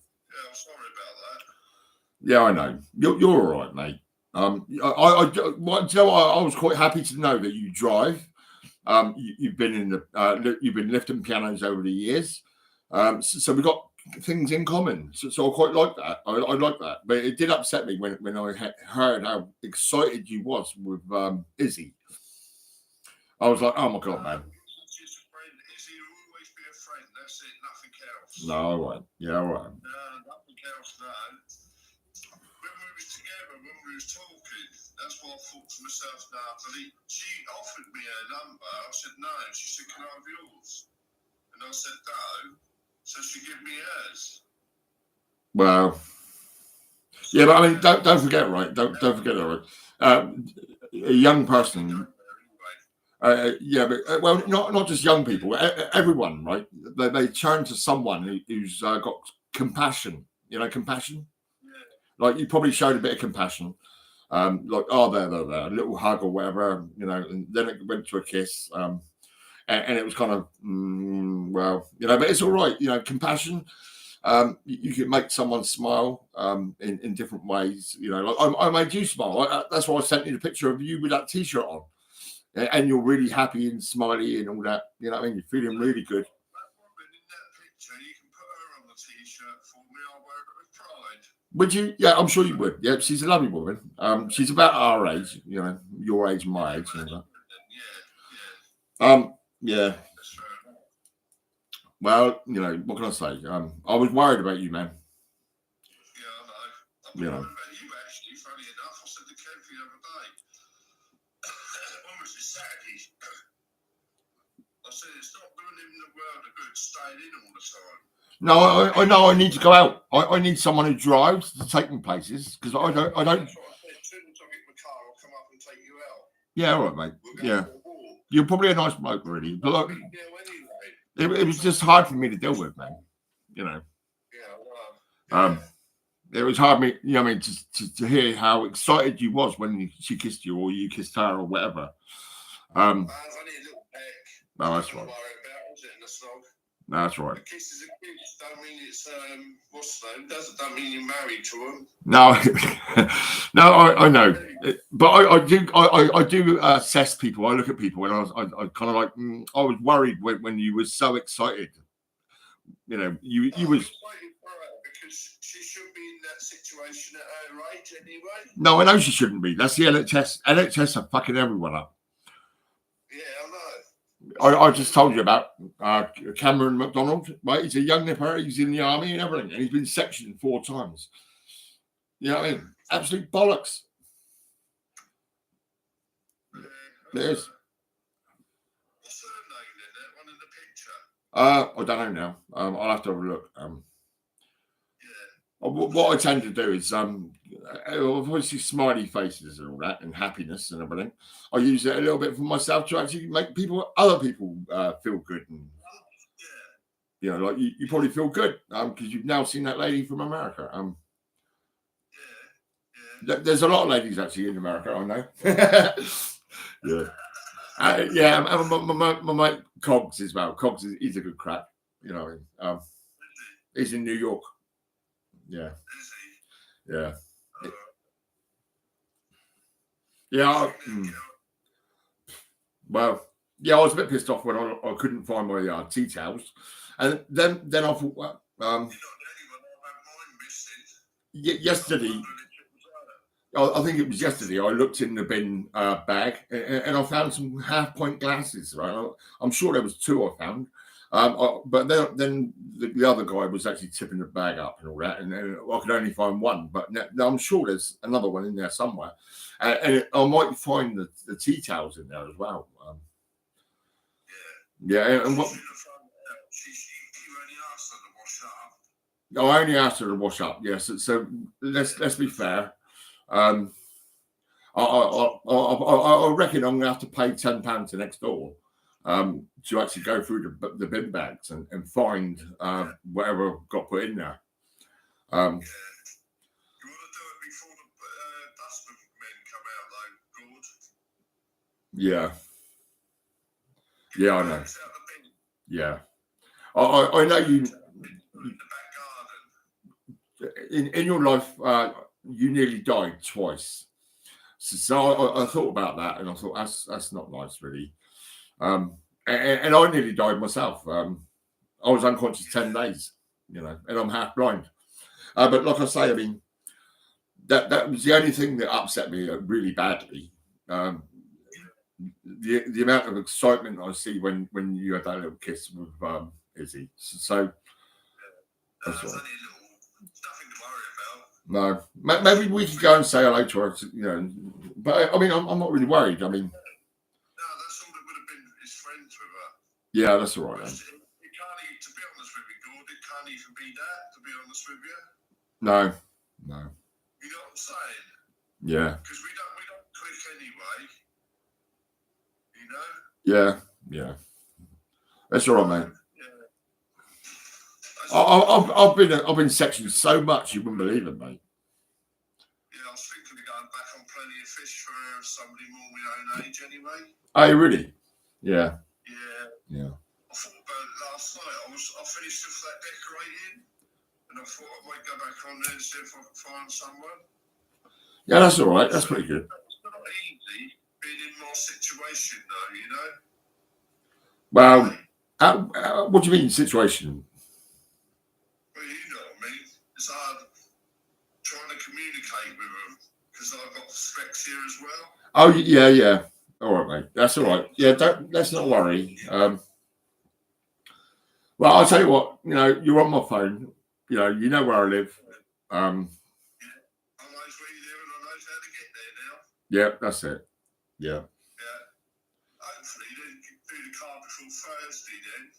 Yeah, I know. You're all right, mate. Do you know what? I was quite happy to know that you drive. You've been you've been lifting pianos over the years. So we've got things in common. So I quite like that. I like that. But it did upset me when I heard how excited you was with Izzy. I was like, oh my God, man. No, all right. Yeah, all right. Nothing else, no. When we was together, when we was talking, that's what I thought to myself now. She offered me her number. I said no. She said, can I have yours? And I said no. So she gave me hers. Well, yeah, but I mean, don't forget, right? Don't forget that, right? A young person. Yeah, but well, not just young people. Everyone, right? They turn to someone who's got compassion. You know, compassion. Like you probably showed a bit of compassion. Like, oh, there, a little hug or whatever. You know, and then it went to a kiss. and it was kind of well, you know, but it's all right. You know, compassion. You can make someone smile in different ways. You know, like I made you smile. That's why I sent you the picture of you with that T-shirt on, and you're really happy and smiley and all that. You know what I mean? You're feeling really good. Would you? Yeah, I'm sure you would. Yeah, she's a lovely woman. She's about our age, you know, your age, my age. You know. Yeah. Well, you know, what can I say? I was worried about you, man. You know. No, I know I need to go out. I need someone who drives to take me places because I don't. Yeah, all right, mate. Yeah, you're probably a nice bloke, really. But like, it was just hard for me to deal with, man. You know. It was hard me, you know, what I mean, to hear how excited you was when she kissed you or you kissed her or whatever. No, that's right. No, that's right. Kisses a kiss. Don't mean it's what's the name? Don't mean you're married to them. No, no, I know, but I do assess people. I look at people, and I kind of like I was worried when you were so excited. You know, you was. Because she shouldn't be in that situation at her age anyway. No, I know she shouldn't be. That's the NHS. NHS are fucking everyone up. Yeah, I know. I just told you about Cameron McDonald, right? He's a young nipper. He's in the army and everything, and he's been sectioned 4 times. You know what I mean? Absolute bollocks. There's. What's her name in that one in the picture? I don't know now. I'll have to have a look. What I tend to do is obviously smiley faces and all that, and happiness and everything. I use it a little bit for myself to actually make other people feel good, and you know, like you probably feel good because you've now seen that lady from America. There's a lot of ladies actually in America, I know. My mate Cogs as well. Cogs he's a good crack. You know, he's in New York. Yeah. Well, yeah, I was a bit pissed off when I couldn't find my tea towels, and then I thought, well, yesterday. I think it was yesterday. I looked in the bin bag and I found some half-point glasses. Right, I'm sure there was 2 I found. But then the other guy was actually tipping the bag up and all that, and I could only find 1. But I'm sure there's another one in there somewhere, and I might find the tea towels in there as well. And what? I only asked her to wash up. Yes, so let's be fair. I reckon I'm gonna have to pay £10 to next door. To actually go through the bin bags and find whatever got put in there. You want to do it before the dustman men come out, though, Gord? Yeah, I know. Yeah, I know you. In your life, you nearly died twice. So I thought about that, and I thought that's not nice, really. And I nearly died myself. I was unconscious 10 days, you know, and I'm half blind. But like I say, I mean, that was the only thing that upset me really badly. The amount of excitement I see when you had that little kiss with Izzy. So that's right. No, maybe we could go and say hello to her, you know. But I mean, I'm not really worried. I mean. Yeah, that's all right. Then. To be honest with you, Gord, it can't even be that, to be honest with you. No. You know what I'm saying? Yeah. Because we don't click anyway. You know? Yeah. That's all right, mate. Yeah. I've been sectioned so much you wouldn't believe it, mate. Yeah, I was thinking of going back on Plenty of Fish for somebody more my own age anyway. Oh, really? Yeah. Yeah. I thought about last night. I finished off that decorating, and I thought I might go back on there and see if I can find someone. Yeah, that's all right. That's pretty good. It's not easy being in my situation, though. You know. Well, what do you mean situation? Well, you know what I mean. It's hard trying to communicate with them because I've got dyslexia as well. Oh yeah. All right, mate. That's all right. Yeah, let's not worry. Well, I'll tell you what. You know, you're on my phone. You know where I live. I knows where you live and I knows how to get there now. Yeah, that's it. Yeah. Yeah. Hopefully, they can do the car before Thursday then.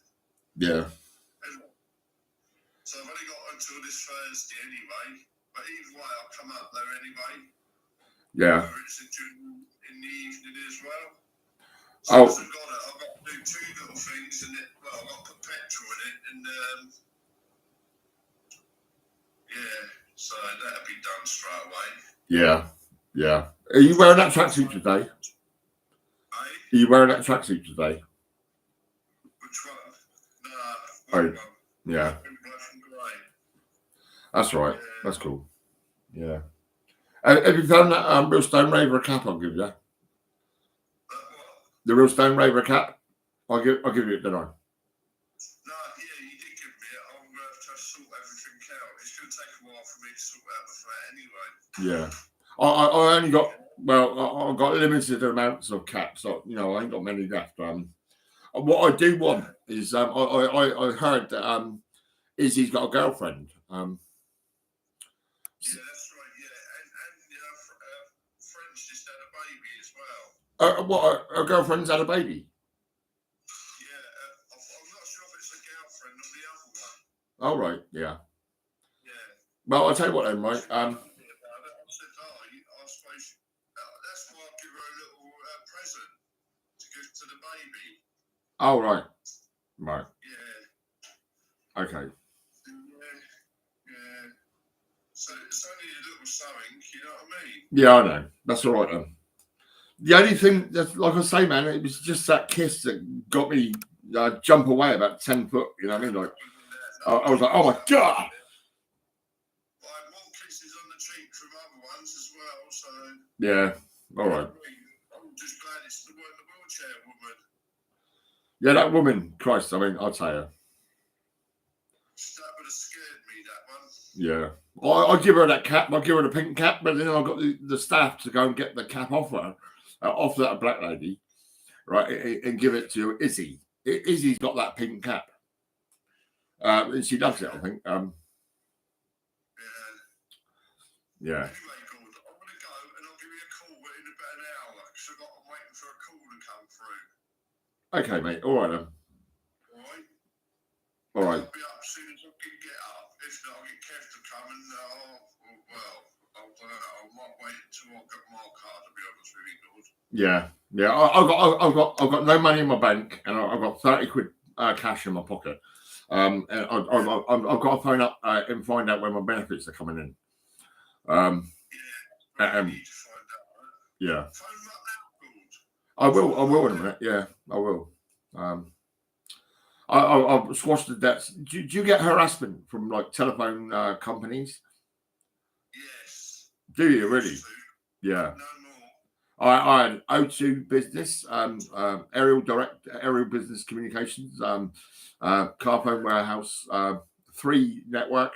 Yeah. So I've only got until this Thursday anyway. But either way, I'll come up there anyway. Yeah. Whether it's in the evening as well. So Oh. I've got to do two little things and I've got to put petrol in it and yeah, so that'll be done straight away. Yeah. Are you wearing that tracksuit today? Are you wearing that tracksuit today? Which one? Oh, yeah. That's right. That's cool. Yeah. Have you found that real Stone Raver cap I'll give you? The real Stone Raver cap? I'll give you it, don't I? No, yeah, you did give me it. I'm going to have to sort everything out. It's going to take a while for me to sort out the flat anyway. Yeah. I only got, I've got limited amounts of caps. So, I ain't got many left. What I do want is, I heard that Izzy's got a girlfriend. Yeah, that's right, yeah. And French just had a baby as well. What? Her girlfriend's had a baby? Yeah, I'm not sure if it's a girlfriend or the other one. Oh, right, yeah. Yeah. Well, I'll tell you what then, right? I said, I suppose that's why I'll give her a little present to give to the baby. Oh, right. Right. Yeah. Okay. Yeah. So it's only a little something, you know what I mean? Yeah, I know. That's all right then. The only thing, like I say, man, it was just that kiss that got me jump away about 10 foot. You know what I mean? Like, I was like, oh my God. I had more kisses on the cheek from other ones as well, so. Yeah. All right. I'm just glad it's the wheelchair woman. Yeah, that woman, Christ, I mean, I'll tell you. That would have scared me, that one. Yeah. I'll give her that cap. I'll give her the pink cap, but then I've got the staff to go and get the cap off her, off that black lady, right, and give it to Izzy. Izzy's got that pink cap. And she loves it, I think. Yeah. Anyway, Gord, I'm going to go and I'll give you a call in about an hour because I'm waiting for a call to come through. Okay, mate. All right then. Alright? All right. I'll be up as soon as I can get up. If not, I'll get Kev to come and, I don't know. I might wait until I get my card, to be honest with you, Gord. Yeah. I've got no money in my bank, and I've got 30 quid cash in my pocket. And I've got to phone up and find out when my benefits are coming in. Yeah. I will in a minute. Yeah, I will. I'll squash the debts. Do you get harassment from like telephone companies? Yes. Do you really? Yeah. I had O2 Business, Aerial Business Communications, Carphone Warehouse, 3 Network,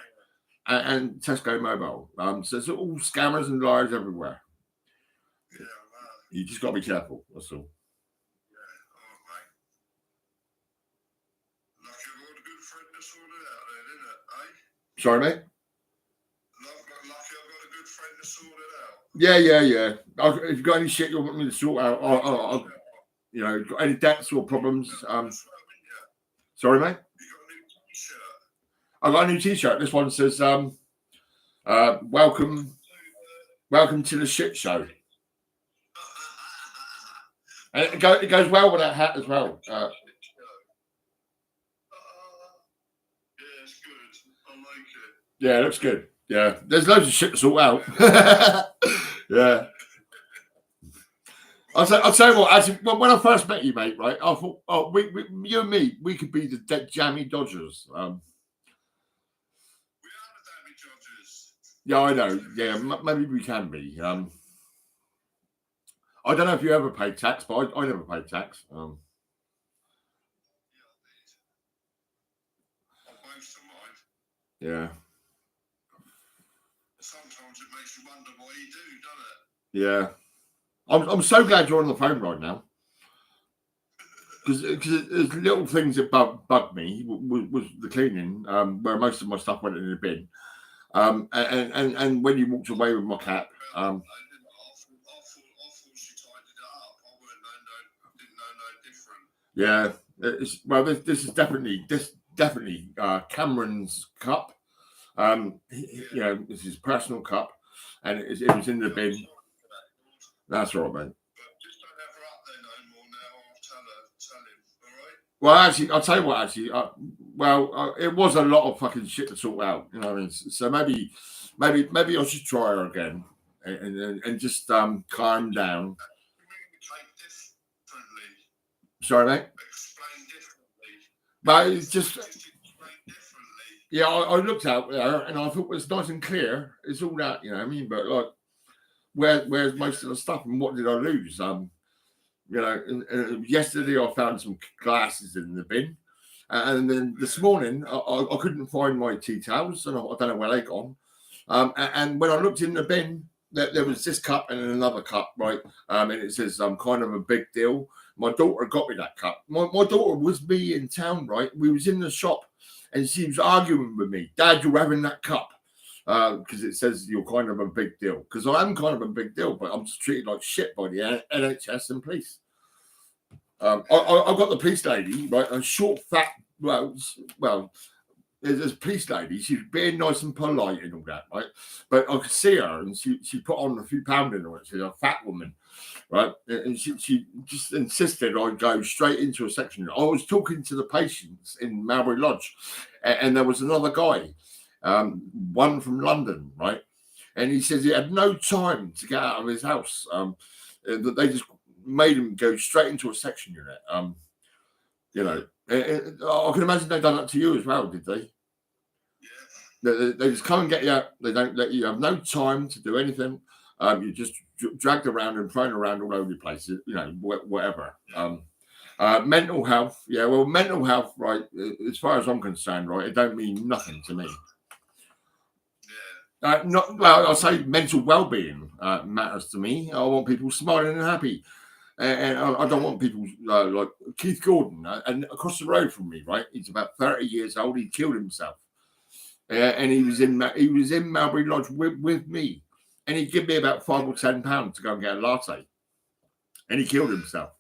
and Tesco Mobile. So it's all scammers and liars everywhere. Yeah, you just got to be careful. That's all. Sorry, mate. Yeah. If you've got any shit you want me to sort out, I'll got any debts or problems. Sorry, mate. I got a new T-shirt. This one says, "Welcome to the shit show." And it goes well with that hat as well. Yeah, it looks good. Yeah, there's loads of shit to sort out. Yeah. I'll tell you what. Actually, when I first met you, mate, right? I thought, oh, you and me, we could be the jammy Dodgers. Yeah, I know. Yeah, maybe we can be. I don't know if you ever paid tax, but I never paid tax. Yeah. Sometimes it makes you wonder why you do, doesn't it? Yeah. I'm so glad you're on the phone right now. Because there's little things that bugged me was the cleaning, where most of my stuff went in the bin. And when you walked away with my cap, yeah, this is definitely Cameron's cup. You know, this is his personal cup, and it was in the bin. That's all right, mate. Well, actually, I'll tell you what. Actually, it was a lot of fucking shit to sort out. You know what I mean? So maybe I should try her again and just calm down. Sorry, mate. But it's just, yeah, I looked out there and I thought it was nice and clear. It's all that, you know what I mean? But like, where's most of the stuff and what did I lose? You know, yesterday I found some glasses in the bin, and then this morning I couldn't find my tea towels, and I don't know where they gone. And when I looked in the bin, there was this cup and another cup, right? And it says kind of a big deal. My daughter got me that cup. My daughter was me in town, right? We was in the shop, and she was arguing with me. Dad, you're having that cup. Because it says you're kind of a big deal. Because I am kind of a big deal, but I'm just treated like shit by the NHS and police. I got the police lady, right? A short, fat, well, there's a police lady. She's being nice and polite and all that, right? But I could see her, and she put on a few pounds in her. She's a fat woman, right? And she just insisted I go straight into a section. I was talking to the patients in Mowbray Lodge, and there was another guy. One from London, right? And he says he had no time to get out of his house. That they just made him go straight into a section unit. You know, I can imagine they've done that to you as well, did they? Yeah. They just come and get you out. They don't let you have no time to do anything. You just dragged around and thrown around all over the place. You know, whatever. Mental health, yeah. Well, mental health, right? As far as I'm concerned, right, it don't mean nothing to me. I'll say mental well-being matters to me. I want people smiling and happy, and I don't want people like Keith Gordon, and across the road from me, right? He's about 30 years old. He killed himself, and he was in Mowbray Lodge with me, and he gave me about £5 or £10 to go and get a latte, and he killed himself,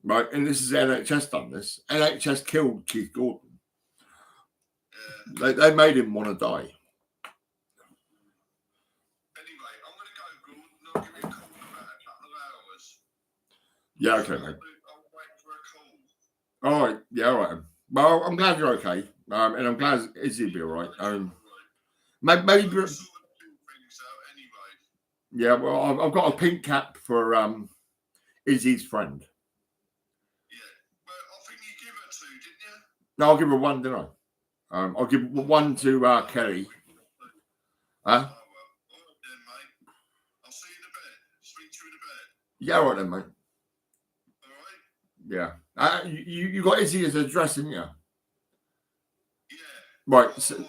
right? And this is NHS done this. NHS killed Keith Gordon. They made him want to die. Yeah, okay, mate. All right, yeah, all right. Well, I'm glad you're okay, and I'm glad Izzy will be all right. Maybe. Yeah, well, I've got a pink cap for Izzy's friend. No, I'll give her one, didn't I? I'll give one to Kelly. Huh? Yeah, all right then, mate. Yeah. You got Izzy's address, didn't you? Yeah. Right. So,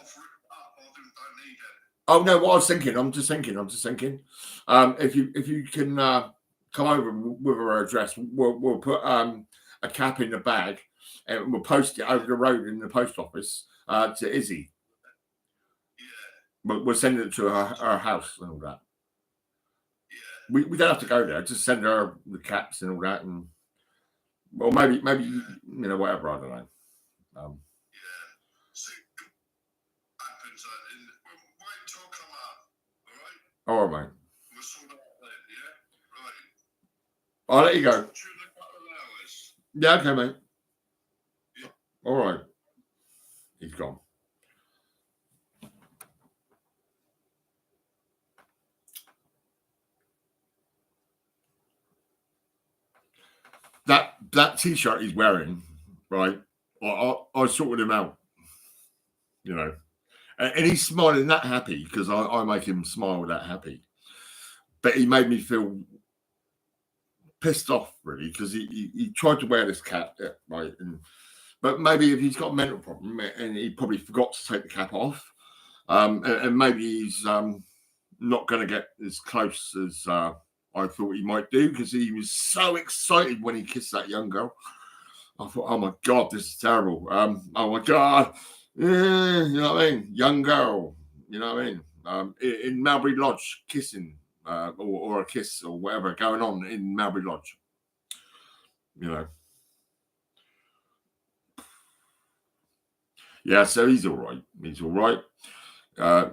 oh no, what I was thinking, I'm just thinking. If you can come over with her address, we'll put a cap in the bag and we'll post it over the road in the post office to Izzy. We'll send it to her house and all that. We don't have to go there. Just send her the caps and all that, and well, maybe you know, whatever. I don't know. All right, mate. I'll let you go. Yeah, okay, mate. All right. He's gone. that t-shirt he's wearing, right? I sorted him out, you know, and he's smiling that happy because I make him smile that happy. But he made me feel pissed off really because he tried to wear this cap, right? But maybe if he's got a mental problem and he probably forgot to take the cap off, and maybe he's not going to get as close as I thought he might do because he was so excited when he kissed that young girl. I thought, oh my God, this is terrible. Oh my God. You know what I mean? Young girl, you know what I mean? In Melbury Lodge, kissing or a kiss or whatever going on in Melbury Lodge. You know. Yeah, so he's all right. He's all right. I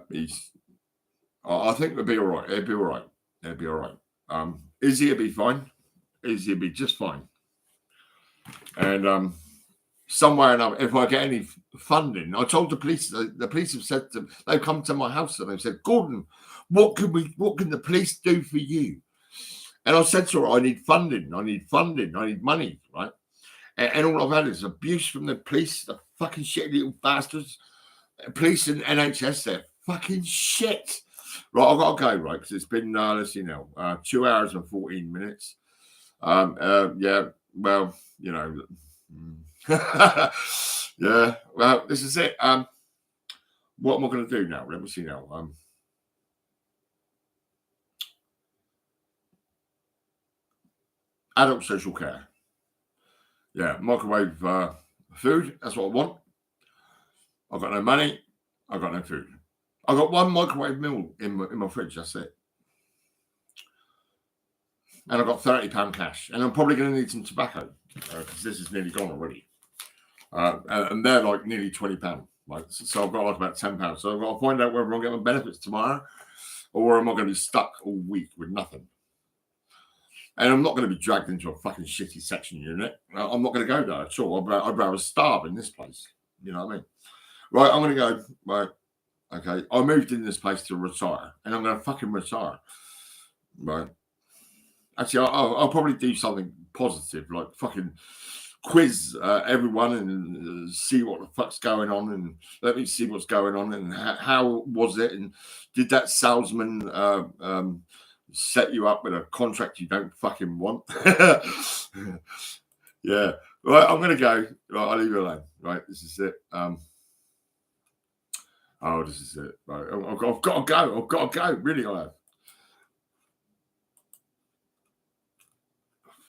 think it'll be all right. It'll be all right. It'll be all right. Izzy will be fine. Izzy will be just fine. And somewhere or another, if I get any funding, I told the police have said they've come to my house and they've said, Gordon, what can the police do for you? And I said to her, I need funding, I need money, right? And all I've had is abuse from the police, the fucking shit little bastards. Police and NHS, they're fucking shit. Right, I've got to go, right, because it's been, let's see now, 2 hours and 14 minutes. Yeah, well, you know, yeah, well, this is it. What am I going to do now? Let me see now. Adult social care. Yeah, microwave food. That's what I want. I've got no money. I've got no food. I've got one microwave meal in my fridge. That's it. And I've got £30 cash. And I'm probably going to need some tobacco because this is nearly gone already. And they're like nearly £20. Right? So I've got like about £10. So I've got to find out whether I'm getting my benefits tomorrow or am I going to be stuck all week with nothing. And I'm not going to be dragged into a fucking shitty section unit. I'm not going to go there at all. I'd rather starve in this place. You know what I mean? Right, I'm going to go. Right, okay. I moved in this place to retire, and I'm going to fucking retire. Right. Actually, I'll probably do something positive, like fucking quiz everyone and see what the fuck's going on, and let me see what's going on, and how was it, and did that salesman set you up with a contract you don't fucking want? Yeah. Right, I'm gonna go. Right, I'll leave you alone. Right, this is it. Oh, this is it. Right, I've got to go. I've got to go. Really, I have.